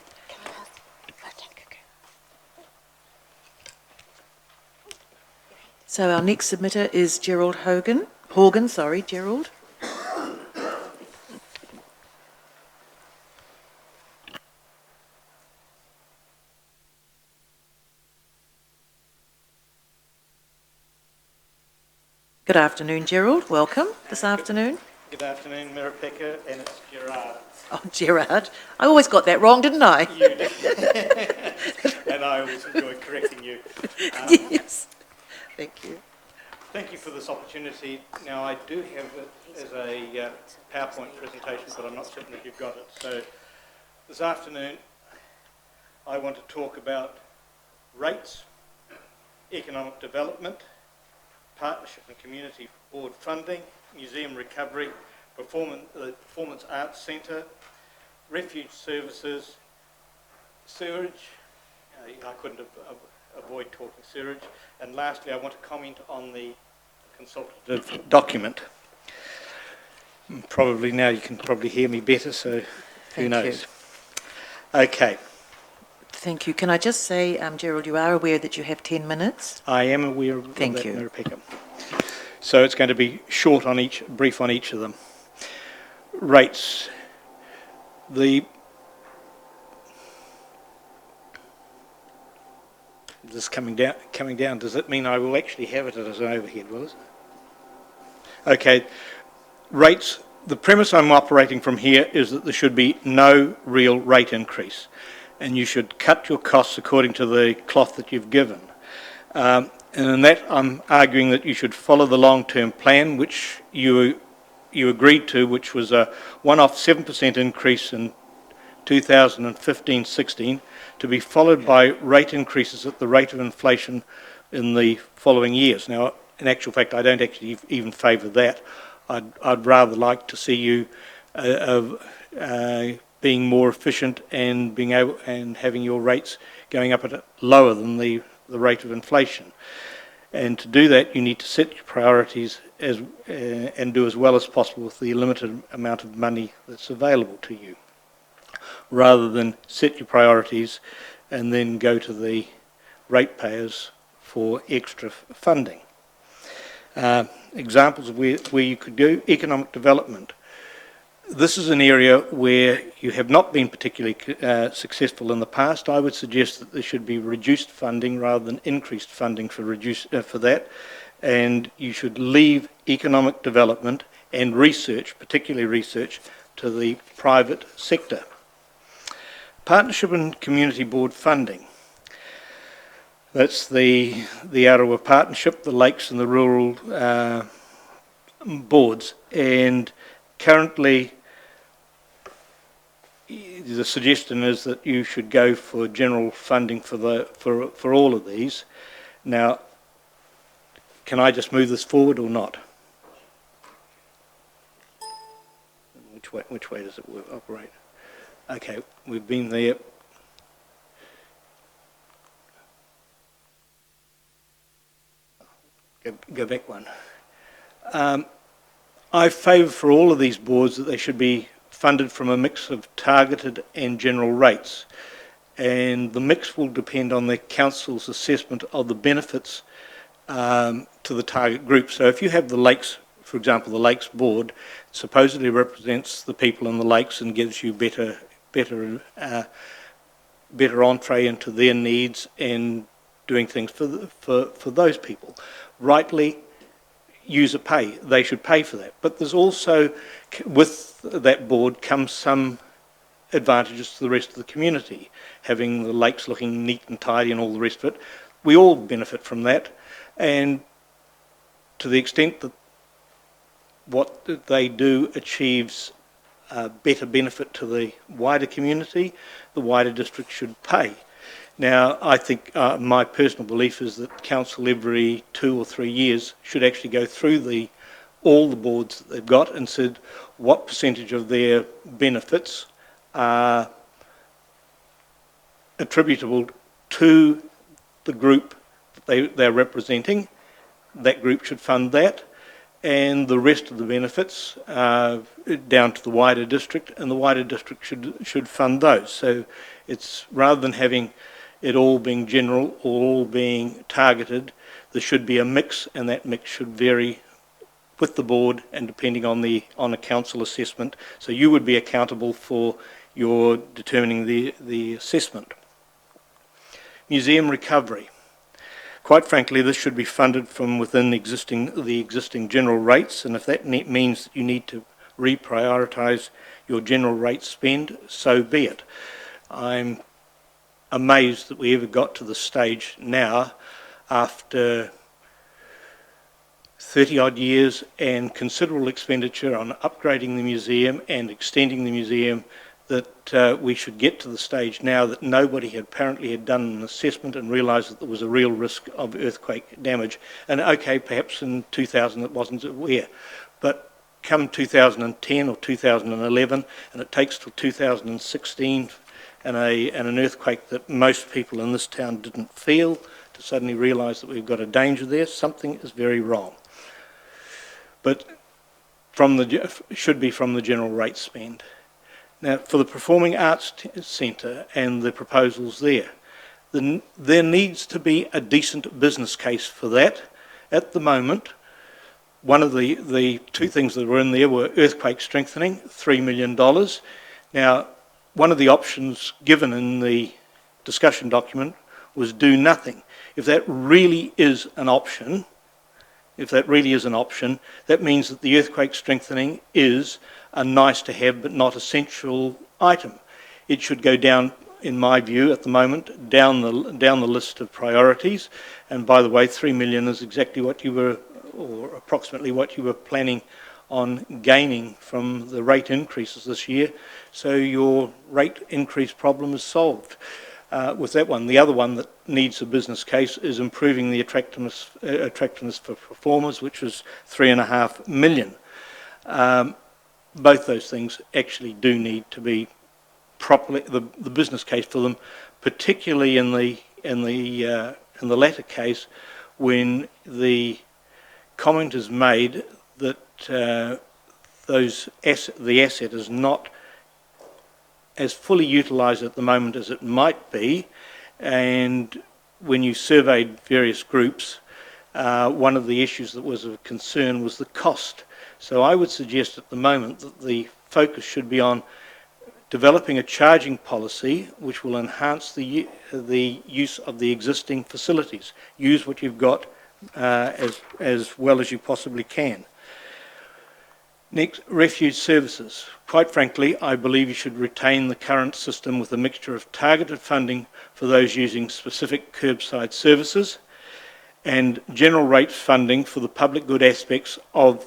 So our next submitter is Gerald Horgan, Gerald. Good afternoon, Gerald. Welcome this afternoon. Good afternoon, Mirapeka, and it's Gerard. Oh, Gerard. I always got that wrong, didn't I? You did. And I always enjoy correcting you. Yes. Thank you. Thank you for this opportunity. Now, I do have it as a PowerPoint presentation, but I'm not certain if you've got it. So this afternoon, I want to talk about rates, economic development, partnership and community board funding, museum recovery, Performance Arts Centre, refuge services, sewerage. I couldn't avoid talking sewerage. And lastly, I want to comment on the consultative document. Probably now you can probably hear me better, so who knows. Okay. Thank you. Can I just say, Gerald, you are aware that you have 10 minutes? I am aware of that, Thank you. Mirapeka. So it's going to be short on each, brief on each of them. Rates. This coming down, does it mean I will actually have it as an overhead, will it? Okay, rates, the premise I'm operating from here is that there should be no real rate increase, and you should cut your costs according to the cloth that you've given. And in that I'm arguing that you should follow the long-term plan which you agreed to, which was a one-off 7% increase in 2015-16, to be followed by rate increases at the rate of inflation in the following years. Now, in actual fact, I don't actually even favour that. I'd rather like to see you being more efficient and being able and having your rates going up at lower than the rate of inflation. And to do that, you need to set your priorities and do as well as possible with the limited amount of money that's available to you, rather than set your priorities and then go to the ratepayers for extra funding. Examples of where you could go: economic development. This is an area where you have not been particularly successful in the past. I would suggest that there should be reduced funding rather than increased funding for that, and you should leave economic development and research, particularly research, to the private sector. Partnership and community board funding. That's the Rotorua Partnership, the Lakes and the Rural boards, and currently the suggestion is that you should go for general funding for all of these. Now, can I just move this forward or not? Which way does it operate? Okay, we've been there. Go back one. I favour for all of these boards that they should be funded from a mix of targeted and general rates, and the mix will depend on the council's assessment of the benefits to the target group. So if you have the lakes, for example, the Lakes Board supposedly represents the people in the lakes and gives you better entree into their needs and doing things for those people. Rightly, user pay. They should pay for that. But there's also, with that board comes some advantages to the rest of the community. Having the lakes looking neat and tidy and all the rest of it, we all benefit from that. And to the extent that what they do achieves better benefit to the wider community, the wider district should pay. Now, I think my personal belief is that council every 2 or 3 years should actually go through all the boards that they've got and said what percentage of their benefits are attributable to the group that they're representing. That group should fund that, and the rest of the benefits down to the wider district, and the wider district should fund those. So it's, rather than having it all being general or all being targeted, there should be a mix, and that mix should vary with the board and depending on a council assessment. So you would be accountable for your determining the assessment. Museum recovery. Quite frankly, this should be funded from within the existing general rates, and if that means that you need to reprioritise your general rate spend, so be it. I'm amazed that we ever got to the stage now, after 30-odd years and considerable expenditure on upgrading the museum and extending the museum, that we should get to the stage now that nobody apparently had done an assessment and realised that there was a real risk of earthquake damage. And okay, perhaps in 2000 it wasn't aware, but come 2010 or 2011, and it takes till 2016 and an earthquake that most people in this town didn't feel to suddenly realise that we've got a danger there, something is very wrong. But should be from the general rate spend. Now, for the Performing Arts Centre and the proposals there needs to be a decent business case for that. At the moment, one of the two things that were in there were earthquake strengthening, $3 million. Now, one of the options given in the discussion document was do nothing. If that really is an option, that means that the earthquake strengthening is a nice to have but not essential item. It should go down, in my view, at the moment, down the list of priorities. And by the way, $3 million is exactly what you were, or approximately what you were planning on gaining from the rate increases this year. So your rate increase problem is solved. With that one. The other one that needs a business case is improving the attractiveness for performers, which was $3.5 million. Both those things actually do need to be properly the business case for them, particularly in the latter case when the comment is made that the asset is not as fully utilised at the moment as it might be, and when you surveyed various groups, one of the issues that was of concern was the cost. So I would suggest at the moment that the focus should be on developing a charging policy which will enhance the use of the existing facilities. Use what you've got as well as you possibly can. Next, refuge services. Quite frankly, I believe you should retain the current system with a mixture of targeted funding for those using specific curbside services and general rate funding for the public good aspects of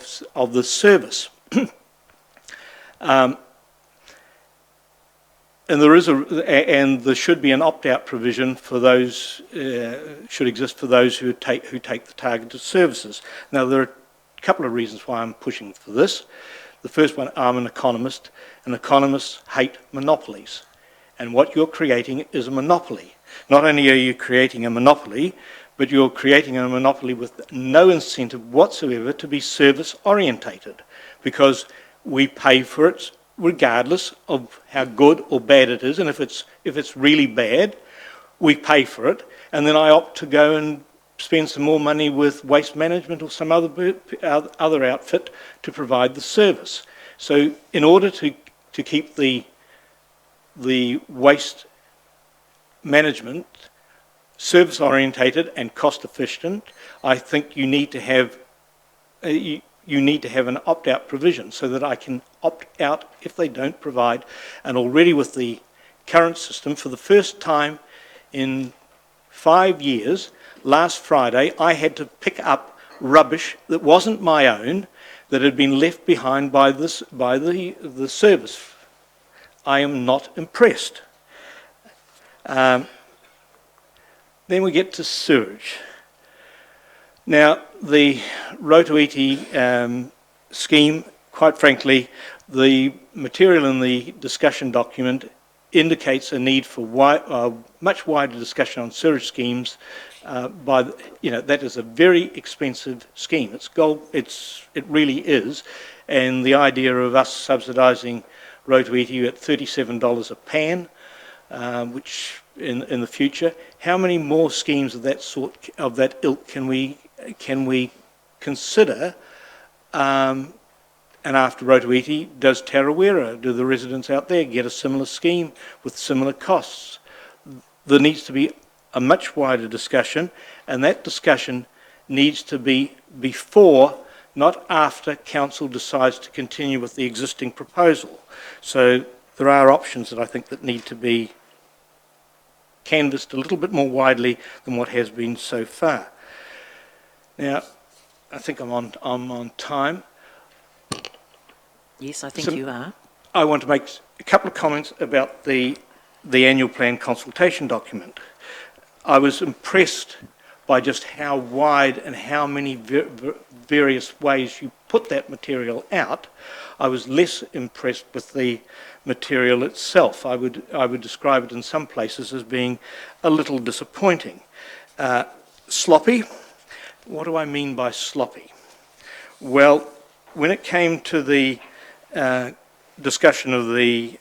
the service. And there should be an opt-out provision for those should exist for those who take the targeted services. Now there are a couple of reasons why I'm pushing for this. The first one, I'm an economist, and economists hate monopolies. And what you're creating is a monopoly. Not only are you creating a monopoly, but you're creating a monopoly with no incentive whatsoever to be service orientated, because we pay for it regardless of how good or bad it is, and if it's really bad, we pay for it, and then I opt to go and spend some more money with waste management or some other outfit to provide the service. So in order to keep the waste management service orientated and cost efficient, I think you need to have an opt-out provision so that I can opt out if they don't provide. And already with the current system, for the first time in 5 years, last Friday I had to pick up rubbish that wasn't my own, that had been left behind by the service. I am not impressed. Then we get to sewage. Now, the Rotorua scheme, quite frankly, the material in the discussion document indicates a need for much wider discussion on sewage schemes. That is a very expensive scheme. It really is, and the idea of us subsidising Rotorua at $37 a pan, which in the future, how many more schemes of that sort, of that ilk, can we consider? And after Rotorua, does Tarawera, do the residents out there get a similar scheme with similar costs? There needs to be a much wider discussion, and that discussion needs to be before, not after, council decides to continue with the existing proposal. So there are options that I think that need to be canvassed a little bit more widely than what has been so far. Now, I think I'm on time. Yes, I think you are. I want to make a couple of comments about the annual plan consultation document. I was impressed by just how wide and how many various ways you put that material out. I was less impressed with the material itself. I would describe it in some places as being a little disappointing. Sloppy. What do I mean by sloppy? Well, when it came to the discussion of the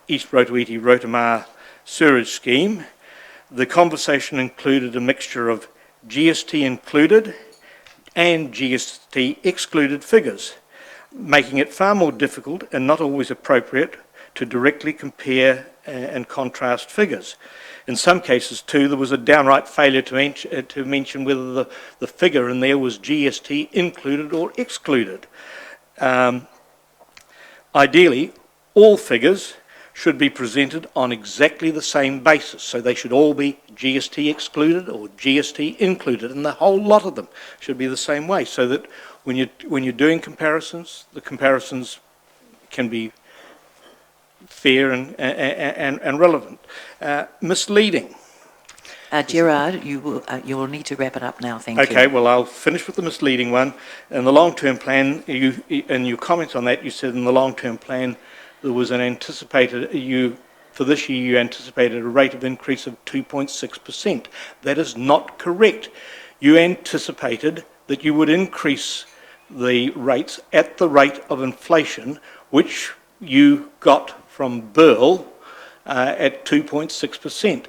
East Rotorua sewerage scheme, the conversation included a mixture of GST included and GST excluded figures, making it far more difficult and not always appropriate to directly compare and contrast figures. In some cases, too, there was a downright failure to mention whether the figure in there was GST included or excluded. Ideally, all figures should be presented on exactly the same basis. So they should all be GST excluded or GST included, and the whole lot of them should be the same way, so that when you're doing comparisons, the comparisons can be fair and relevant. Misleading. Gerard, you will need to wrap it up now, thank you. Okay, well, I'll finish with the misleading one. In the long-term plan, in your comments on that, you said in the long-term plan there was an anticipated, for this year you anticipated a rate of increase of 2.6%. That is not correct. You anticipated that you would increase the rates at the rate of inflation, which you got from Burl at 2.6%.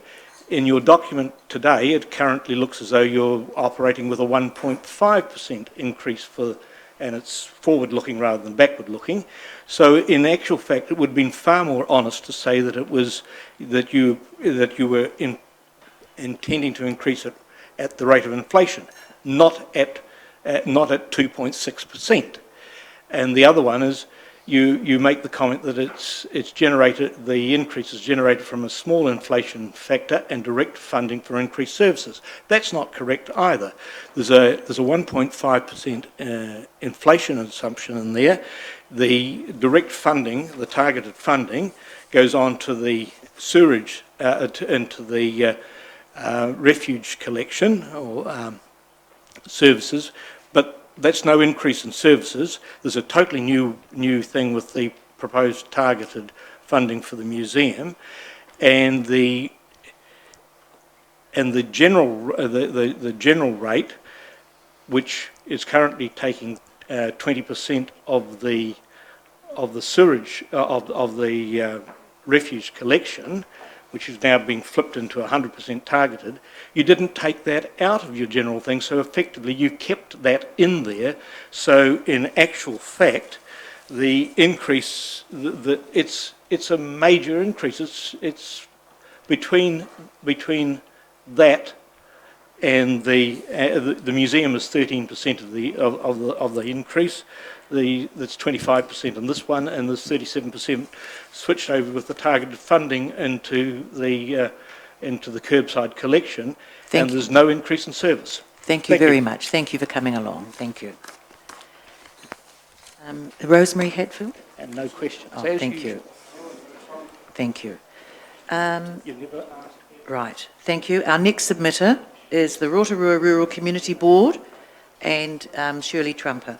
In your document today, it currently looks as though you're operating with a 1.5% increase and it's forward-looking rather than backward-looking. So, in actual fact, it would have been far more honest to say that it was that you were intending to increase it at the rate of inflation, not at 2.6%. And the other one is you make the comment that the increase is generated from a small inflation factor and direct funding for increased services. That's not correct either. There's a 1.5% inflation assumption in there. The direct funding, the targeted funding, goes on to the sewerage, into the refuge collection or services, but that's no increase in services. There's a totally new thing with the proposed targeted funding for the museum, and the general rate, which is currently taking 20% of the sewerage of the refuge collection, which is now being flipped into 100% targeted, you didn't take that out of your general thing, so effectively you kept that in there. So in actual fact, the increase, it's a major increase. It's between that and the museum is 13% of the increase. That's 25% on this one, and there's 37% switched over with the targeted funding into the curbside collection, and there's no increase in service. Thank you very much. Thank you for coming along. Thank you. Rosemary Hatfield? And no questions. Oh, thank you. Thank you. Right, thank you. Our next submitter is the Rotorua Rural Community Board and Shirley Trumper.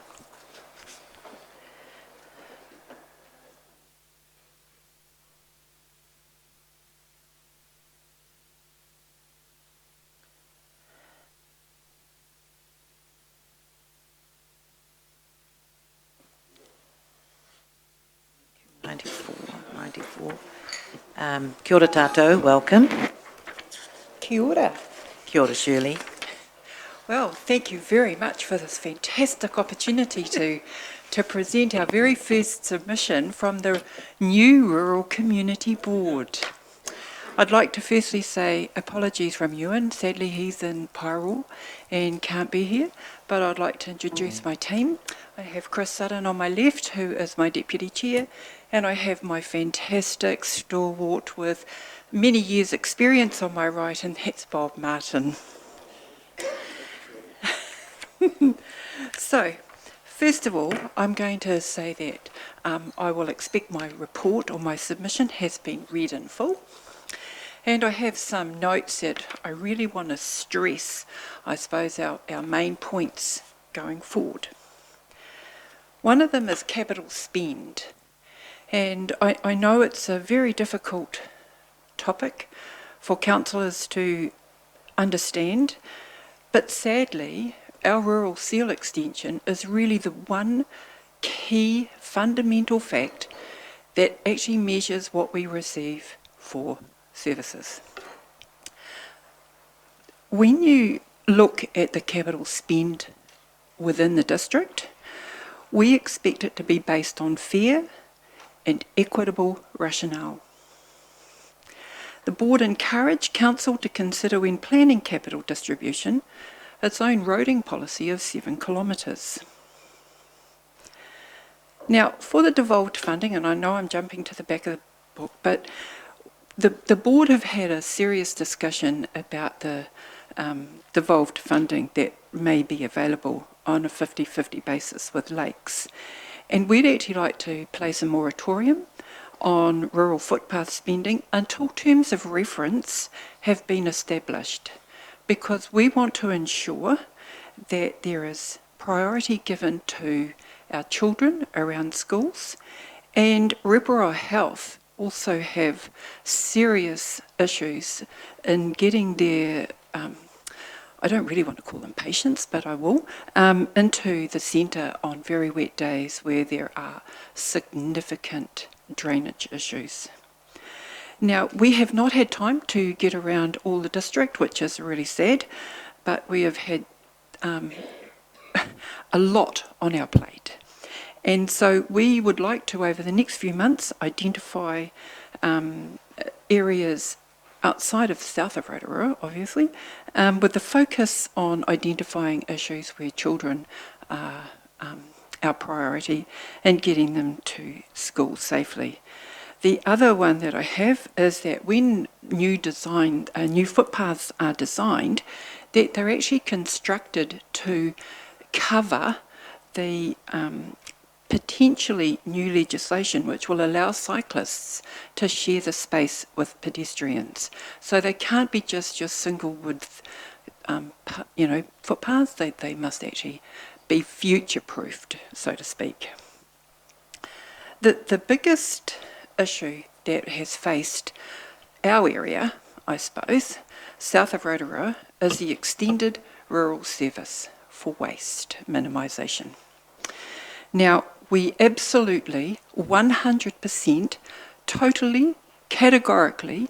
Kia ora tātou, welcome. Kia ora. Kia ora, Shirley. Well, thank you very much for this fantastic opportunity to present our very first submission from the new Rural Community Board. I'd like to firstly say apologies from Ewan. Sadly, he's in Paru and can't be here, but I'd like to introduce my team. I have Chris Sutton on my left, who is my Deputy Chair, and I have my fantastic stalwart with many years' experience on my right, and that's Bob Martin. So, first of all, I'm going to say that I will expect my report or my submission has been read in full. And I have some notes that I really want to stress, I suppose, our main points going forward. One of them is capital spend. And I know it's a very difficult topic for councillors to understand, but sadly, our rural seal extension is really the one key fundamental fact that actually measures what we receive for services. When you look at the capital spend within the district, we expect it to be based on fair and equitable rationale. The board encouraged council to consider, when planning capital distribution, its own roading policy of 7 kilometres. Now, for the devolved funding, and I know I'm jumping to the back of the book, but the board have had a serious discussion about the devolved funding that may be available on a 50-50 basis with lakes. And we'd actually like to place a moratorium on rural footpath spending until terms of reference have been established, because we want to ensure that there is priority given to our children around schools, and Rotorua Health also have serious issues in getting their, I don't really want to call them patients, but I will, into the centre on very wet days where there are significant drainage issues. Now, we have not had time to get around all the district, which is really sad, but we have had a lot on our plate. And so we would like to, over the next few months, identify areas outside of the south of Rotorua, obviously, with the focus on identifying issues where children are our priority and getting them to school safely. The other one that I have is that when new footpaths are designed, that they're actually constructed to cover the potentially new legislation which will allow cyclists to share the space with pedestrians. So they can't be just your single width, footpaths. They must actually be future-proofed, so to speak. The biggest issue that has faced our area, I suppose, south of Rotorua, is the extended rural service for waste minimisation. Now, we absolutely, 100%, totally, categorically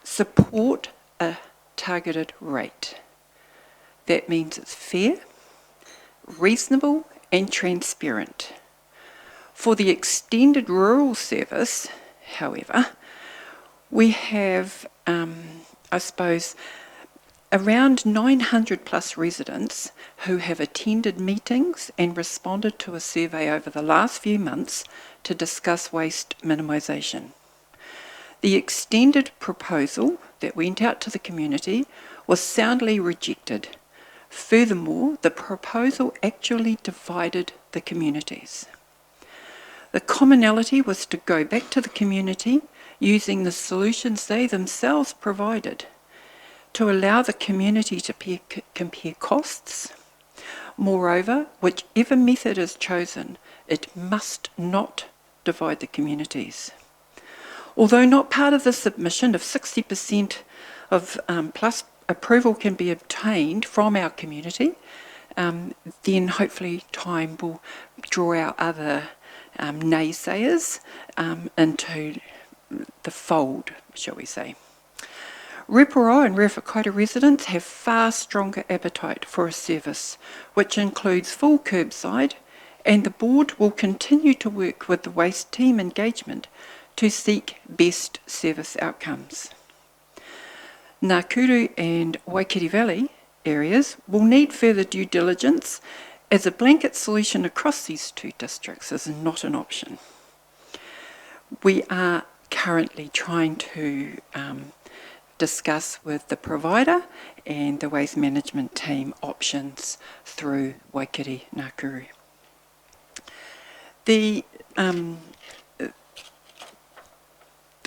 support a targeted rate. That means it's fair, reasonable and transparent. For the extended rural service, however, we have, I suppose, around 900 plus residents who have attended meetings and responded to a survey over the last few months to discuss waste minimisation. The extended proposal that went out to the community was soundly rejected. Furthermore, the proposal actually divided the communities. The commonality was to go back to the community using the solutions they themselves provided to allow the community to compare costs. Moreover, whichever method is chosen, it must not divide the communities. Although not part of the submission, if 60% of plus approval can be obtained from our community, then hopefully time will draw our other naysayers into the fold, shall we say. Rotorua and Ruwhakaira residents have far stronger appetite for a service which includes full curbside, and the board will continue to work with the waste team engagement to seek best service outcomes. Nakuru and Waikiri Valley areas will need further due diligence, as a blanket solution across these two districts is not an option. We are currently trying to discuss with the provider and the waste management team options through Waikiri Nakuru. The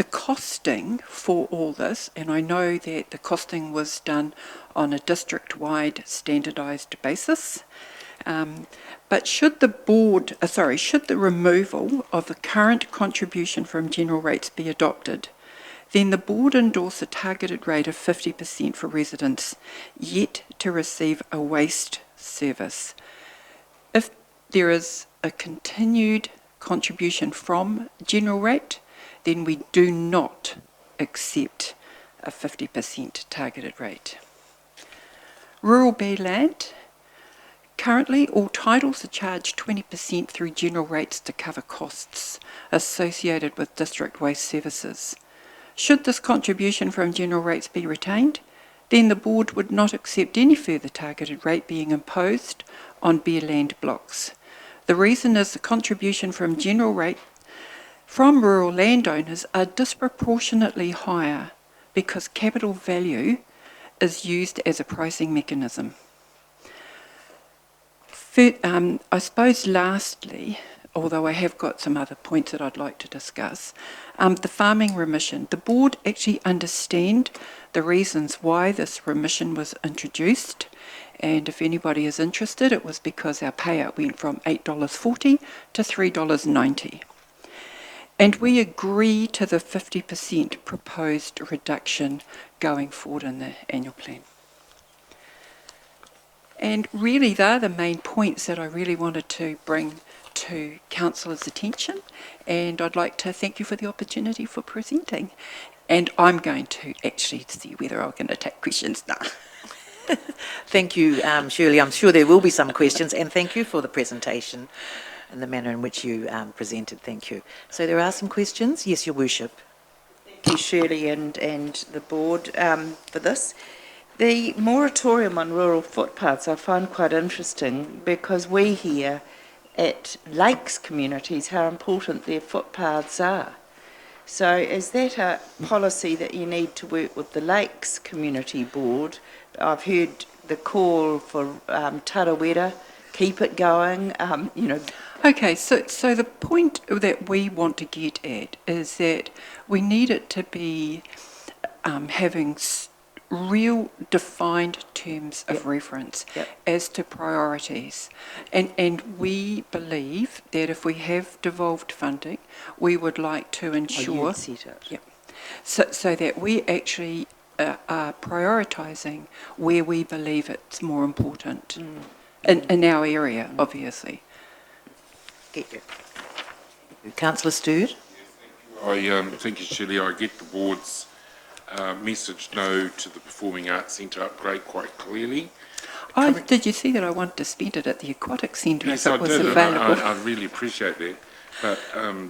costing for all this, and I know that the costing was done on a district-wide standardised basis, but should the removal of the current contribution from general rates be adopted, then the board endorse a targeted rate of 50% for residents yet to receive a waste service. If there is a continued contribution from general rate, then we do not accept a 50% targeted rate. Rural bare land. Currently, all titles are charged 20% through general rates to cover costs associated with district waste services. Should this contribution from general rates be retained, then the board would not accept any further targeted rate being imposed on bare land blocks. The reason is the contribution from general rate from rural landowners are disproportionately higher because capital value is used as a pricing mechanism. I suppose lastly, although I have got some other points that I'd like to discuss, the farming remission. The board actually understand the reasons why this remission was introduced, and if anybody is interested, it was because our payout went from $8.40 to $3.90. And we agree to the 50% proposed reduction going forward in the annual plan. And really, they're the main points that I really wanted to bring to Councillors' attention. And I'd like to thank you for the opportunity for presenting. And I'm going to actually see whether I can take questions now. Thank you, Shirley. I'm sure there will be some questions, and thank you for the presentation and the manner in which you presented. Thank you. So there are some questions. Yes, Your Worship. Thank you, Shirley, and the board for this. The moratorium on rural footpaths I find quite interesting because we hear at lakes communities how important their footpaths are. So is that a policy that you need to work with the Lakes Community Board? I've heard the call for Tarawera, keep it going, Okay, so the point that we want to get at is that we need it to be having real defined terms of reference as to priorities. And we believe that if we have devolved funding, we would like to ensure so that we actually are prioritising where we believe it's more important in our area, obviously. Get you. Councillor Stewart. Thank you, Shirley. I get the board's message no to the Performing Arts Centre upgrade quite clearly. Did you see that I wanted to spend it at the Aquatic Centre yes, if it was I did, available? I really appreciate that, but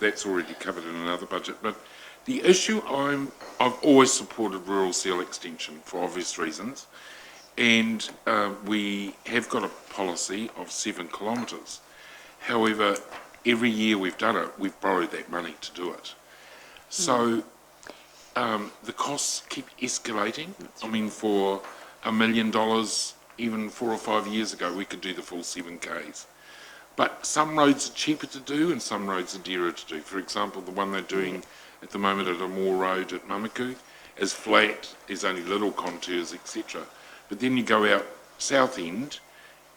that's already covered in another budget. But the issue, I've always supported rural seal extension for obvious reasons, and we have got a policy of 7 kilometres. However, every year we've done it, we've borrowed that money to do it. So the costs keep escalating. I mean, for $1 million, even 4 or 5 years ago, we could do the full 7 Ks. But some roads are cheaper to do and some roads are dearer to do. For example, the one they're doing at the moment at Amore Road at Mamaku is flat, there's only little contours, etc. But then you go out south end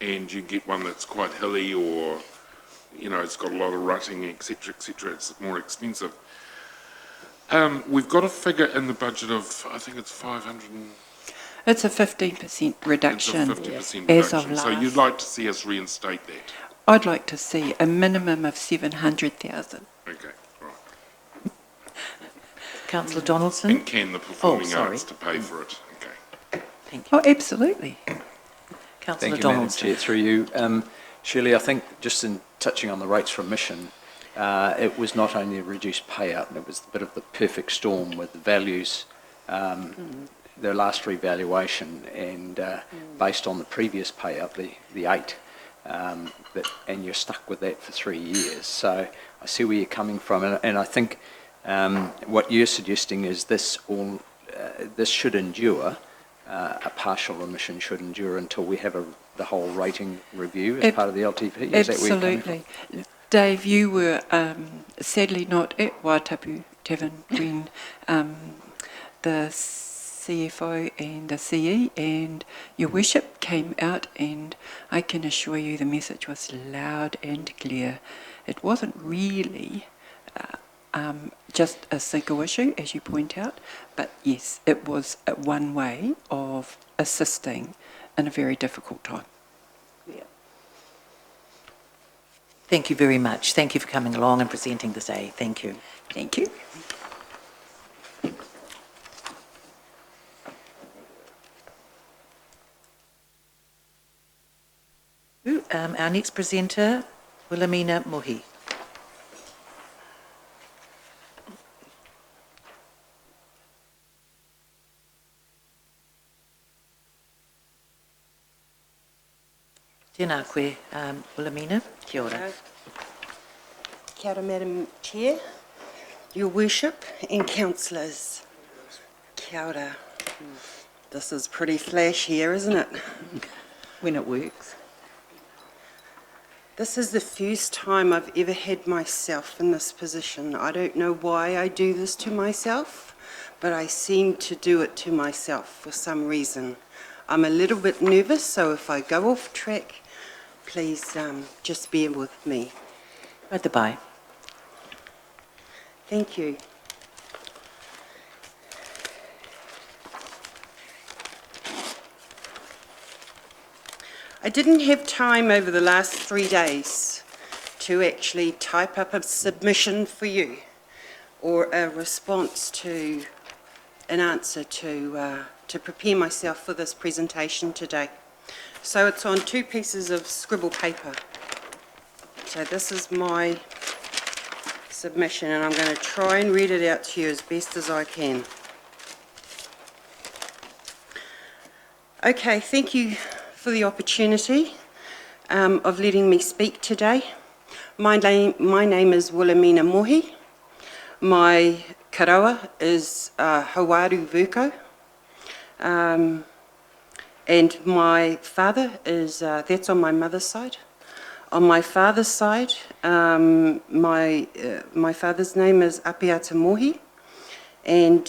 and you get one that's quite hilly or, you know, it's got a lot of rutting, etc., etc. It's more expensive. We've got a figure in the budget of, I think it's 500 and... It's a 15% reduction, it's a 50% reduction. as of last. So you'd like to see us reinstate that? I'd like to see a minimum of 700,000. Okay, right. Councillor Donaldson. And can the Performing Arts to pay for it? Okay. Thank you. Oh, absolutely. Councillor Thank you, Madam Donaldson. Chair, through you. Shirley, I think just in touching on the rates for emission, it was not only a reduced payout, and it was a bit of the perfect storm with the values, their last revaluation, and based on the previous payout, the 8, and you're stuck with that for 3 years. So I see where you're coming from, and I think what you're suggesting is this all this should endure, a partial remission should endure until we have the whole rating review as part of the LTP? Is that where you're coming from? Absolutely. Dave, you were sadly not at Waitapu Tavern when the CFO and the CE and your worship came out, and I can assure you the message was loud and clear. It wasn't really just a single issue, as you point out, but yes, it was one way of assisting in a very difficult time. Thank you very much. Thank you for coming along and presenting this day. Thank you. Thank you. Our next presenter, Wilhelmina Mohi. Tēnā koe, Wilhelmina. Kia ora. Kia ora, Madam Chair, Your Worship and councillors. Kia ora. This is pretty flash here, isn't it? When it works. This is the first time I've ever had myself in this position. I don't know why I do this to myself, but I seem to do it to myself for some reason. I'm a little bit nervous, so if I go off track, please just bear with me. Right the bye. Thank you. I didn't have time over the last 3 days to actually type up a submission for you or a response to an answer to prepare myself for this presentation today. So it's on 2 pieces of scribble paper. So this is my submission, and I'm going to try and read it out to you as best as I can. Okay, thank you for the opportunity of letting me speak today. My name is Wilhelmina Mohi. My karawa is Hawaru Vuko. And my father is, that's on my mother's side. On my father's side, my father's name is Apiata Mohi, and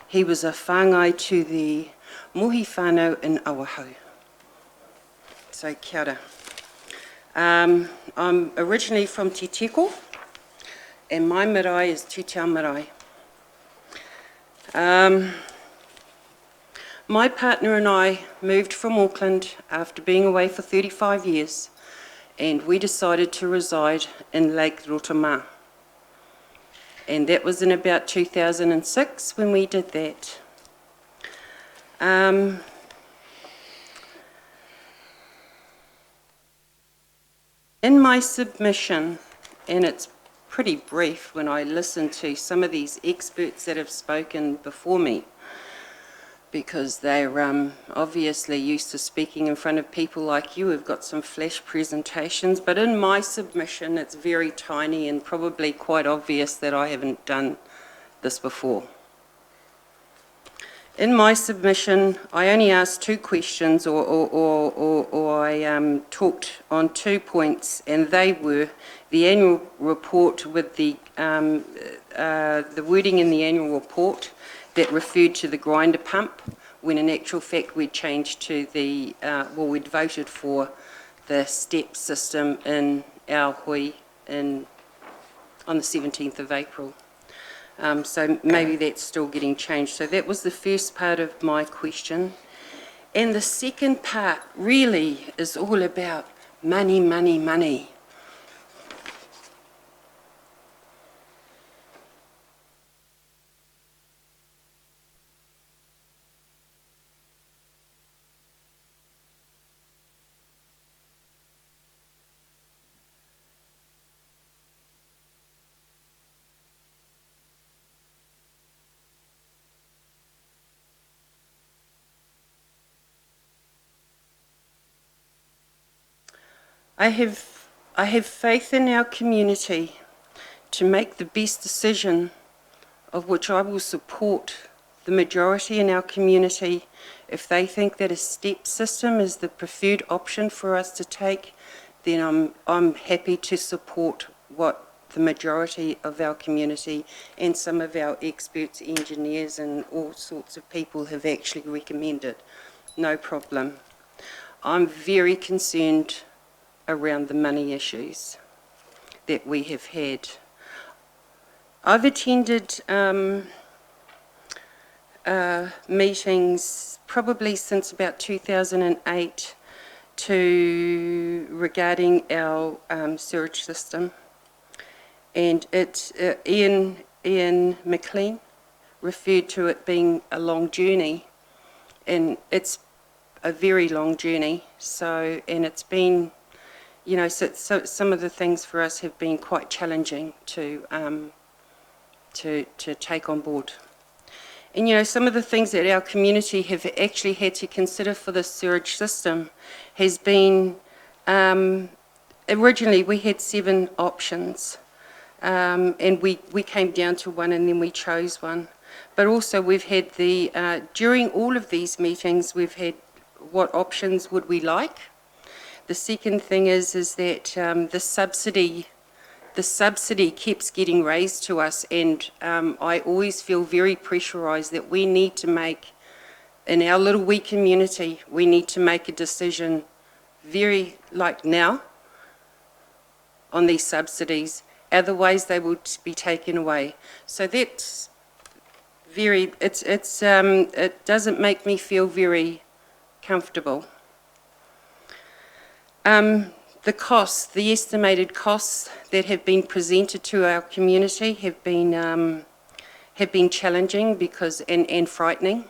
he was a whāngai to the Mohi whānau in Awahau. So kia ora. I'm originally from Te Teko, and my marae is Tūtau Marae. My partner and I moved from Auckland after being away for 35 years, and we decided to reside in Lake Rotorua. And that was in about 2006 when we did that. In my submission, and it's pretty brief when I listen to some of these experts that have spoken before me, because they're obviously used to speaking in front of people like you who've got some flash presentations, but in my submission it's very tiny and probably quite obvious that I haven't done this before. In my submission, I only asked 2 questions, or I talked on 2 points, and they were the annual report with the wording in the annual report that referred to the grinder pump, when in actual fact we'd changed to the, we'd voted for the step system in our hui on the 17th of April. So maybe that's still getting changed. So that was the first part of my question. And the second part really is all about money, money, money. I have faith in our community to make the best decision of which I will support the majority in our community, if they think that a step system is the preferred option for us to take, then I'm happy to support what the majority of our community and some of our experts, engineers and all sorts of people have actually recommended. No problem. I'm very concerned around the money issues that we have had. I've attended meetings probably since about 2008 regarding our sewage system. And it's Ian McLean referred to it being a long journey, and it's a very long journey. So, and it's been, you know, so some of the things for us have been quite challenging to take on board. And you know, some of the things that our community have actually had to consider for the sewage system has been, originally we had 7 options. And we came down to one and then we chose one. But also we've had during all of these meetings, we've had what options would we like. The second thing is that the subsidy keeps getting raised to us, and I always feel very pressurised that we need to make, in our little wee community, we need to make a decision very, like now, on these subsidies. Otherwise, they will be taken away. So that's very, it doesn't make me feel very comfortable. The costs, the estimated costs that have been presented to our community have been challenging because and frightening.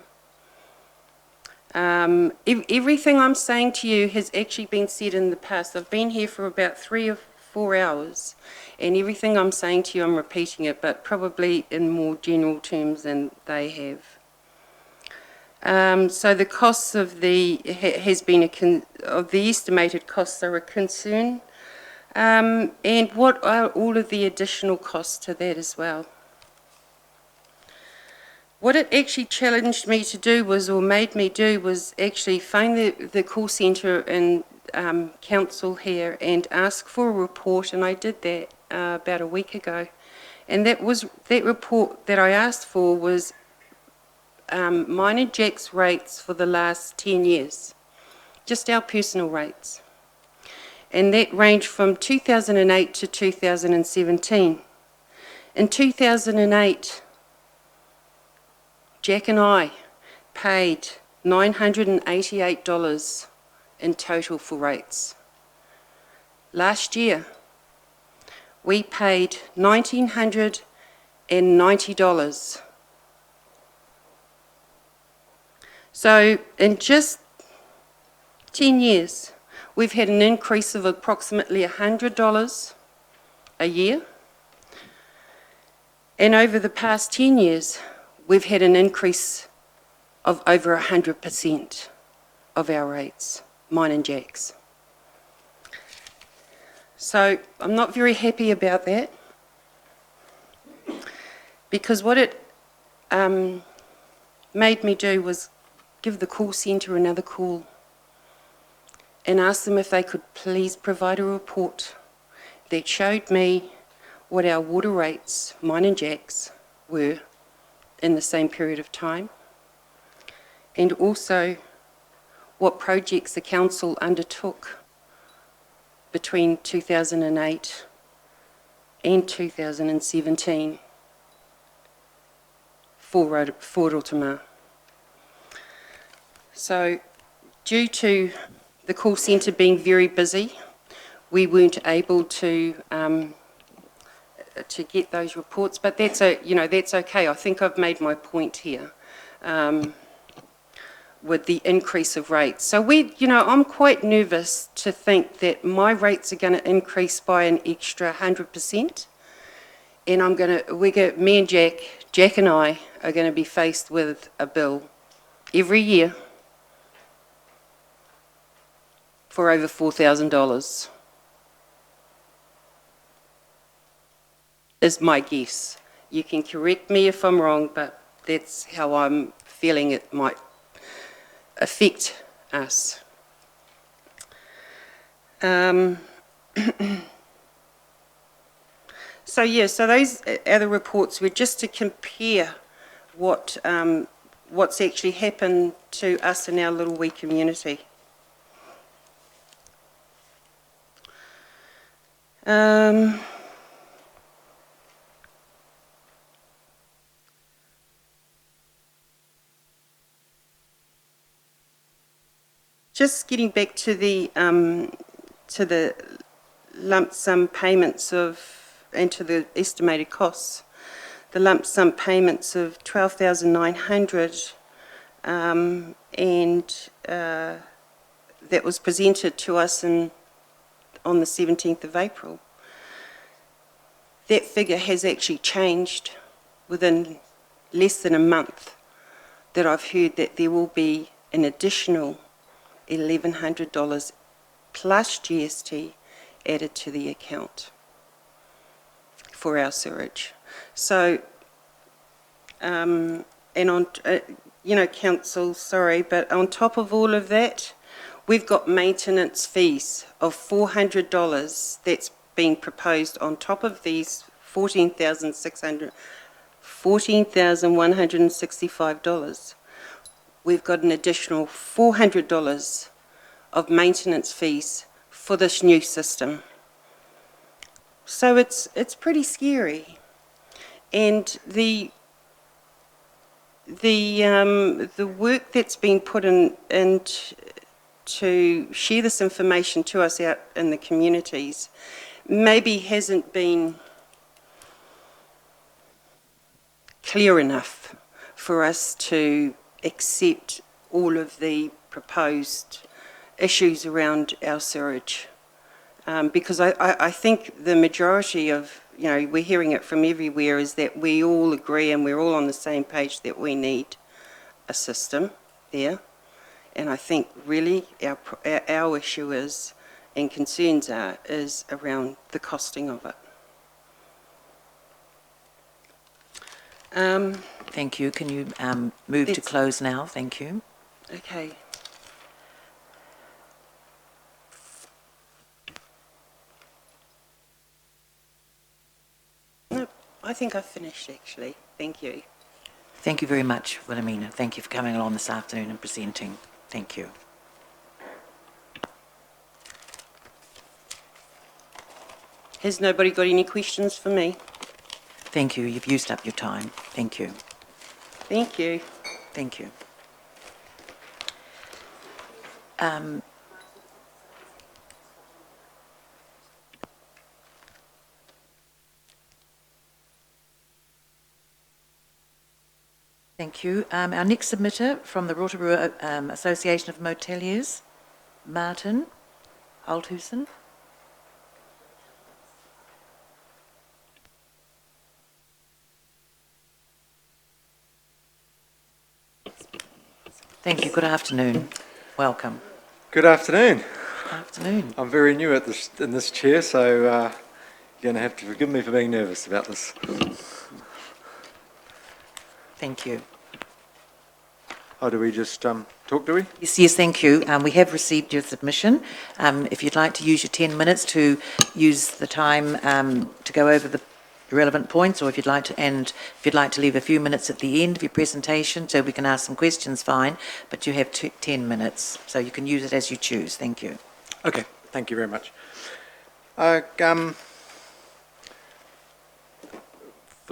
Everything I'm saying to you has actually been said in the past. I've been here for about 3 or 4 hours, and everything I'm saying to you, I'm repeating it, but probably in more general terms than they have. So the costs of the estimated costs are a concern, and what are all of the additional costs to that as well? What it actually challenged me to do was, or made me do, was actually phone the call centre and council here and ask for a report, and I did that about a week ago. And that report that I asked for was mine and Jack's rates for the last 10 years, just our personal rates. And that ranged from 2008 to 2017. In 2008, Jack and I paid $988 in total for rates. Last year, we paid $1,990. So in just 10 years, we've had an increase of approximately $100 a year. And over the past 10 years, we've had an increase of over 100% of our rates, mine and Jack's. So I'm not very happy about that, because what it made me do was give the call centre another call and ask them if they could please provide a report that showed me what our water rates, mine and Jack's, were in the same period of time, and also what projects the council undertook between 2008 and 2017 for Rotorua. So, due to the call centre being very busy, we weren't able to get those reports, but that's okay. I think I've made my point here with the increase of rates. So I'm quite nervous to think that my rates are going to increase by an extra 100%, and me and Jack and I are going to be faced with a bill every year for over $4,000. Is my guess. You can correct me if I'm wrong, but That's how I'm feeling it might affect us. So yeah, so those are the reports. We're just to compare what's actually happened to us in our little wee community. Just getting back to the lump sum payments and to the estimated costs. The lump sum payments of $12,900, that was presented to us on the 17th of April. That figure has actually changed within less than a month, that I've heard that there will be an additional $1,100 plus GST added to the account for our sewage. So, and on, council, sorry, but on top of all of that, we've got maintenance fees of $400 that's being proposed on top of these $14,165. We've got an additional $400 of maintenance fees for this new system. So it's pretty scary. And the work that's been put in to share this information to us out in the communities maybe hasn't been clear enough for us to accept all of the proposed issues around our sewage. Because I think the majority of, we're hearing it from everywhere, is that we all agree and we're all on the same page that we need a system there. And I think really our issue is, and concerns are, is around the costing of it. Thank you. Can you move to close now? Thank you. Okay. No, I think I've finished actually. Thank you. Thank you very much, Wilhelmina. Thank you for coming along this afternoon and presenting. Thank you. Has nobody got any questions for me? Thank you. You've used up your time. Thank you. Thank you. Thank you. Thank you. Our next submitter from the Rotorua Association of Moteliers, Martin Althusen. Thank you. Good afternoon. Welcome. Good afternoon. Good afternoon. I'm very new in this chair, so you're going to have to forgive me for being nervous about this. Thank you. Oh, do we just talk, do we? Yes, thank you. We have received your submission. If you'd like to use your 10 minutes to use the time to go over the relevant points, or if you'd like to leave a few minutes at the end of your presentation so we can ask some questions, fine, but you have 10 minutes, so you can use it as you choose. Thank you. Okay, thank you very much. A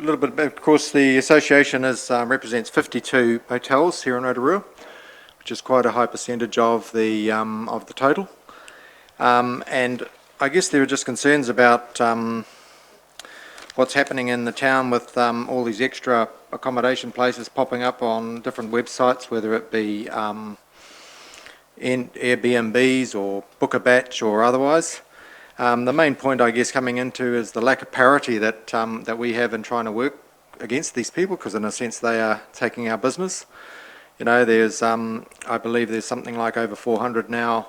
little bit, of course, the association represents 52 hotels here in Rotorua, which is quite a high percentage of the total. And I guess there are just concerns about what's happening in the town with all these extra accommodation places popping up on different websites, whether it be Airbnbs or Book a Batch or otherwise. The main point, I guess, coming into is the lack of parity that we have in trying to work against these people, because in a sense they are taking our business. There's, I believe there's something like over 400 now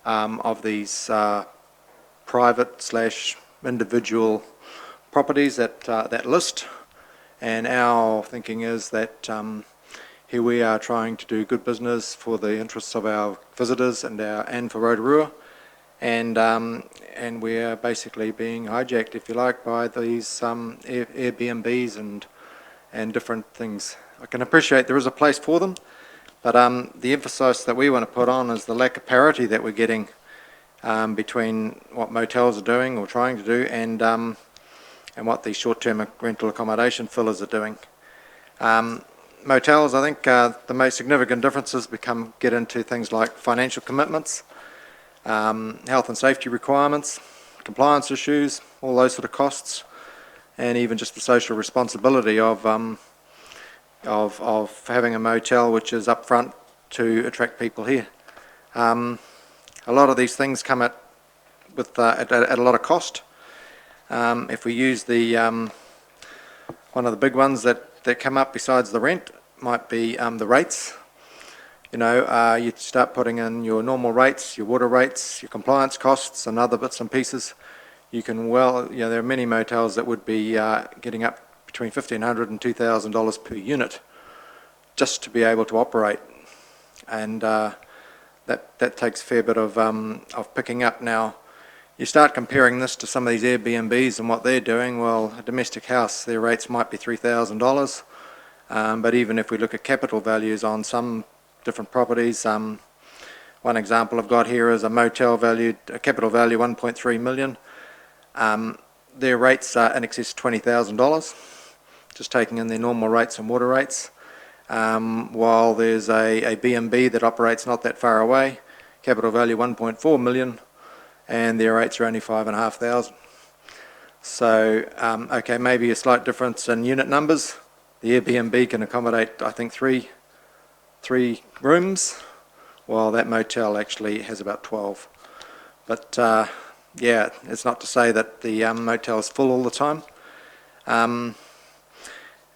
of these private/individual properties that list, And our thinking is that here we are trying to do good business for the interests of our visitors and for Rotorua, and we are basically being hijacked, if you like, by these Airbnbs and different things. I can appreciate there is a place for them, but the emphasis that we want to put on is the lack of parity that we're getting between what motels are doing or trying to do and what the short-term rental accommodation fillers are doing. Motels, I think the most significant differences get into things like financial commitments, health and safety requirements, compliance issues, all those sort of costs, and even just the social responsibility of having a motel which is upfront to attract people here. A lot of these things come at a lot of cost. If we use one of the big ones that come up besides the rent might be the rates. You know, you start putting in your normal rates, your water rates, your compliance costs and other bits and pieces. You can there are many motels that would be getting up between $1,500 and $2,000 per unit just to be able to operate, and that takes a fair bit of picking up. Now, you start comparing this to some of these Airbnbs and what they're doing. Well, a domestic house, their rates might be $3,000, but even if we look at capital values on some different properties, one example I've got here is a motel valued, a capital value 1.3 million. Their rates are in excess of $20,000, just taking in their normal rates and water rates. While there's a B&B that operates not that far away, capital value 1.4 million, and their rates are only 5,500. So, okay, maybe a slight difference in unit numbers. The Airbnb can accommodate, I think, three rooms, while that motel actually has about 12. But yeah, it's not to say that the motel is full all the time.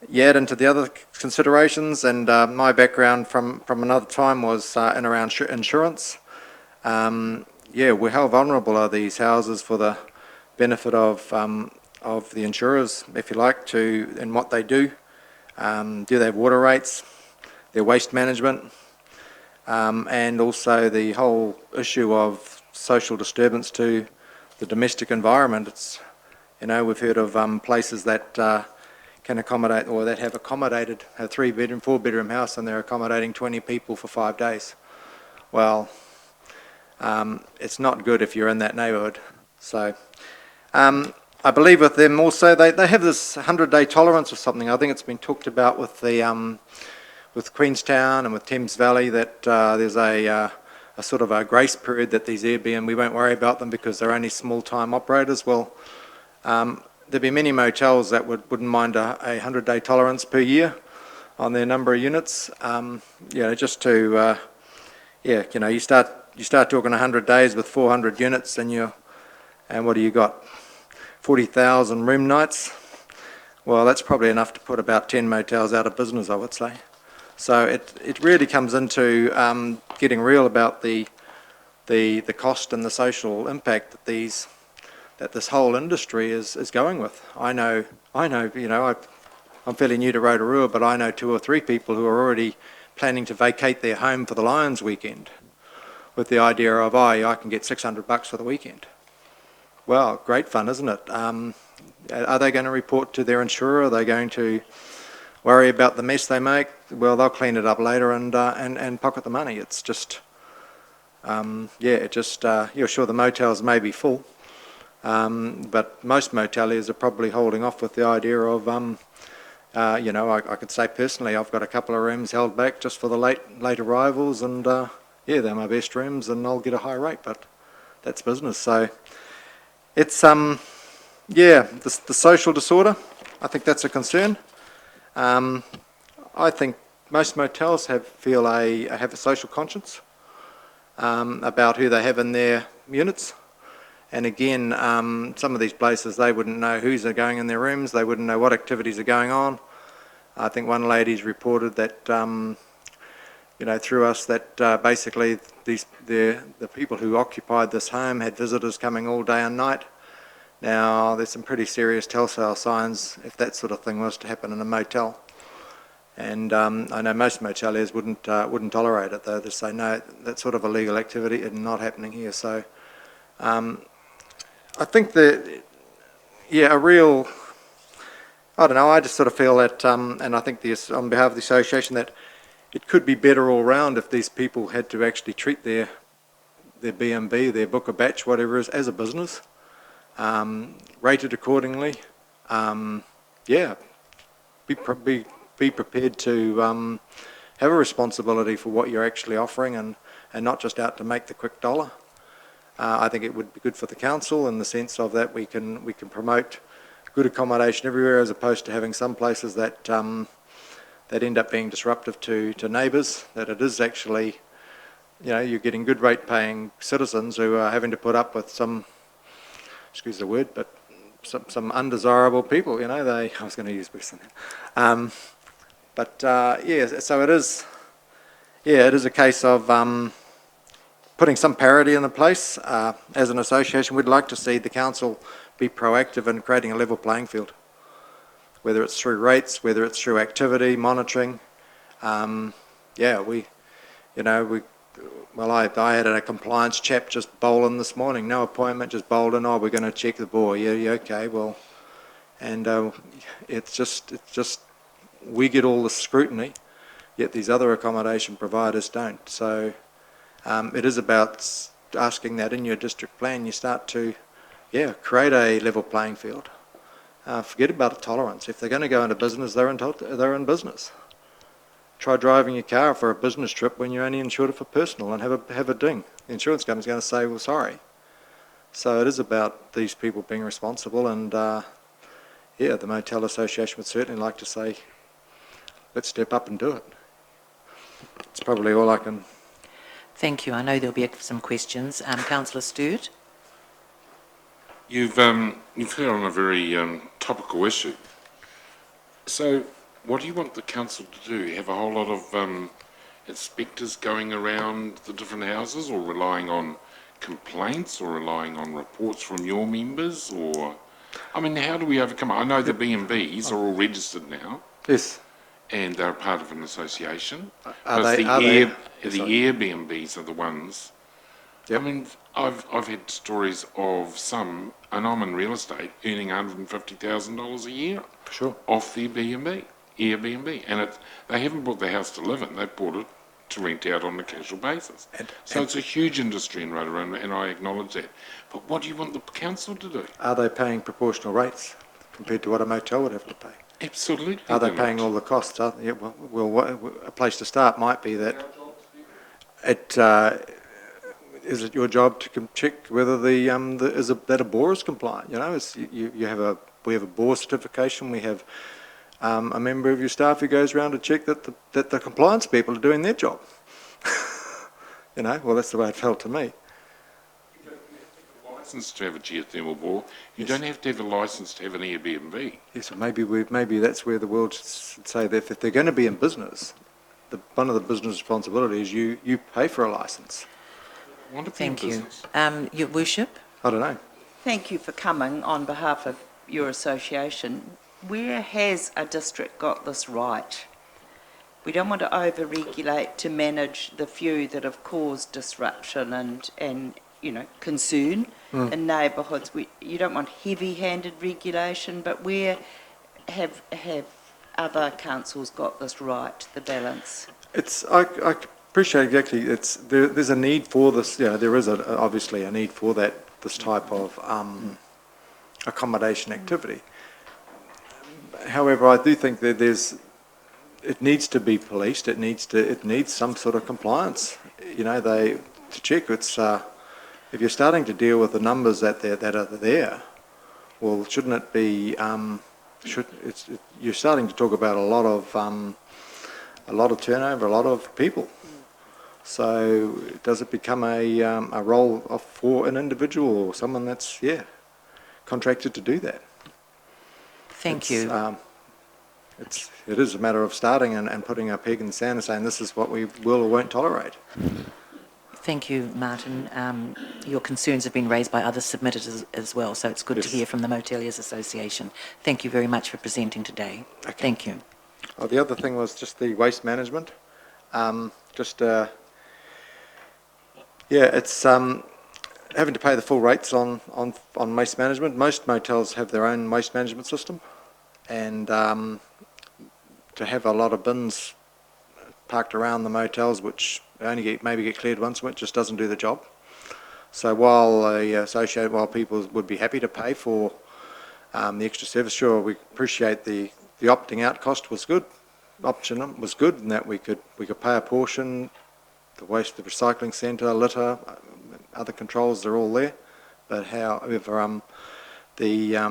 You add into the other considerations, and my background from another time was in around insurance. Yeah, how vulnerable are these houses for the benefit of the insurers, if you like, in what they do? Do they have water rates, their waste management, and also the whole issue of social disturbance to the domestic environment? It's, you know, we've heard of places that can accommodate, or that have accommodated a 3-bedroom, 4-bedroom house, and they're accommodating 20 people for 5 days. Well, it's not good if you're in that neighbourhood. So I believe with them also, they have this 100-day tolerance or something. I think it's been talked about with the with Queenstown and with Thames Valley, that there's a sort of a grace period that these Airbnb, we won't worry about them because they're only small-time operators. Well, there'd be many motels that wouldn't mind a 100-day tolerance per year on their number of units. You know, just to yeah, you know, you start talking 100 days with 400 units, and what do you got? 40,000 room nights. Well, that's probably enough to put about 10 motels out of business, I would say. So it really comes into getting real about the cost and the social impact that this whole industry is going with. I know, you know, I'm fairly new to Rotorua, but I know 2 or 3 people who are already planning to vacate their home for the Lions weekend, with the idea of, oh, I can get $600 for the weekend. Well, great fun, isn't it? Are they going to report to their insurer? Are they going to worry about the mess they make? Well, they'll clean it up later and pocket the money. It's just, yeah, you're sure the motels may be full, but most moteliers are probably holding off with the idea of, you know, I could say personally, I've got a couple of rooms held back just for the late arrivals, and yeah, they're my best rooms, and I'll get a high rate, but that's business. So it's yeah, the social disorder, I think that's a concern. I think most motels have a social conscience about who they have in their units. And again, some of these places, they wouldn't know who's going in their rooms, they wouldn't know what activities are going on. I think one lady's reported that, you know, through us, that basically the people who occupied this home had visitors coming all day and night, Now, there's some pretty serious telltale signs if that sort of thing was to happen in a motel. And I know most moteliers wouldn't tolerate it, though. They say, no, that's sort of illegal activity is not happening here. So I think that, yeah, I don't know, I just sort of feel that, and I think on behalf of the association, that it could be better all round if these people had to actually treat their B&B, their book or batch, whatever it is, as a business, rated accordingly. Yeah, be prepared to have a responsibility for what you're actually offering and not just out to make the quick dollar. I think it would be good for the council in the sense of that we can promote good accommodation everywhere, as opposed to having some places that that end up being disruptive to neighbours. That it is actually, you know, you're getting good rate paying citizens who are having to put up with some, excuse the word, but some undesirable people. You know, I was going to use this. Yeah, so it is. Yeah, it is a case of putting some parity in the place. As an association, we'd like to see the council be proactive in creating a level playing field, whether it's through rates, whether it's through activity, monitoring. Yeah, well, I had a compliance chap just bowl in this morning, no appointment, just bowled in, oh, we're going to check the bore. Yeah, okay, well, and it's just, we get all the scrutiny, yet these other accommodation providers don't. So it is about asking that in your district plan, you start to, yeah, create a level playing field. Forget about tolerance. If they're going to go into business, they're in business. Try driving your car for a business trip when you're only insured it for personal and have a ding. The insurance company's going to say, well, sorry. So it is about these people being responsible, and yeah, the Motel Association would certainly like to say, let's step up and do it. It's probably all I can. Thank you. I know there'll be some questions. Councillor Stewart. You've hit on a very topical issue. So, what do you want the council to do? Have a whole lot of inspectors going around the different houses, or relying on complaints, or relying on reports from your members, or I mean, how do we overcome it? I know the B&Bs are all registered now. Yes. And they're part of an association. Are the they? Airbnbs are the ones. Yep. I mean, I've had stories of some, and I'm in real estate, earning $150,000 a year off their B&B, Airbnb, and they haven't bought the house to live in; they've bought it to rent out on a casual basis. So it's a huge industry in Rotorua, and I acknowledge that. But what do you want the council to do? Are they paying proportional rates compared to what a motel would have to pay? Absolutely. Are they paying all the costs? Yeah, well, a place to start might be that is it your job to check whether that a bore is compliant? You know, we have a bore certification. We have a member of your staff who goes around to check that the compliance people are doing their job. You know, well, that's the way it felt to me. License to have a geothermal bore. You don't have to have a license to have an Airbnb. Yes, well, maybe that's where the world should say that if they're going to be in business, one of the business responsibilities you pay for a license. Thank you. Your Worship? I don't know. Thank you for coming on behalf of your association. Where has a district got this right? We don't want to over-regulate to manage the few that have caused disruption and you know, concern in neighbourhoods. You don't want heavy-handed regulation, but where have other councils got this right, the balance? I appreciate exactly. There's a need for this. You know, there is obviously a need for this type of accommodation activity. However, I do think that it needs to be policed. It needs some sort of compliance. You know, to check it's. If you're starting to deal with the numbers that are there, well, shouldn't it be? You're starting to talk about a lot of turnover, a lot of people. So does it become a role for an individual or someone that's contracted to do that? Thank you. It is a matter of starting and putting a peg in the sand and saying this is what we will or won't tolerate. Thank you, Martin. Your concerns have been raised by other submitters as well, so it's good to hear from the Moteliers Association. Thank you very much for presenting today. Okay. Thank you. Oh, the other thing was just the waste management. It's having to pay the full rates on waste management. Most motels have their own waste management system, and to have a lot of bins parked around the motels, which only maybe get cleared once a week, just doesn't do the job. So while people would be happy to pay for the extra service, sure, we appreciate the opting out cost was good. Option was good in that we could pay a portion. The recycling centre, litter, other controls are all there. But however, if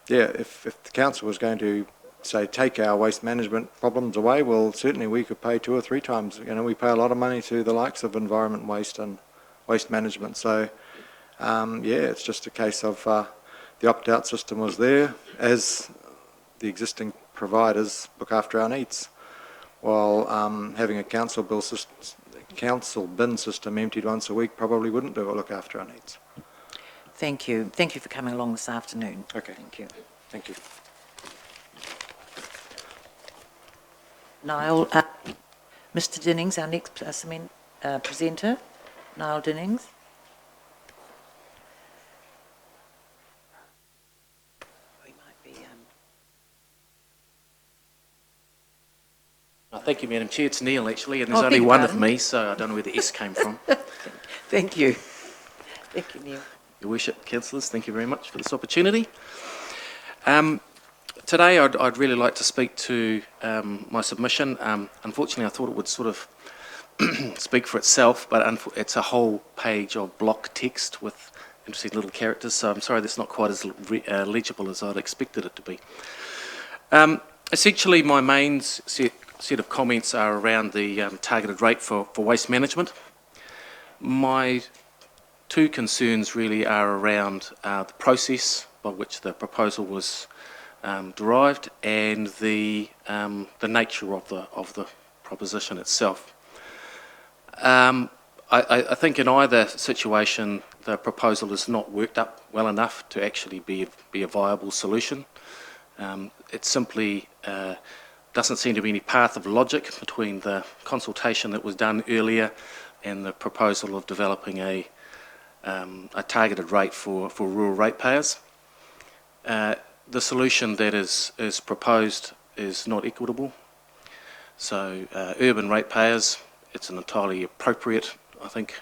the council was going to say take our waste management problems away, well, certainly we could pay 2 or 3 times. We pay a lot of money to the likes of environment waste and waste management. So it's just a case of the opt-out system was there as the existing providers look after our needs, while having a council bin system emptied once a week probably wouldn't look after our needs. Thank you. Thank you for coming along this afternoon. Okay. Thank you. Thank you. Niall, Mr. Dinnings, our next presenter, Niall Dinnings. Thank you, Madam Chair. It's Neil, actually, and there's only one of me, so I don't know where the S came from. Thank you. Thank you, Neil. Your Worship, councillors, thank you very much for this opportunity. Today, I'd really like to speak to my submission. Unfortunately, I thought it would sort of speak for itself, but it's a whole page of block text with interesting little characters, so I'm sorry that's not quite as legible as I'd expected it to be. Essentially, my main set of comments are around the targeted rate for waste management. My 2 concerns really are around the process by which the proposal was derived and the nature of the proposition itself. I think in either situation the proposal is not worked up well enough to actually be a viable solution. It simply doesn't seem to be any path of logic between the consultation that was done earlier and the proposal of developing a targeted rate for rural ratepayers. The solution that is proposed is not equitable. So urban ratepayers, it's an entirely appropriate, I think,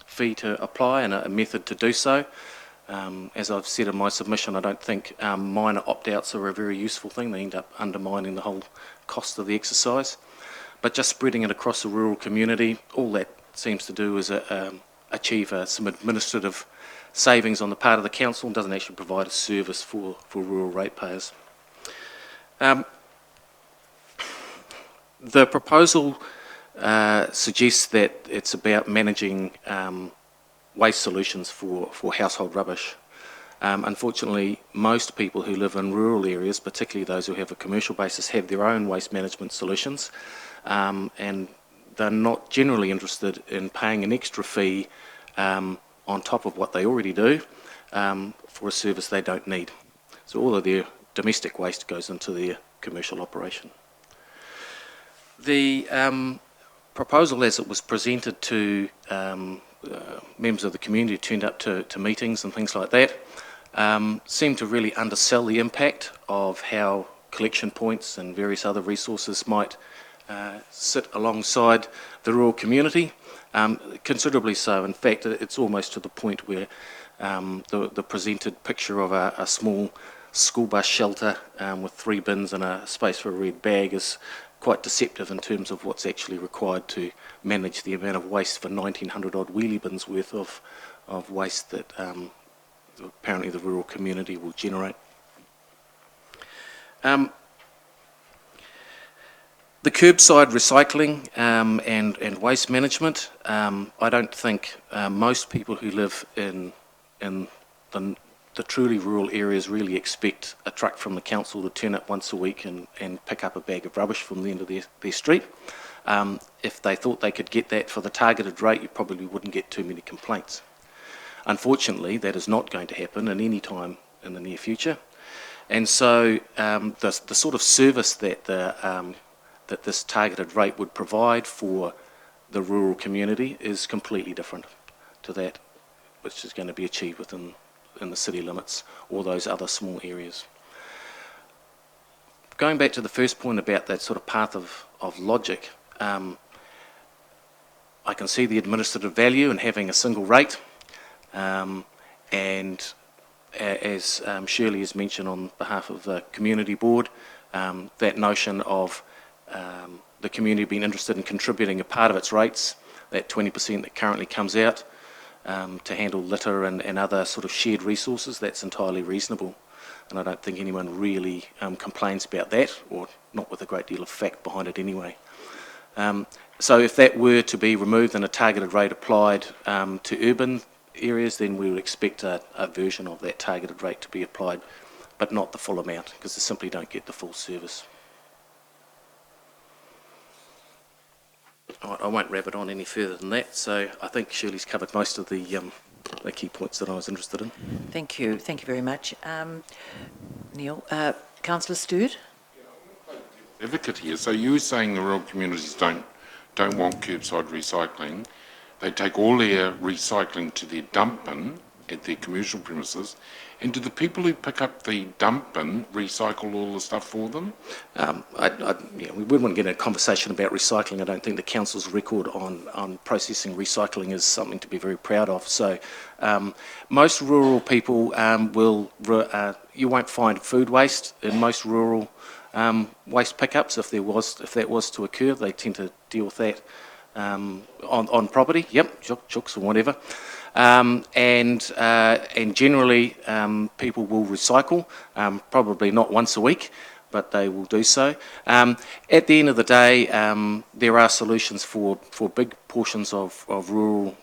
fee to apply and a method to do so. As I've said in my submission, I don't think minor opt-outs are a very useful thing. They end up undermining the whole cost of the exercise. But just spreading it across the rural community, all that seems to do is achieve some administrative savings on the part of the council and doesn't actually provide a service for rural ratepayers. The proposal suggests that it's about managing waste solutions for household rubbish. Unfortunately, most people who live in rural areas, particularly those who have a commercial basis, have their own waste management solutions, and they're not generally interested in paying an extra fee on top of what they already do for a service they don't need. So all of their domestic waste goes into their commercial operation. The proposal as it was presented to members of the community who turned up to meetings and things like that seemed to really undersell the impact of how collection points and various other resources might sit alongside the rural community, considerably so. In fact, it's almost to the point where the presented picture of a small school bus shelter with 3 bins and a space for a red bag is quite deceptive in terms of what's actually required to manage the amount of waste for 1,900 odd wheelie bins worth of waste that apparently the rural community will generate. The curbside recycling and waste management, I don't think most people who live in the truly rural areas really expect a truck from the council to turn up once a week and pick up a bag of rubbish from the end of their street. if they thought they could get that for the targeted rate, you probably wouldn't get too many complaints. Unfortunately, that is not going to happen in any time in the near future. And so the sort of service that, that this targeted rate would provide for the rural community is completely different to that which is going to be achieved within the city limits or those other small areas. Going back to the first point about that sort of path of logic, I can see the administrative value in having a single rate, and as Shirley has mentioned on behalf of the community board, that notion of the community being interested in contributing a part of its rates, that 20% that currently comes out to handle litter and other sort of shared resources, that's entirely reasonable. And I don't think anyone really complains about that, or not with a great deal of fact behind it anyway. So if that were to be removed and a targeted rate applied to urban areas, then we would expect a version of that targeted rate to be applied, but not the full amount, because they simply don't get the full service. I won't rabbit on any further than that, so I think Shirley's covered most of the key points that I was interested in. Thank you very much. Neil, Councillor Stewart? Advocate here. So you were saying the rural communities don't want curbside recycling. They take all their recycling to their dump bin at their commercial premises, and do the people who pick up the dump bin recycle all the stuff for them? We wouldn't want to get in a conversation about recycling. I don't think the council's record on processing recycling is something to be very proud of. So most rural people you won't find food waste in most rural waste pickups. If that was to occur, they tend to deal with that on property. Yep, chooks or whatever. And generally people will recycle, probably not once a week, but they will do so. At the end of the day, there are solutions for big portions of rural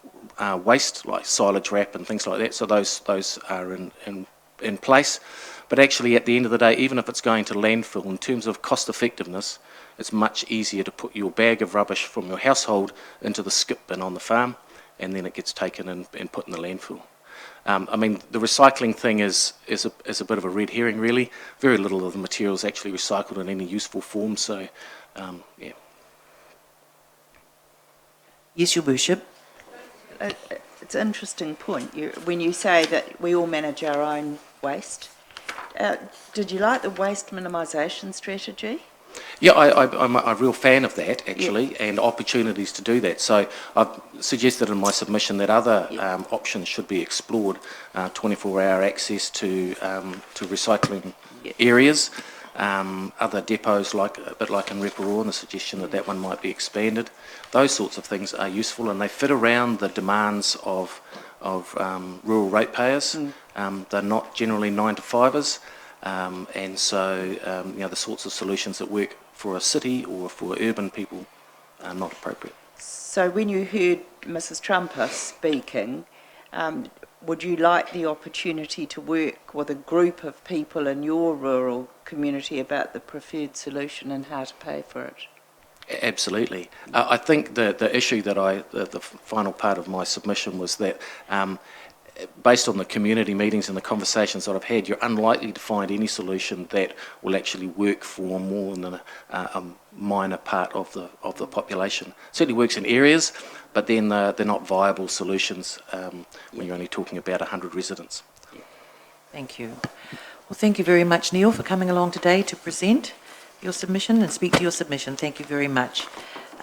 waste, like silage wrap and things like that, so those are in place. But actually, at the end of the day, even if it's going to landfill, in terms of cost effectiveness, it's much easier to put your bag of rubbish from your household into the skip bin on the farm, and then it gets taken and put in the landfill. I mean, the recycling thing is a bit of a red herring, really. Very little of the material is actually recycled in any useful form, so, yeah. Yes, Your Worship. It's an interesting point. When you say that we all manage our own waste, did you like the waste minimisation strategy? Yeah, I'm a real fan of that, actually, and opportunities to do that. So I've suggested in my submission that other options should be explored, 24-hour access to recycling areas, other depots, a bit like in Rotorua, and the suggestion that one might be expanded. Those sorts of things are useful, and they fit around the demands of rural ratepayers. They're not generally 9-to-5ers. And so, the sorts of solutions that work for a city or for urban people are not appropriate. So when you heard Mrs. Trumper speaking, would you like the opportunity to work with a group of people in your rural community about the preferred solution and how to pay for it? Absolutely. I think the issue that the final part of my submission was that based on the community meetings and the conversations that I've had, you're unlikely to find any solution that will actually work for more than a minor part of the population. It certainly works in areas, but then they're not viable solutions when you're only talking about 100 residents. Thank you. Well, thank you very much, Neil, for coming along today to present your submission and speak to your submission. Thank you very much.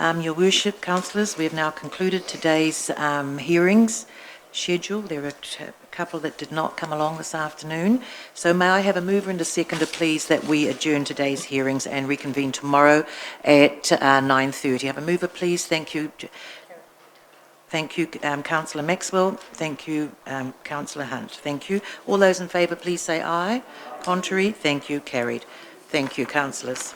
Your Worship, councillors, we have now concluded today's hearings schedule. There are a couple that did not come along this afternoon. So may I have a mover and a seconder, please, that we adjourn today's hearings and reconvene tomorrow at 9:30. Have a mover, please. Thank you. Thank you, Councillor Maxwell. Thank you, Councillor Hunt. Thank you. All those in favour, please say aye. Contrary? Thank you. Carried. Thank you, councillors.